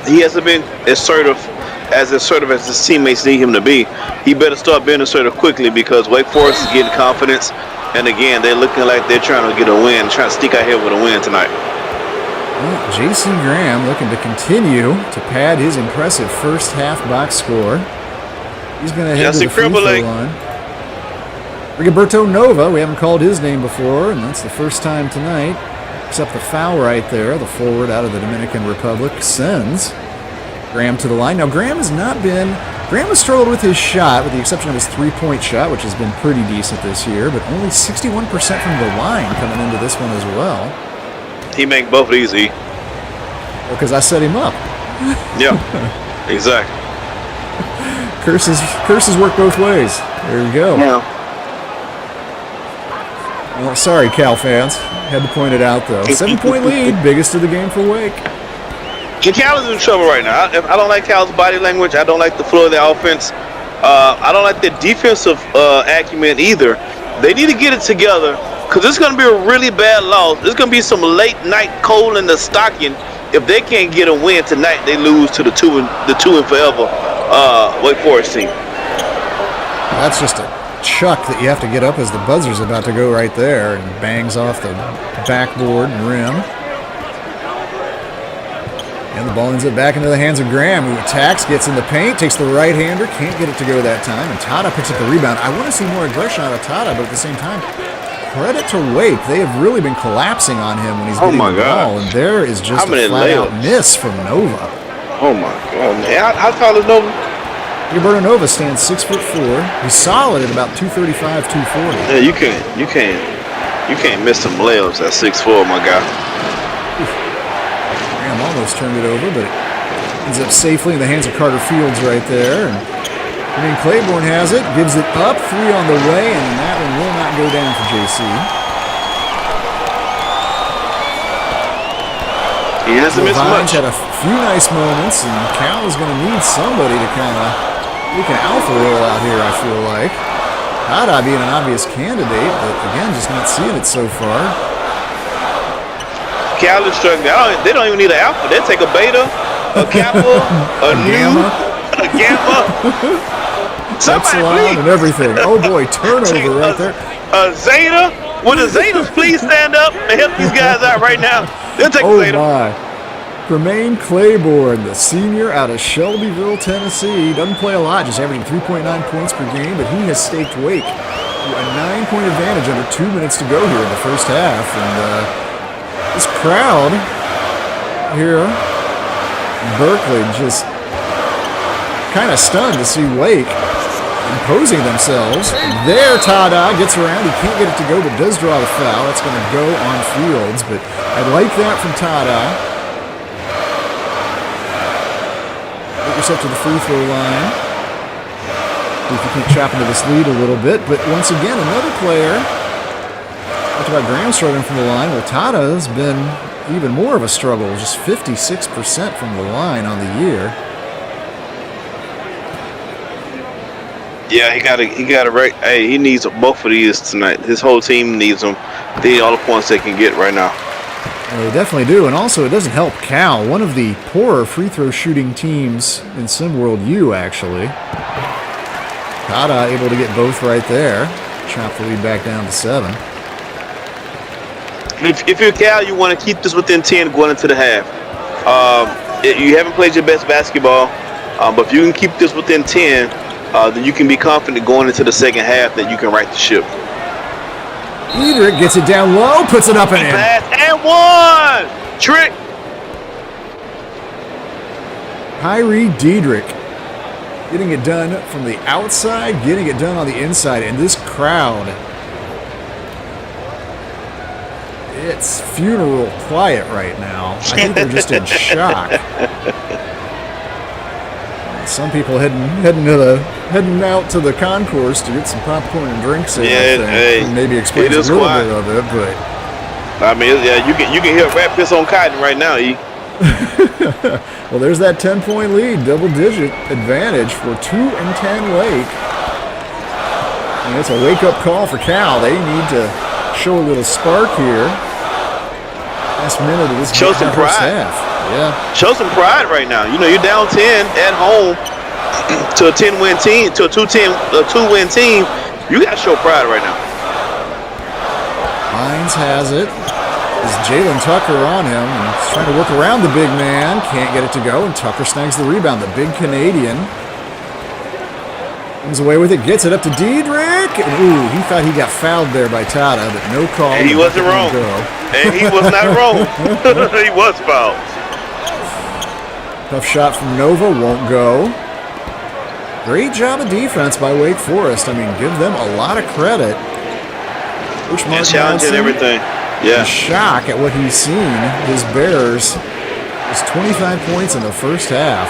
He hasn't been as assertive as his teammates need him to be. He better start being assertive quickly, because Wake Forest is getting confidence, and again, they're looking like they're trying to get a win, trying to sneak out here with a win tonight. Well, J.C. Graham looking to continue to pad his impressive first half box score. He's going to head to the free throw line. Rigoberto Nova, we haven't called his name before, and that's the first time tonight. Up the foul right there, the forward out of the Dominican Republic sends Graham to the line. Now, Graham has struggled with his shot, with the exception of his 3-point shot, which has been pretty decent this year, but only 61% from the line coming into this one as well. He make both easy. Because I set him up. Yeah, exactly. Curses work both ways. There you go. Yeah. Well, sorry, Cal fans. Had to point it out, though. 7-point lead, biggest of the game for Wake. And Cal is in trouble right now. I don't like Cal's body language. I don't like the flow of the offense. I don't like the defensive acumen either. They need to get it together because it's going to be a really bad loss. It's going to be some late night coal in the stocking. If they can't get a win tonight, they lose to the two and forever Wake Forest team. That's just a chuck that you have to get up as the buzzer's about to go right there and bangs off the backboard and rim. And the ball ends up back into the hands of Graham, who attacks, gets in the paint, takes the right-hander, can't get it to go that time, and Tada picks up the rebound. I want to see more aggression out of Tada, but at the same time, credit to Wake. They have really been collapsing on him when he's getting the ball, and there is just a flat-out miss from Nova. Oh, my God. How tall is Nova? Roberto Nova stands 6'4". He's solid at about 235, 240. Yeah, you can't miss some layups at 6'4", my guy. Graham almost turned it over, but it ends up safely in the hands of Carter Fields right there. And Claiborne has it, gives it up, 3 on the way, and that one will not go down for JC. He hasn't missed much. Had a few nice moments, and Cal is going to need somebody to kind of make an alpha roll out here, I feel like. Tada being an obvious candidate, but again, just not seeing it so far. Cal is struggling. They don't even need an alpha. They take a beta, a kappa, a nu, a gamma. Epsilon and everything. Oh boy, turnover right there. A Zeta. Would the Zetas please stand up and help these guys out right now? They'll take a Zeta. My. Tremaine Claiborne, the senior out of Shelbyville, Tennessee. He doesn't play a lot, just averaging 3.9 points per game, but he has staked Wake to a 9-point advantage under 2 minutes to go here in the first half. And this crowd here in Berkeley just kind of stunned to see Wake imposing themselves. There, Tada gets around. He can't get it to go, but does draw the foul. That's going to go on Fields, but I like that from Tada. Get yourself to the free throw line. See if you can chop into this lead a little bit, but once again, another player. Talked about Graham struggling from the line. Well, Tada has been even more of a struggle, just 56% from the line on the year. Yeah, he got it right. Hey, he needs both of these tonight. His whole team needs them. They need all the points they can get right now. Well, they definitely do, and also it doesn't help Cal, one of the poorer free throw shooting teams in SimWorld U, actually. Tada able to get both right there. Chop the lead back down to 7. If you're Cal, you want to keep this within 10 going into the half. You haven't played your best basketball, but if you can keep this within 10, then you can be confident going into the second half that you can right the ship. Diedrich gets it down low, puts it up and in. Pass and 1! Trick! Kyrie Diedrich getting it done from the outside, getting it done on the inside, and this crowd, it's funeral quiet right now. I think they're just in shock. Some people heading out to the concourse to get some popcorn and drinks. Maybe explain a little bit of it, but I mean, yeah, you can hear rat piss on cotton right now, E. Well, there's that 10-point lead, double-digit advantage for 2-10 Wake. And it's a wake-up call for Cal. They need to show a little spark here. Last minute of this show some pride. Half. Yeah. Show some pride right now. You know, you're down 10 at home to a 10-win team, to a 2-win team. You got to show pride right now. Hines has it. Is Jalen Tucker on him, and he's trying to work around the big man. Can't get it to go, and Tucker snags the rebound. The big Canadian comes away with it, gets it up to Diedrich. And, ooh, he thought he got fouled there by Tada, but no call. And he wasn't wrong. And he was not wrong. He was fouled. Tough shot from Nova, won't go. Great job of defense by Wake Forest. I mean, give them a lot of credit. Coach Mark challenging everything. Yeah. In shock at what he's seen. His Bears Just 25 points in the first half.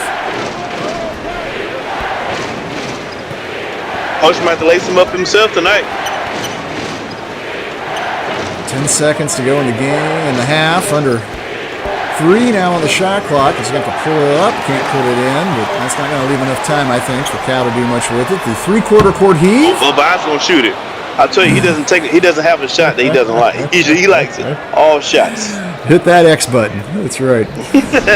Coach might have to lace him up himself tonight. 10 seconds to go in the game, in the half. Under 3 now on the shot clock. He's got to pull it up. Can't put it in, but that's not going to leave enough time, I think, for Cal to do much with it. The three-quarter court heave. Well, Bob's going to shoot it. I'll tell you, he doesn't have a shot that he doesn't like. He likes it. All shots. Hit that X button. That's right.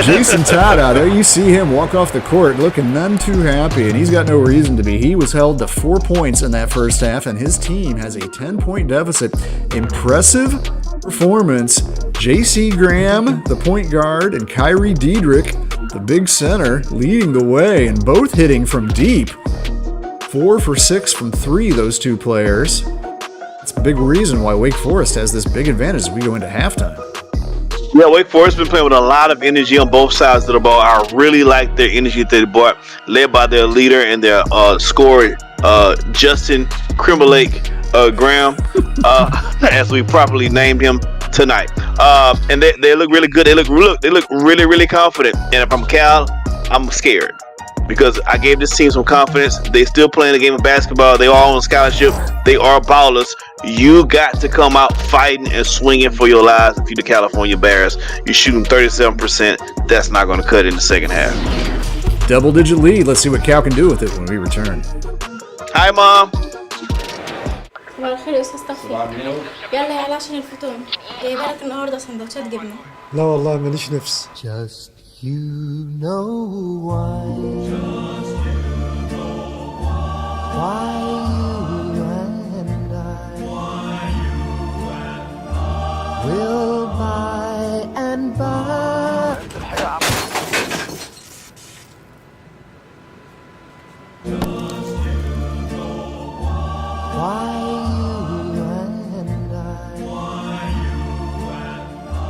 Jason Todd out there. You see him walk off the court looking none too happy, and he's got no reason to be. He was held to 4 points in that first half, and his team has a 10-point deficit. Impressive performance. J.C. Graham, the point guard, and Kyrie Diedrich, the big center, leading the way, and both hitting from deep. 4 for 6 from 3, those two players. That's a big reason why Wake Forest has this big advantage as we go into halftime. Yeah, Wake Forest been playing with a lot of energy on both sides of the ball. I really like their energy that they brought, led by their leader and their scorer, Justin Crimblake Graham, as we properly named him tonight. And they look really good. They look really, really confident. And if I'm Cal, I'm scared. Because I gave this team some confidence. They still playing the game of basketball. They are on scholarship. They are ballers. You got to come out fighting and swinging for your lives. If you're the California Bears, you're shooting 37%. That's not going to cut in the second half. Double-digit lead. Let's see what Cal can do with it when we return. Hi, Mom. صباح الخير يا استاذ صفي. يلا يلا عشان الفطور. جايبه لك النهارده سندوتشات جبنه. لا والله ماليش نفس. Just you know why you and I will buy and buy.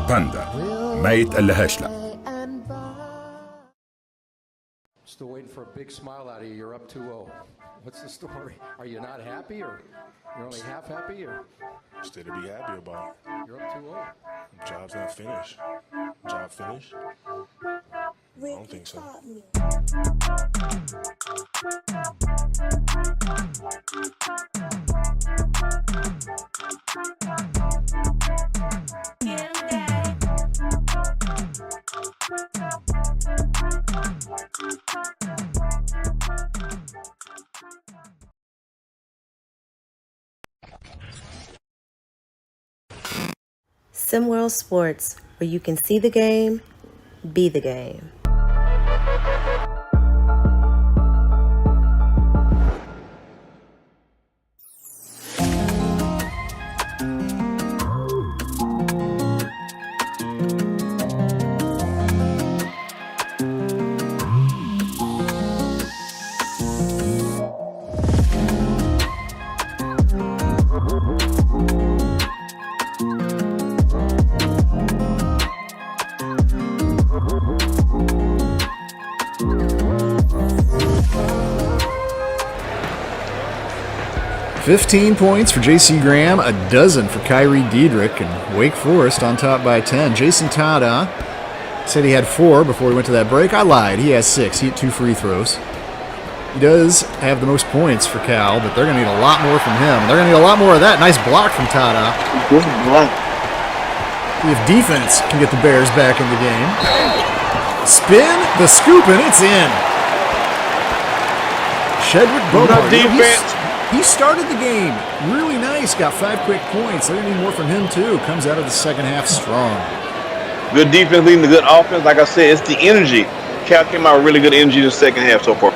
باندا ما يتقلهاش لا. Still waiting for a big smile out of you. You're up 2-0. What's the story? Are you not happy, or you're only half happy, or? Still to be happy about. You're up 2-0. Job's not finished. Job finished? I don't think so. SimWorld Sports, where you can see the game, be the game. $15 points for J.C. Graham, a dozen for Kyrie Diedrich, and Wake Forest on top by 10. Jason Tada said he had 4 before we went to that break. I lied. He has 6. He hit 2 free throws. He does have the most points for Cal, but they're going to need a lot more from him. They're going to need a lot more of that. Nice block from Tada. Good block. See if defense can get the Bears back in the game. Spin, the scoop, and it's in. Shedrick Beaumont. Defense. He started the game really nice, got 5 quick points. They're going to need more from him, too. Comes out of the second half strong. Good defense leading the good offense. Like I said, it's the energy. Cal came out with really good energy in the second half so far.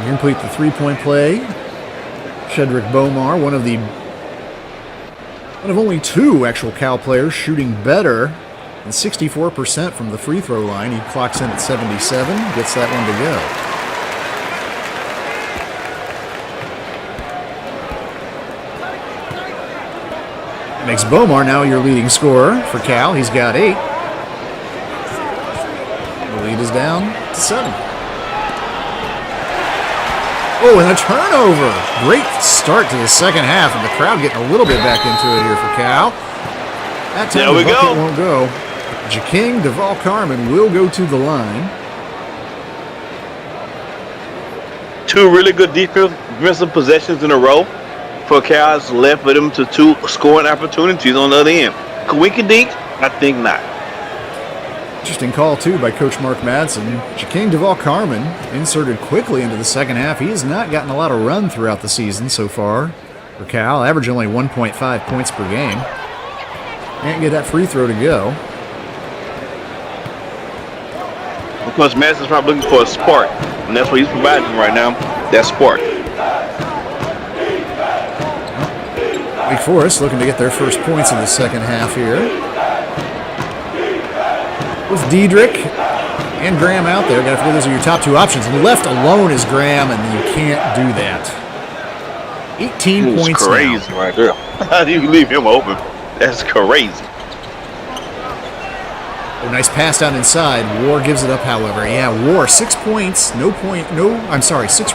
Complete the three-point play. Shedrick Beaumont, one of only 2 actual Cal players shooting better than 64% from the free throw line. He clocks in at 77, gets that one to go. Makes Beaumont now your leading scorer for Cal. He's got 8. The lead is down to 7. Oh, and a turnover. Great start to the second half, and the crowd getting a little bit back into it here for Cal. That time There we the bucket go. won't go. Jaking Duval Carmen will go to the line. 2 really good defensive possessions in a row for Cal's left for them to 2 scoring opportunities on the other end. Could we dink? I think not. Interesting call, too, by Coach Mark Madsen. Jaking Duval Carmen inserted quickly into the second half. He has not gotten a lot of run throughout the season so far for Cal, averaging only 1.5 points per game. Can't get that free throw to go. Of course, Madsen's probably looking for a spark, and that's what he's providing right now, that spark. Wake Forest looking to get their first points in the second half here. With Diedrich and Graham out there, gotta figure those are your top 2 options. Left alone is Graham, and you can't do that. 18 points crazy now. right there. How do you leave him open? That's crazy. Oh, nice pass down inside. War gives it up, however. Yeah, War, 6 points, 6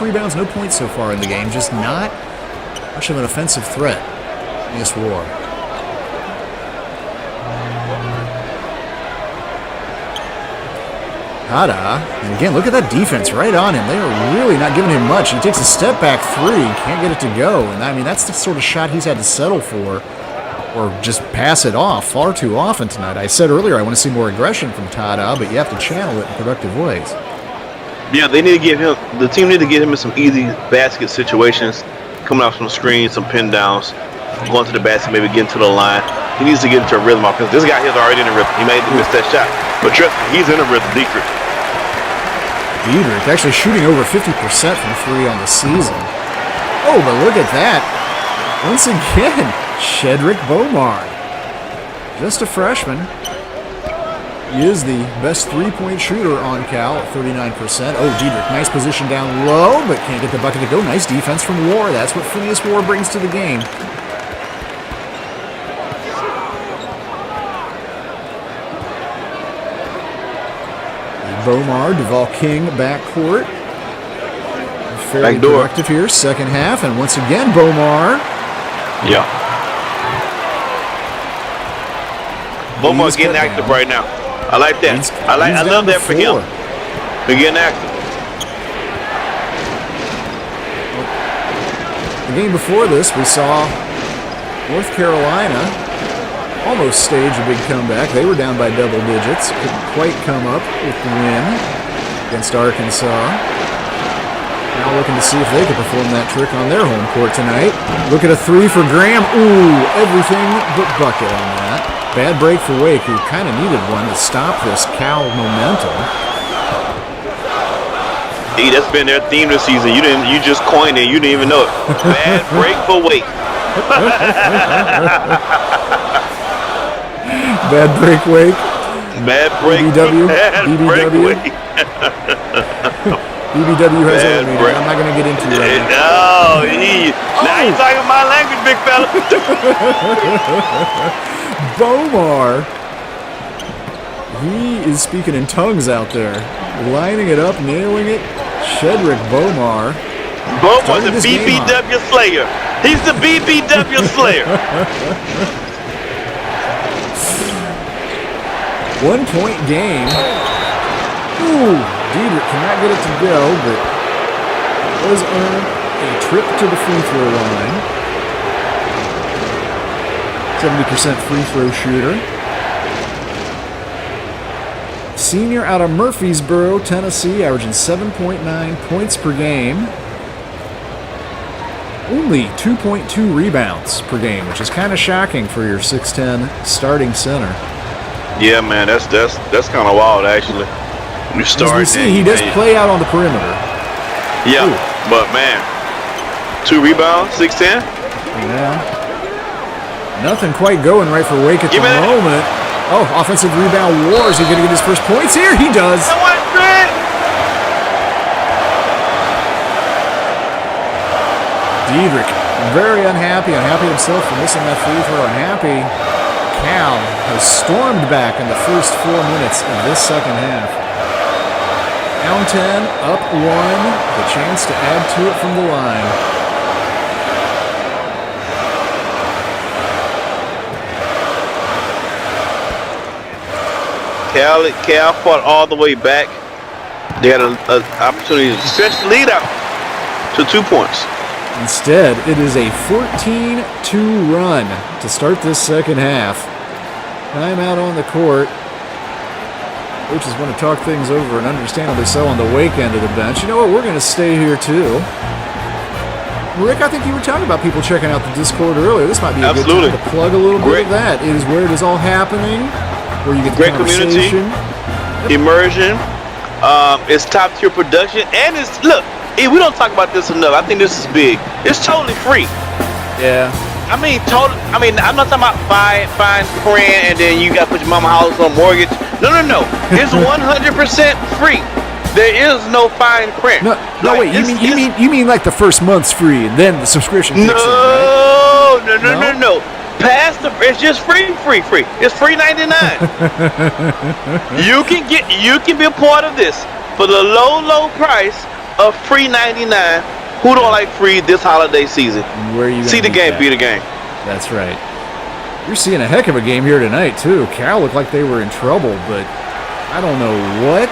rebounds, no points so far in the game. Just not much of an offensive threat against War. Hada, and again, look at that defense right on him. They are really not giving him much. He takes a step back 3, can't get it to go. And I mean, that's the sort of shot he's had to settle for, or just pass it off far too often tonight. I said earlier I want to see more aggression from Tada, but you have to channel it in productive ways. Yeah, they need to get him. The team need to get him in some easy basket situations, coming off some screens, some pin downs, going to the basket, maybe getting to the line. He needs to get into a rhythm offense. This guy here's already in a rhythm. He may miss that shot, but trust me, he's in a rhythm. Diedrich actually shooting over 50% from 3 on the season. Oh, but look at that! Once again, Shedrick Bomar, just a freshman. He is the best 3-point shooter on Cal at 39%. Oh, Diedrich, nice position down low, but can't get the bucket to go. Nice defense from War. That's what Phineas War brings to the game. Bomar, Duval King backcourt. Fairly productive here, second half, and once again, Bomar. Yeah. Bomar's getting active right now. I like that. I love that for him. They're getting active. The game before this, we saw North Carolina almost stage a big comeback. They were down by double digits. Couldn't quite come up with the win against Arkansas. Now looking to see if they could perform that trick on their home court tonight. Look at a 3 for Graham. Ooh, everything but bucket on that. Bad break for Wake, who kind of needed one to stop this Cal momentum. Hey, that's been their theme this season. You just coined it. You didn't even know it. Bad break for Wake. Bad break, Wake. Bad break. BBW. Bad BBW. break, Wake. BBW has eliminated. I'm not going to get into it. No, now you're talking my language, big fella. Bomar. He is speaking in tongues out there. Lining it up, nailing it. Shedrick Bomar. Bomar's the BBW Slayer. He's the BBW Slayer. 1-point game. Ooh, Diedrich cannot get it to go, but does earn a trip to the free throw line. 70% free throw shooter. Senior out of Murfreesboro, Tennessee, averaging 7.9 points per game. Only 2.2 rebounds per game, which is kind of shocking for your 6'10 starting center. Yeah, man, that's kind of wild, actually. You start. As we see, he does play out on the perimeter. Yeah, but man, 2 rebounds, 6'10. Yeah. Nothing quite going right for Wake at the moment. Oh, offensive rebound war. Is he going to get his first points here? He does. Diedrich, very unhappy himself for missing that free throw. Unhappy. Cal has stormed back in the first 4 minutes of this second half. Down 10, up 1, the chance to add to it from the line. Cal fought all the way back. They had an opportunity to stretch the lead out to 2 points. Instead, it is a 14-2 run to start this second half. Timeout on the court. Coaches want to talk things over, and understandably so, on the Wake end of the bench. You know what? We're going to stay here, too. Rick, I think you were talking about people checking out the Discord earlier. This might be a good time to plug a little bit of that. It is where it is all happening, where you get the conversation. Community, immersion. It's top-tier production, and it's, look, we don't talk about this enough. I think this is big. It's totally free. Yeah. I'm not talking about fine print, and then you got to put your mama house on mortgage. No. It's 100% free. There is no fine print. No, wait. You mean like the first month's free, and then the subscription kicks in, right? No. It's just free. It's free 99. You can be a part of this for the low price of free 99. Who don't like free this holiday season? Where you see the game, be the game. That's right. You're seeing a heck of a game here tonight too. Cal looked like they were in trouble, but I don't know what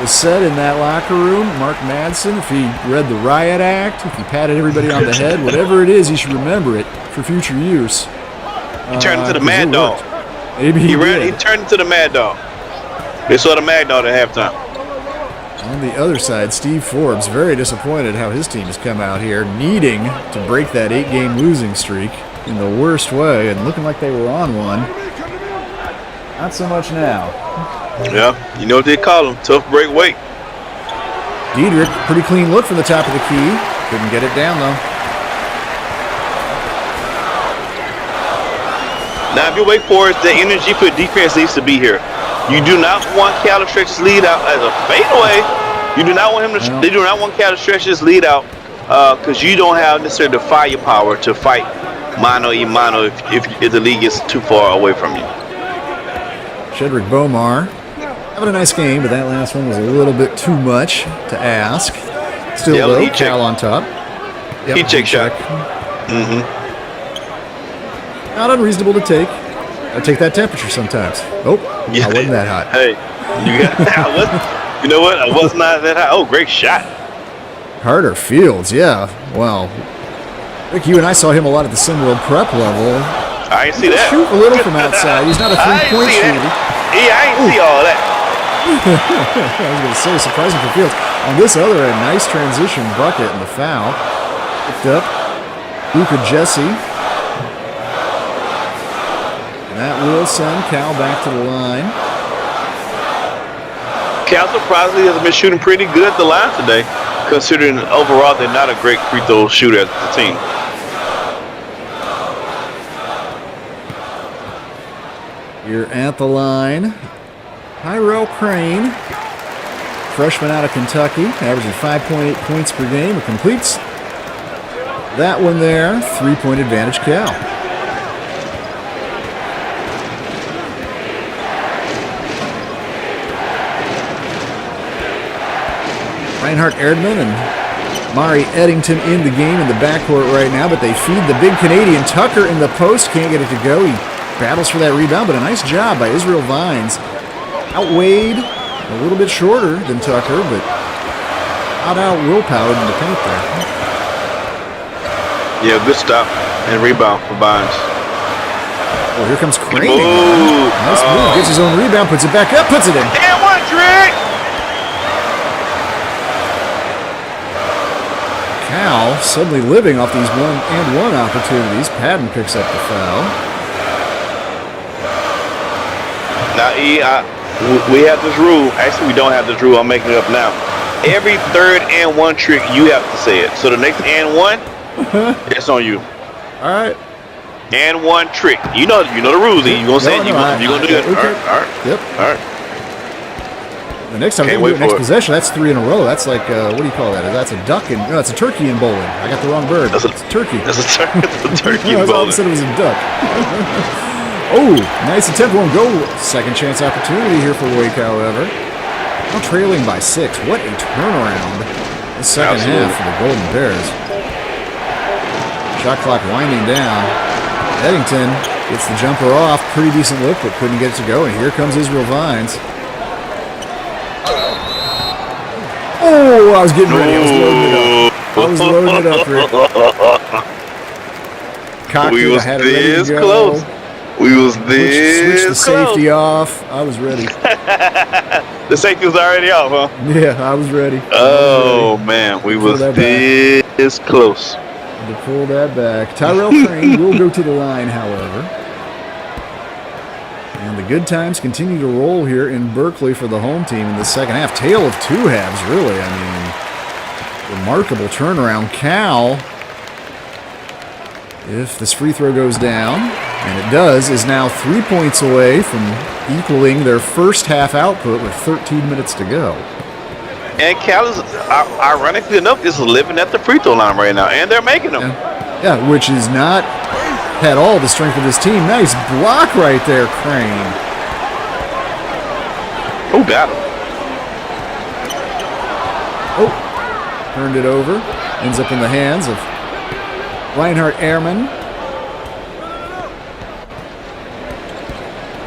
was said in that locker room. Mark Madsen, if he read the riot act, if he patted everybody on the head, whatever it is, he should remember it for future use. He turned into the Mad Dog. Maybe he turned into the Mad Dog. They saw the Mad Dog at halftime. On the other side, Steve Forbes, very disappointed how his team has come out here, needing to break that 8-game losing streak in the worst way, and looking like they were on one. Not so much now. Yeah, you know what they call them, tough break weight. Diedrich, pretty clean look from the top of the key. Couldn't get it down, though. Now, if you Wake Forest, the energy for defense needs to be here. You do not want Cal to stretch his lead out as a fadeaway. You do not want him to. They do not want Cal to stretch his lead out because you don't have necessarily the firepower to fight mano a mano if the league gets too far away from you. Shedrick Bomar having a nice game, but that last one was a little bit too much to ask. Still though, Cal on top. Yep, heat check shot. Not unreasonable to take. I take that temperature sometimes. Oh, I wasn't that hot. Hey, you know what? I was not that hot. Oh, great shot. Carter Fields, yeah. Wow. Rick, you and I saw him a lot at the SimWorld prep level. I ain't see that. Shoot a little from outside. He's not a three-point shooter. Yeah, I ain't see all that. I was going to say, surprising for Fields. On this other end, nice transition bucket and the foul. Picked up Luka Jesse. That will send Cal back to the line. Cal surprisingly has been shooting pretty good at the line today, considering overall they're not a great free throw shooter as a team. Here at the line, Tyrell Crane, freshman out of Kentucky, averaging 5.8 points per game. It completes that one there. 3-point advantage, Cal. Reinhard Erdmann and Mari Eddington in the game in the backcourt right now, but they feed the big Canadian. Tucker in the post, can't get it to go. He battles for that rebound, but a nice job by Israel Vines. Outweighed, a little bit shorter than Tucker, but out willpowered in the paint there. Yeah, good stop and rebound for Vines. Oh, here comes Crane. Nice move, gets his own rebound, puts it back up, puts it in. And one trick! Cal suddenly living off these 1-and-1 opportunities. Patton picks up the foul. Now, we have this rule. Actually, we don't have this rule. I'm making it up now. Every third and one trick, you have to say it. So the next and one, it's on you. All right. And one trick. You know the rules. You're gonna say it. You're gonna do it. Okay. All right. Yep. All right. The next time we do it next possession, that's 3 in a row. That's like, what do you call that? That's a duck and no, it's a turkey in bowling. I got the wrong bird. It's a turkey. That's a turkey in I bowling. said it was a duck. Oh, nice attempt, won't go. Second chance opportunity here for Wake, however. Now trailing by 6. What a turnaround. The second half for the Golden Bears. Shot clock winding down. Eddington Gets the jumper off. Pretty decent look, but couldn't get it to go. And here comes Israel Vines. Oh, I was getting ready. I was loading it up, Rick. We was this close. We was this Switch the safety off. I was ready. The safety was already off, huh? Yeah, I was ready. Man, we was this close. To pull that back. Tyrell Crane will go to the line, however. And the good times continue to roll here in Berkeley for the home team in the second half. Tale of two halves, really. I mean, remarkable turnaround. Cal, if this free throw goes down, and it does, is now 3 points away from equaling their first half output with 13 minutes to go. And Cal is, ironically enough, is living at the free throw line right now, and they're making them. Yeah, which is not at all the strength of his team. Nice block right there, Crane. Who got him? Oh, turned it over. Ends up in the hands of Reinhard Ehrman.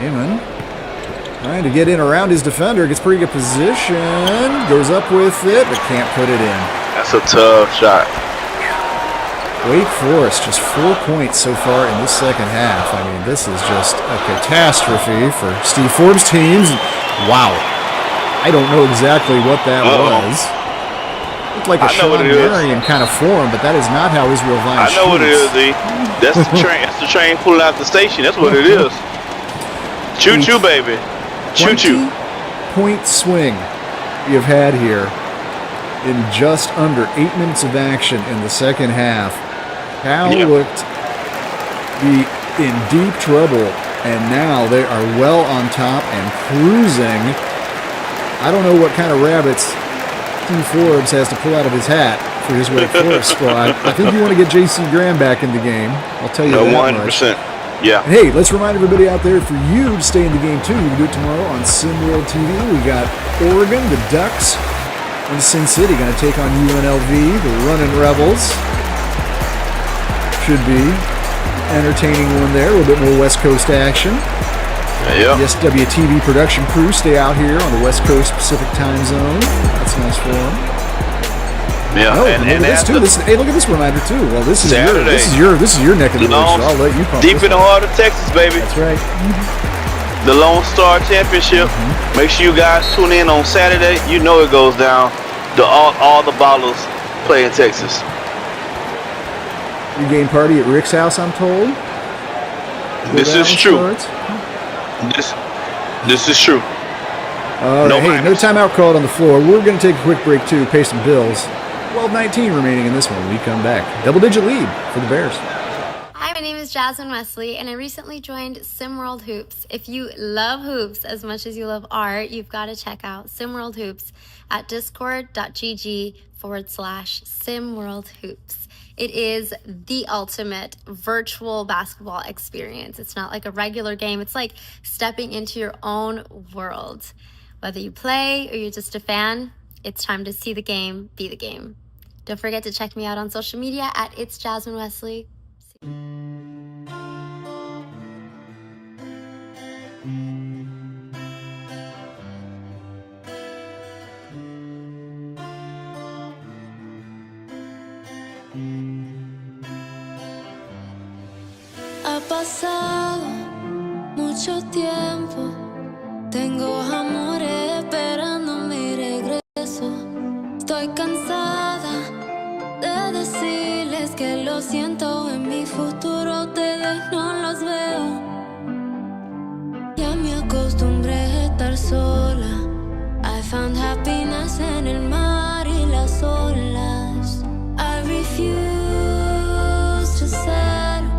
Ehrman trying to get in around his defender. Gets pretty good position. Goes up with it, but can't put it in. That's a tough shot. Wake Forest, just 4 points so far in this second half. I mean, this is just a catastrophe for Steve Forbes' teams. Wow. I don't know exactly what that was. Looked like a Sean Marion kind of form, but that is not how Israel Vines shoots. I know what it is, D. That's the train. That's the train pulling out the station. That's what it is. Choo-choo, baby. Choo-choo. 20-point swing we have had here in just under 8 minutes of action in the second half. Cal looked be in deep trouble, and now they are well on top and cruising. I don't know what kind of rabbits Steve Forbes has to pull out of his hat for his Wake Forest squad. I think you want to get J.C. Graham back in the game. I'll tell you that 100%. Yeah. And hey, let's remind everybody out there, for you to stay in the game too, you can do it tomorrow on SimWorld TV. We got Oregon, the Ducks, and Sin City going to take on UNLV, the Runnin' Rebels. Should be entertaining one there. A little bit more West Coast action. Yeah. The SWTV production crew stay out here on the West Coast Pacific time zone. That's nice for them. Yeah, oh, and this too. Hey, look at this reminder too. Well, this is your neck of the woods. So I'll let you pump deep in the heart of Texas, baby. That's right. The Lone Star Championship. Make sure you guys tune in on Saturday. You know it goes down. All the ballers play in Texas. Pre-game party at Rick's house, I'm told. This is true. This is true. No timeout called on the floor. We're going to take a quick break too, pay some bills. 12:19 remaining in this one. When we come back, double-digit lead for the Bears. Hi, my name is Jasmine Wesley, and I recently joined SimWorld Hoops. If you love hoops as much as you love art, you've got to check out SimWorld Hoops at discord.gg/SimWorld Hoops. It is the ultimate virtual basketball experience. It's not like a regular game. It's like stepping into your own world. Whether you play or you're just a fan, it's time to see the game, be the game. Don't forget to check me out on social media at It's Jasmine Wesley. Ha pasado mucho tiempo, tengo amores esperando mi regreso. Estoy cansada de decirles que lo siento, en mi futuro ustedes no los veo. Ya me acostumbré a estar sola. I found happiness en el mar y las olas. I refuse to settle,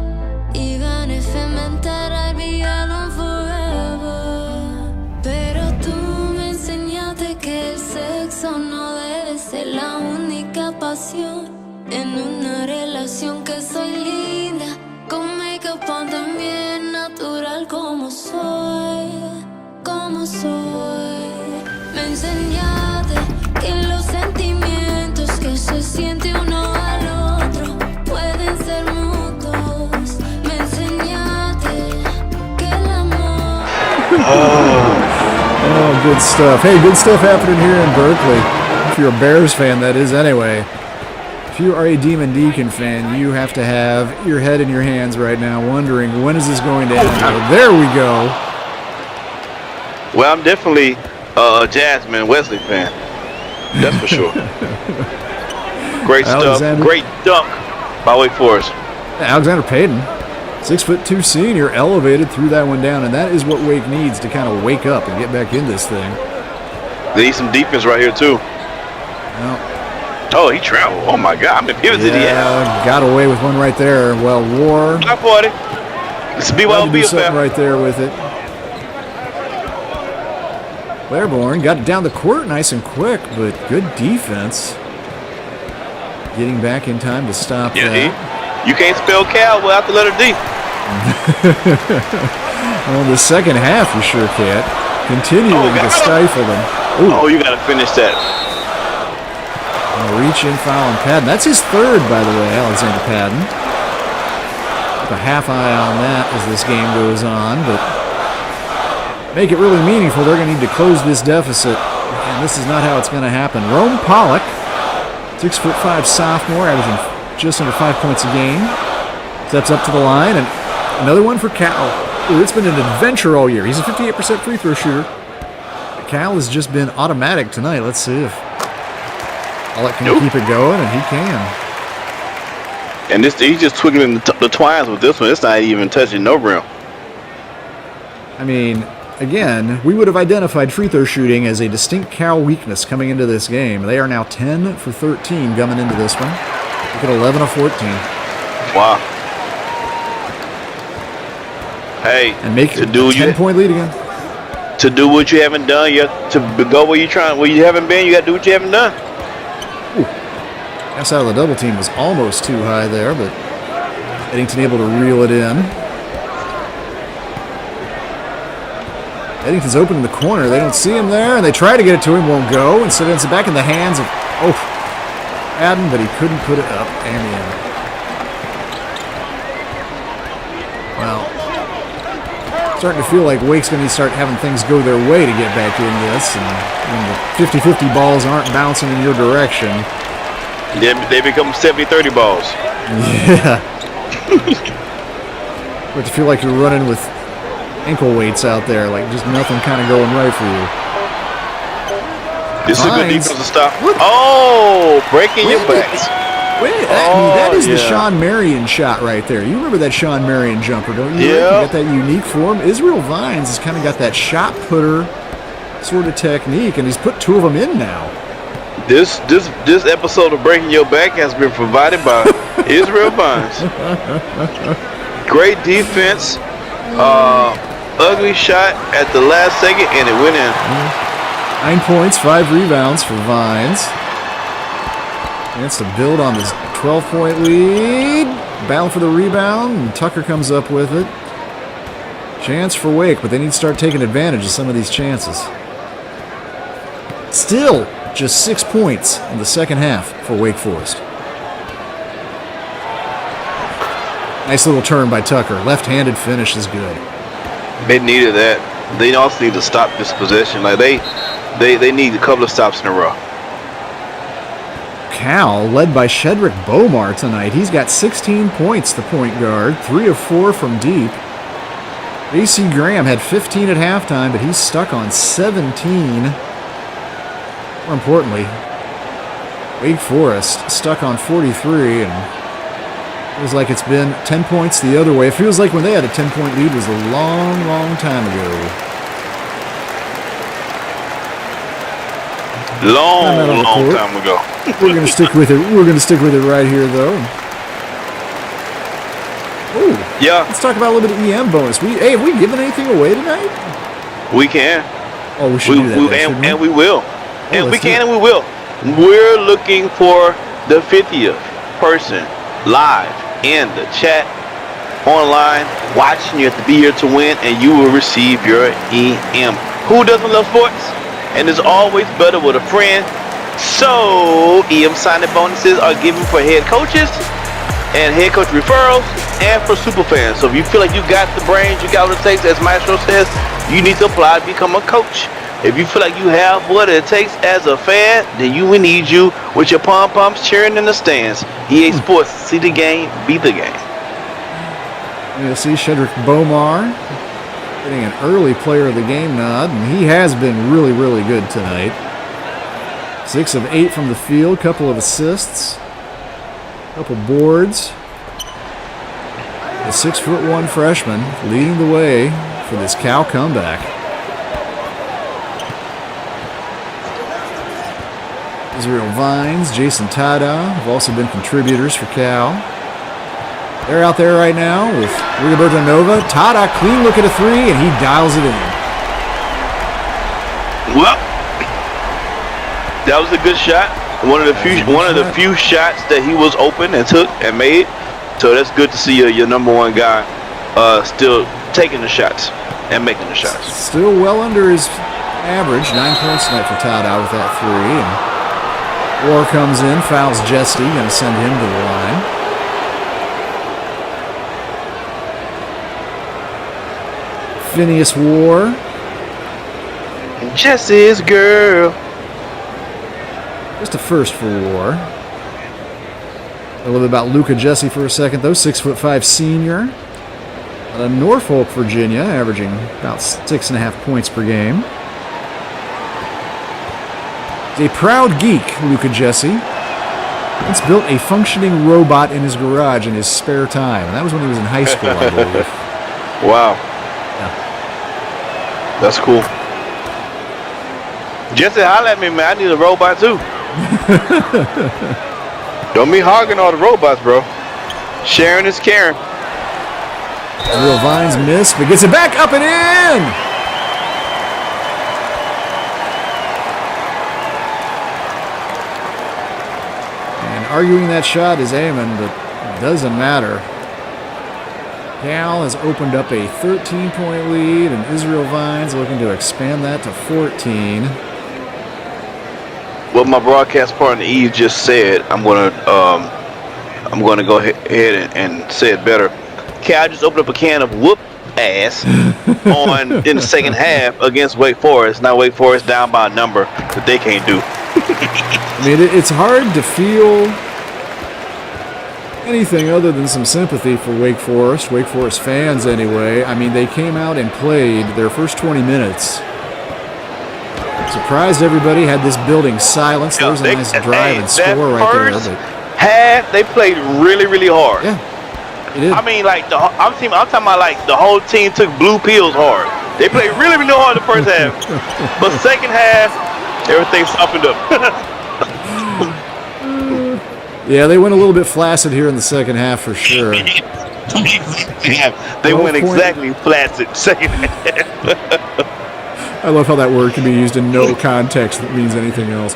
even if it meant that I'd be alone forever. Pero tú me enseñaste que el sexo no debe ser la única pasión en una relación, que soy linda con make-up on, también natural como soy, como soy. Me enseñaste que los sentimientos que se siente uno al otro pueden ser mutuos. Me enseñaste Good stuff. Hey, good stuff happening here in Berkeley. If you're a Bears fan, that is anyway. If you are a Demon Deacon fan, you have to have your head in your hands right now wondering, when is this going to end? Oh, there we go. Well, I'm definitely a Jasmine Wesley fan. That's for sure. Great stuff. Great dunk by Wake Forest. Alexander Payton, 6'2" senior, elevated, threw that one down, and that is what Wake needs to kind of wake up and get back in this thing. They need some defense right here, too. Well, oh, he traveled. Oh, my God. How many pivots did he have? Got away with one right there. Well, War. Top 40. It's BYOB something right there with it. Claiborne got it down the court nice and quick, but good defense. Getting back in time to stop that. You can't spell Cal without the letter D. Well, the second half, you sure can't. Continuing to stifle them. Ooh. Oh, you got to finish that. Reach in, foul on Padden. That's his third, by the way, Alexander Padden. Keep a half eye on that as this game goes on, but make it really meaningful. They're going to need to close this deficit, and this is not how it's going to happen. Rome Pollock, 6'5" sophomore, averaging just under 5 points a game. Steps up to the line, and another one for Cal. Ooh, it's been an adventure all year. He's a 58% free throw shooter. Cal has just been automatic tonight. Let's see if Pollock can keep it going, and he can. And he's just twiggling the twines with this one. It's not even touching no rim. I mean, again, we would have identified free throw shooting as a distinct Cal weakness coming into this game. They are now 10 for 13 coming into this one. Look at 11 of 14. Wow. Hey, and make it a 10-point lead again. To do what you haven't done, you have to go where you haven't been. You got to do what you haven't done. Ooh. Pass out of the double team was almost too high there, but Eddington able to reel it in. Eddington's open in the corner. They don't see him there, and they try to get it to him, won't go. Instead, it ends up back in the hands of Adden, but he couldn't put it up and in. Well, starting to feel like Wake's going to start having things go their way to get back in this, and when the 50-50 balls aren't bouncing in your direction. They become 70-30 balls. Yeah. But to feel like you're running with ankle weights out there, like just nothing kind of going right for you. This is a good defensive stop. Oh, breaking your backs. That is the Sean Marion shot right there. You remember that Sean Marion jumper, don't you? Yeah. You got that unique form. Israel Vines has kind of got that shot putter sort of technique, and he's put two of them in now. This episode of Breaking Your Back has been provided by Israel Vines. Great defense. Ugly shot at the last second, and it went in. 9 points, 5 rebounds for Vines. Chance to build on this 12-point lead. Battle for the rebound, and Tucker comes up with it. Chance for Wake, but they need to start taking advantage of some of these chances. Still, just 6 points in the second half for Wake Forest. Nice little turn by Tucker. Left-handed finish is good. They needed that. They also need to stop this possession. Like they need a couple of stops in a row. Cal, led by Shedrick Bomar tonight. He's got 16 points, the point guard. 3 of 4 from deep. A.C. Graham had 15 at halftime, but he's stuck on 17. More importantly, Wake Forest stuck on 43, and feels like it's been 10 points the other way. It feels like when they had a 10-point lead was a long, long time ago. Long time ago. We're gonna stick with it. We're gonna stick with it right here, though. Ooh. Yeah. Let's talk about a little bit of EM bonus. Have we given anything away tonight? We can. Oh, we should do that. And we will. And we can and we will. We're looking for the 50th person live in the chat, online, watching. You have to be here to win, and you will receive your EM. Who doesn't love sports? And it's always better with a friend. So EM sign-up bonuses are given for head coaches and head coach referrals and for super fans. So if you feel like you got the brains, you got what it takes, as Maestro says, you need to apply to become a coach. If you feel like you have what it takes as a fan, then we need you with your pom-poms cheering in the stands. EA Sports, see the game, be the game. You'll see Shedrick Bomar getting an early player of the game nod, and he has been really, really good tonight. 6 of 8 from the field, couple of assists, couple boards. The 6'1" freshman leading the way for this Cal comeback. Israel Vines, Jason Tada have also been contributors for Cal. They're out there right now with Rigoberto Nova. Tada, clean look at a 3, and he dials it in. Well, that was a good shot. One of the few shots that he was open and took and made. So that's good to see your number one guy still taking the shots and making the shots. Still well under his average. 9 points tonight for Tada with that 3. And Orr comes in, fouls Jesty, going to send him to the line. Phineas War. Jesse's girl. Just a first for War. A little bit about Luca Jesse for a second, though. 6'5" senior. Out of Norfolk, Virginia, averaging about 6.5 points per game. He's a proud geek, Luca Jesse. Once built a functioning robot in his garage in his spare time. And that was when he was in high school, I believe. Wow. That's cool. Jesse, holla at me, man. I need a robot, too. Don't be hogging all the robots, bro. Sharing is caring. Real Vines missed, but gets it back up and in! And arguing that shot is Amon, but it doesn't matter. Cal has opened up a 13-point lead, and Israel Vines looking to expand that to 14. What my broadcast partner Eve just said, I'm gonna go ahead and say it better. Cal just opened up a can of whoop ass in the second half against Wake Forest. Now Wake Forest down by a number that they can't do. I mean, it's hard to feel anything other than some sympathy for Wake Forest fans anyway. I mean, they came out and played their first 20 minutes. Surprised everybody, had this building silenced. There was a nice drive and score right there. But half, they played really, really hard. Yeah, it did. I mean, like, I'm talking about like the whole team took blue pills hard. They played really, really hard the first half. But second half, everything softened up. Yeah, they went a little bit flaccid here in the second half for sure. They went exactly flaccid second half. I love how that word can be used in no context that means anything else.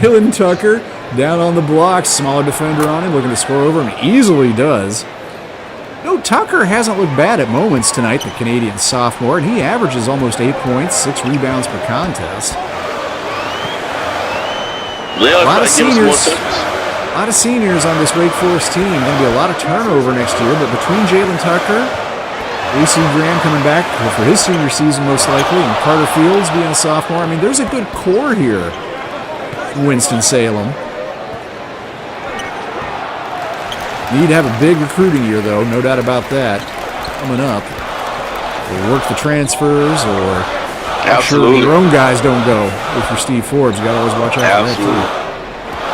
Jalen Tucker down on the block, smaller defender on him, looking to score over him. Easily does. No, Tucker hasn't looked bad at moments tonight, the Canadian sophomore, and he averages almost 8 points, 6 rebounds per contest. A lot of seniors on this Wake Forest team. Going to be a lot of turnover next year, but between Jalen Tucker, A.C. Graham coming back for his senior season most likely, and Carter Fields being a sophomore, I mean, there's a good core here in Winston-Salem. Need to have a big recruiting year, though, no doubt about that, coming up. Or work the transfers, or make sure your own guys don't go. If you're Steve Forbes, you got to always watch out for that, too.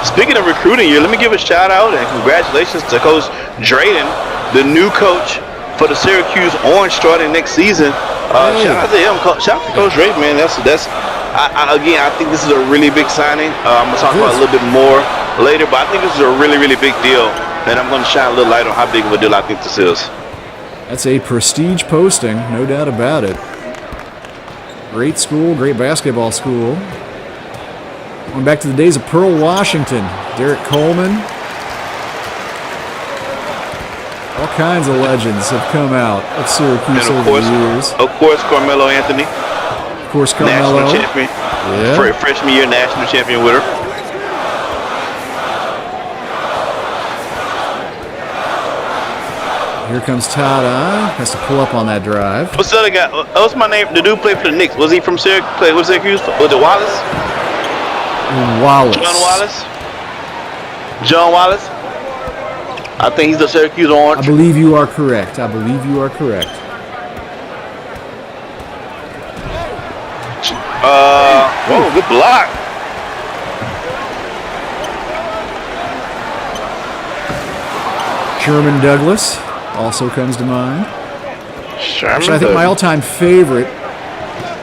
Speaking of recruiting year, let me give a shout out and congratulations to Coach Drayden, the new coach for the Syracuse Orange starting next season. Shout out to him. Shout out to Coach Drayden, man. Again, I think this is a really big signing. I'm going to talk about it a little bit more later, but I think this is a really, really big deal. And I'm going to shine a little light on how big of a deal I think this is. That's a prestige posting, no doubt about it. Great school, great basketball school. Going back to the days of Pearl, Washington. Derek Coleman. All kinds of legends have come out of Syracuse over the years. Of course, Carmelo Anthony. Of course, Carmelo. National champion. Yeah. Freshman year national champion with her. Here comes Tada. Has to pull up on that drive. What's the other guy? What's my name? The dude played for the Knicks. Was he from Syracuse? Was Syracuse? Was it Wallace? Wallace. John Wallace? I think he's the Syracuse Orange. I believe you are correct. Whoa, good block. Sherman Douglas also comes to mind. Sherman I think my all-time favorite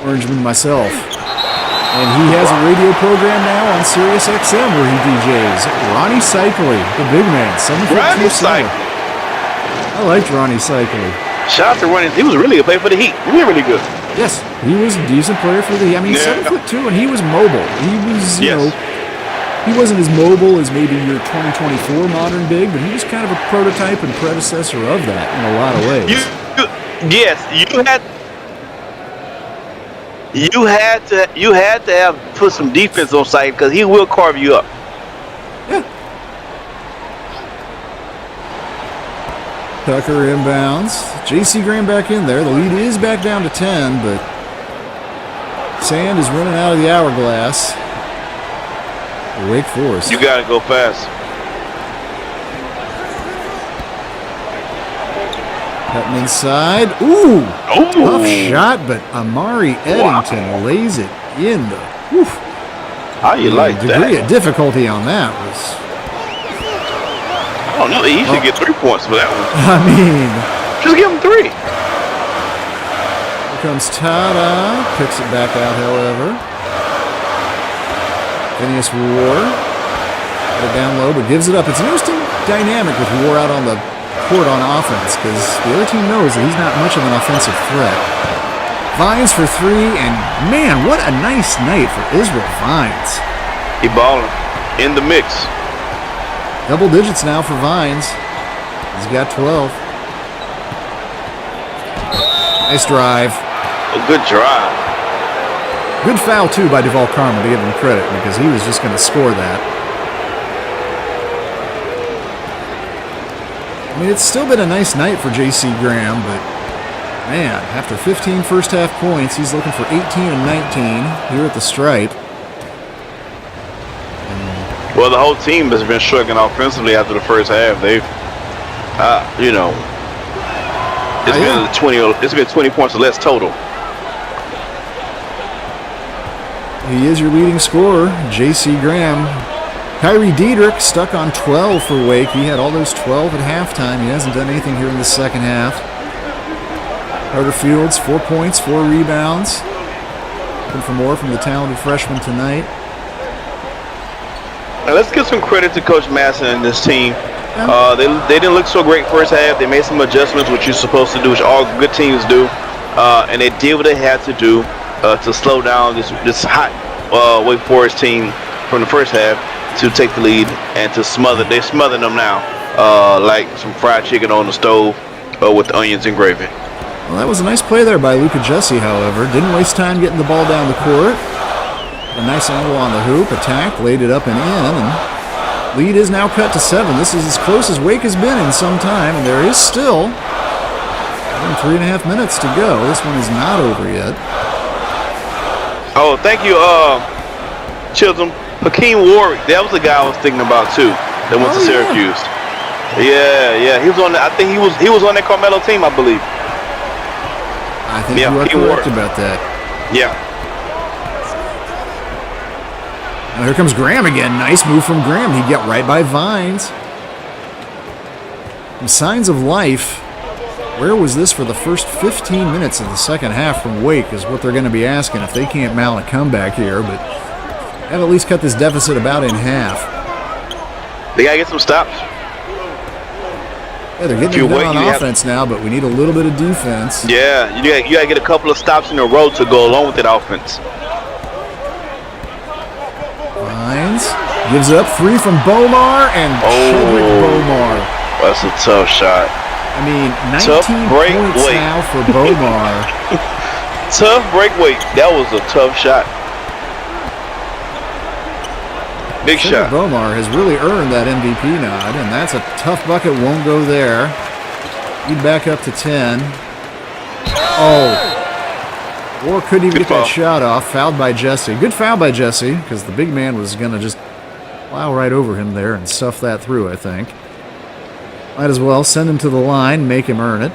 Orangeman myself. And he has a radio program now on Sirius XM where he DJs. Ronnie Cycli, the big man. Ronnie Cycli. I liked Ronnie Cycli. Shout out to Ronnie. He was really a player for the Heat. Really good. Yes, he was a decent player for the Heat. I mean, 7'2", and he was mobile. He was, you know, he wasn't as mobile as maybe your 2024 modern big, but he was kind of a prototype and predecessor of that in a lot of ways. You had to have put some defense on site because he will carve you up. Yeah. Tucker inbounds. J.C. Graham back in there. The lead is back down to 10, but sand is running out of the hourglass. Wake Forest. You got to go fast. Cutting inside. Ooh! Tough shot, but Amari Eddington lays it in the... Oof. How you like that? The degree of difficulty on that was... I don't know. He should get 3 points for that one. I mean... Just give him 3. Here comes Tada. Picks it back out, however. Phineas Ward. Got it down low, but gives it up. It's an interesting dynamic with Ward out on the court on offense because the other team knows that he's not much of an offensive threat. Vines for 3, and man, what a nice night for Israel Vines. He balling in the mix. Double digits now for Vines. He's got 12. Nice drive. A good drive. Good foul, too, by Duval Carmen, to give him credit, because he was just going to score that. I mean, it's still been a nice night for J.C. Graham, but, man, after 15 first-half points, he's looking for 18 and 19 here at the stripe. Well, the whole team has been struggling offensively after the first half. They've, you know, it's been 20 points or less total. He is your leading scorer, J.C. Graham. Kyrie Diedrich stuck on 12 for Wake. He had all those 12 at halftime. He hasn't done anything here in the second half. Carter Fields, 4 points, 4 rebounds. Looking for more from the talented freshman tonight. Now let's give some credit to Coach Masson and this team. They didn't look so great first half. They made some adjustments, which you're supposed to do, which all good teams do. And they did what they had to do to slow down this hot Wake Forest team from the first half to take the lead and to smother. They're smothering them now like some fried chicken on the stove with the onions and gravy. Well, that was a nice play there by Luca Jussi, however. Didn't waste time getting the ball down the court. A nice angle on the hoop, attacked, laid it up and in, and lead is now cut to 7. This is as close as Wake has been in some time, and there is still 3.5 minutes to go. This one is not over yet. Oh, thank you, Chisholm. Hakeem Warwick, that was the guy I was thinking about too. That went to Syracuse. Yeah, he was on. I think he was on that Carmelo team, I believe. I think you are correct about that. Yeah. Now here comes Graham again. Nice move from Graham. He got right by Vines. Some signs of life. Where was this for the first 15 minutes of the second half from Wake is what they're going to be asking if they can't mount a comeback here, but have at least cut this deficit about in half. They got to get some stops. Yeah, they're getting it done on offense now, but we need a little bit of defense. Yeah, you got to get a couple of stops in a row to go along with that offense. Vines gives it up, 3 from Bomar, and Chadwick Bomar. That's a tough shot. I mean, 19 points now for Bomar. Tough breakaway. That was a tough shot. Big shot. Bomar has really earned that MVP nod, and that's a tough bucket. Won't go there. Lead back up to 10. Oh. War couldn't even get that shot off. Fouled by Jesse. Good foul by Jesse, because the big man was going to just plow right over him there and stuff that through, I think. Might as well send him to the line, make him earn it.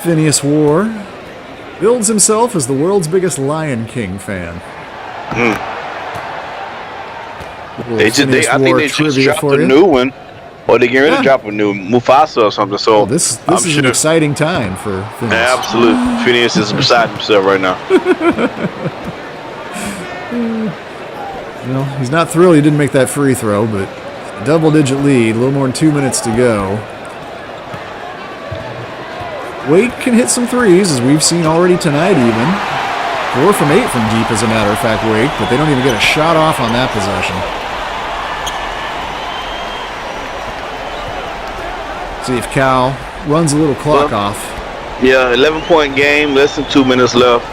Phineas War builds himself as the world's biggest Lion King fan. I think they just dropped a new one, or they get ready to drop a new Mufasa or something. So this is an exciting time for Phineas. Absolutely, Phineas is beside himself right now. Well, he's not thrilled he didn't make that free throw, but a double-digit lead, a little more than 2 minutes to go. Wake can hit some threes, as we've seen already tonight even. 4 from 8 from deep, as a matter of fact, Wake, but they don't even get a shot off on that possession. See if Cal runs a little clock off. Yeah, 11-point game, less than 2 minutes left.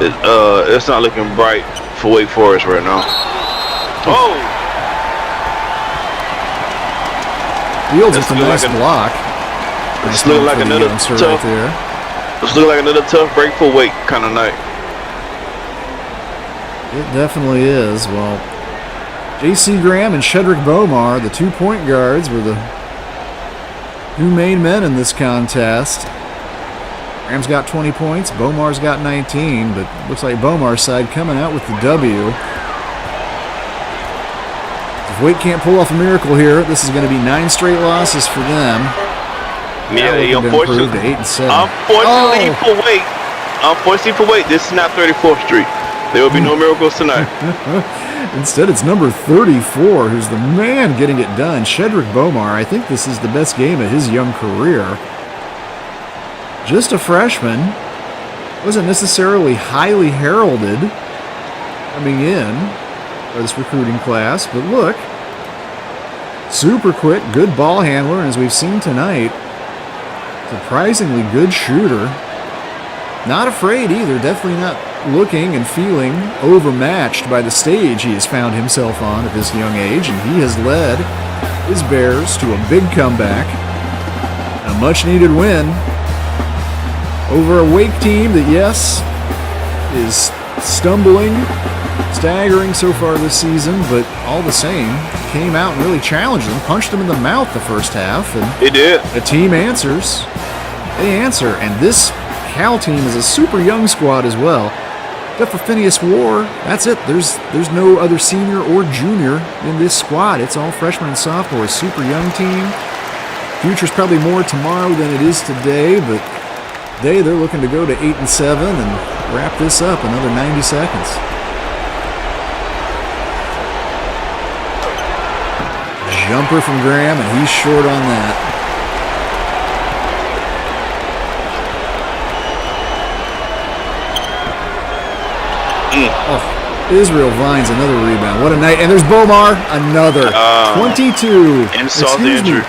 It's not looking bright for Wake Forest right now. Oh! Fields with a nice block. It's looking like another tough. It's looking like another tough break for Wake kind of night. It definitely is. Well, J.C. Graham and Shedrick Bomar, the 2-point guards, were the two main men in this contest. Graham's got 20 points. Bomar's got 19, but looks like Bomar's side coming out with the W. If Wake can't pull off a miracle here, this is going to be 9 straight losses for them. Yeah, unfortunately for Wake, this is not 34th Street. There will be no miracles tonight. Instead, it's number 34, who's the man getting it done. Shedrick Bomar, I think this is the best game of his young career. Just a freshman. Wasn't necessarily highly heralded coming in by this recruiting class, but look. Super quick, good ball handler, and as we've seen tonight, surprisingly good shooter. Not afraid either, definitely not looking and feeling overmatched by the stage he has found himself on at this young age, and he has led his Bears to a big comeback, a much-needed win over a Wake team that, yes, is stumbling, staggering so far this season, but all the same, came out and really challenged them, punched them in the mouth the first half, and they did. The team answers. They answer, and this Cal team is a super young squad as well. Except for Phineas War, that's it. There's no other senior or junior in this squad. It's all freshmen and sophomores. Super young team. Future's probably more tomorrow than it is today, but they're looking to go to 8-7 and wrap this up another 90 seconds. Jumper from Graham, and he's short on that. Oh, Israel Vines, another rebound. What a night. And there's Bomar, another. 22. Insult to injury.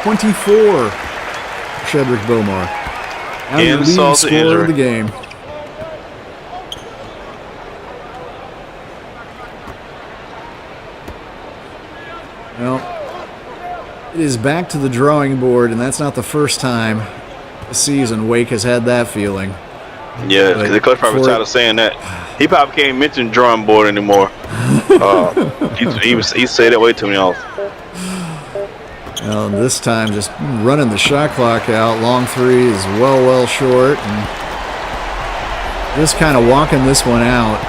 24. Shedrick Bomar. Now the leading scorer of the game. Well, it is back to the drawing board, and that's not the first time this season Wake has had that feeling. Yeah, the coach probably tired of saying that. He probably can't mention drawing board anymore. He said that way to me all. Well, this time just running the shot clock out. Long three is well short, and just kind of walking this one out.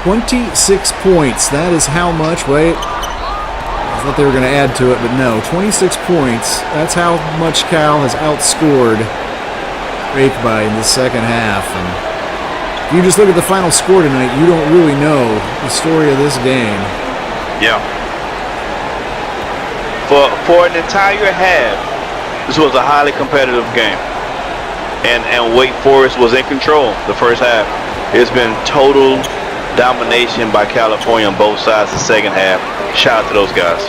26 points. That is how much? Wait. I thought they were going to add to it, but no. 26 points. That's how much Cal has outscored Wake by in the second half. And if you just look at the final score tonight, you don't really know the story of this game. Yeah. For an entire half, this was a highly competitive game. And Wake Forest was in control the first half. It's been total domination by California on both sides the second half. Shout out to those guys.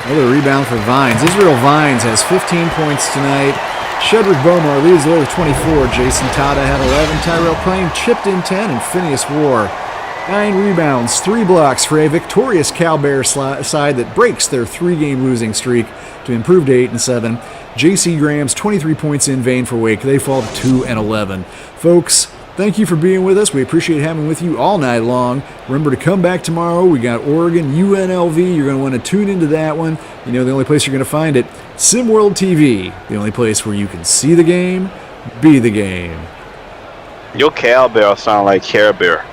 Another rebound for Vines. Israel Vines has 15 points tonight. Shedrick Bomar leads the way with 24. Jason Tada had 11. Tyrell Crane chipped in 10. And Phineas War, 9 rebounds, 3 blocks for a victorious Cal Bear side that breaks their 3-game losing streak to improve to 8-7. J.C. Graham's 23 points in vain for Wake. They fall to 2-11. Folks, thank you for being with us. We appreciate having with you all night long. Remember to come back tomorrow. We got Oregon, UNLV. You're going to want to tune into that one. You know the only place you're going to find it, SimWorld TV, the only place where you can see the game, be the game. Your Cal Bear sound like Care Bear.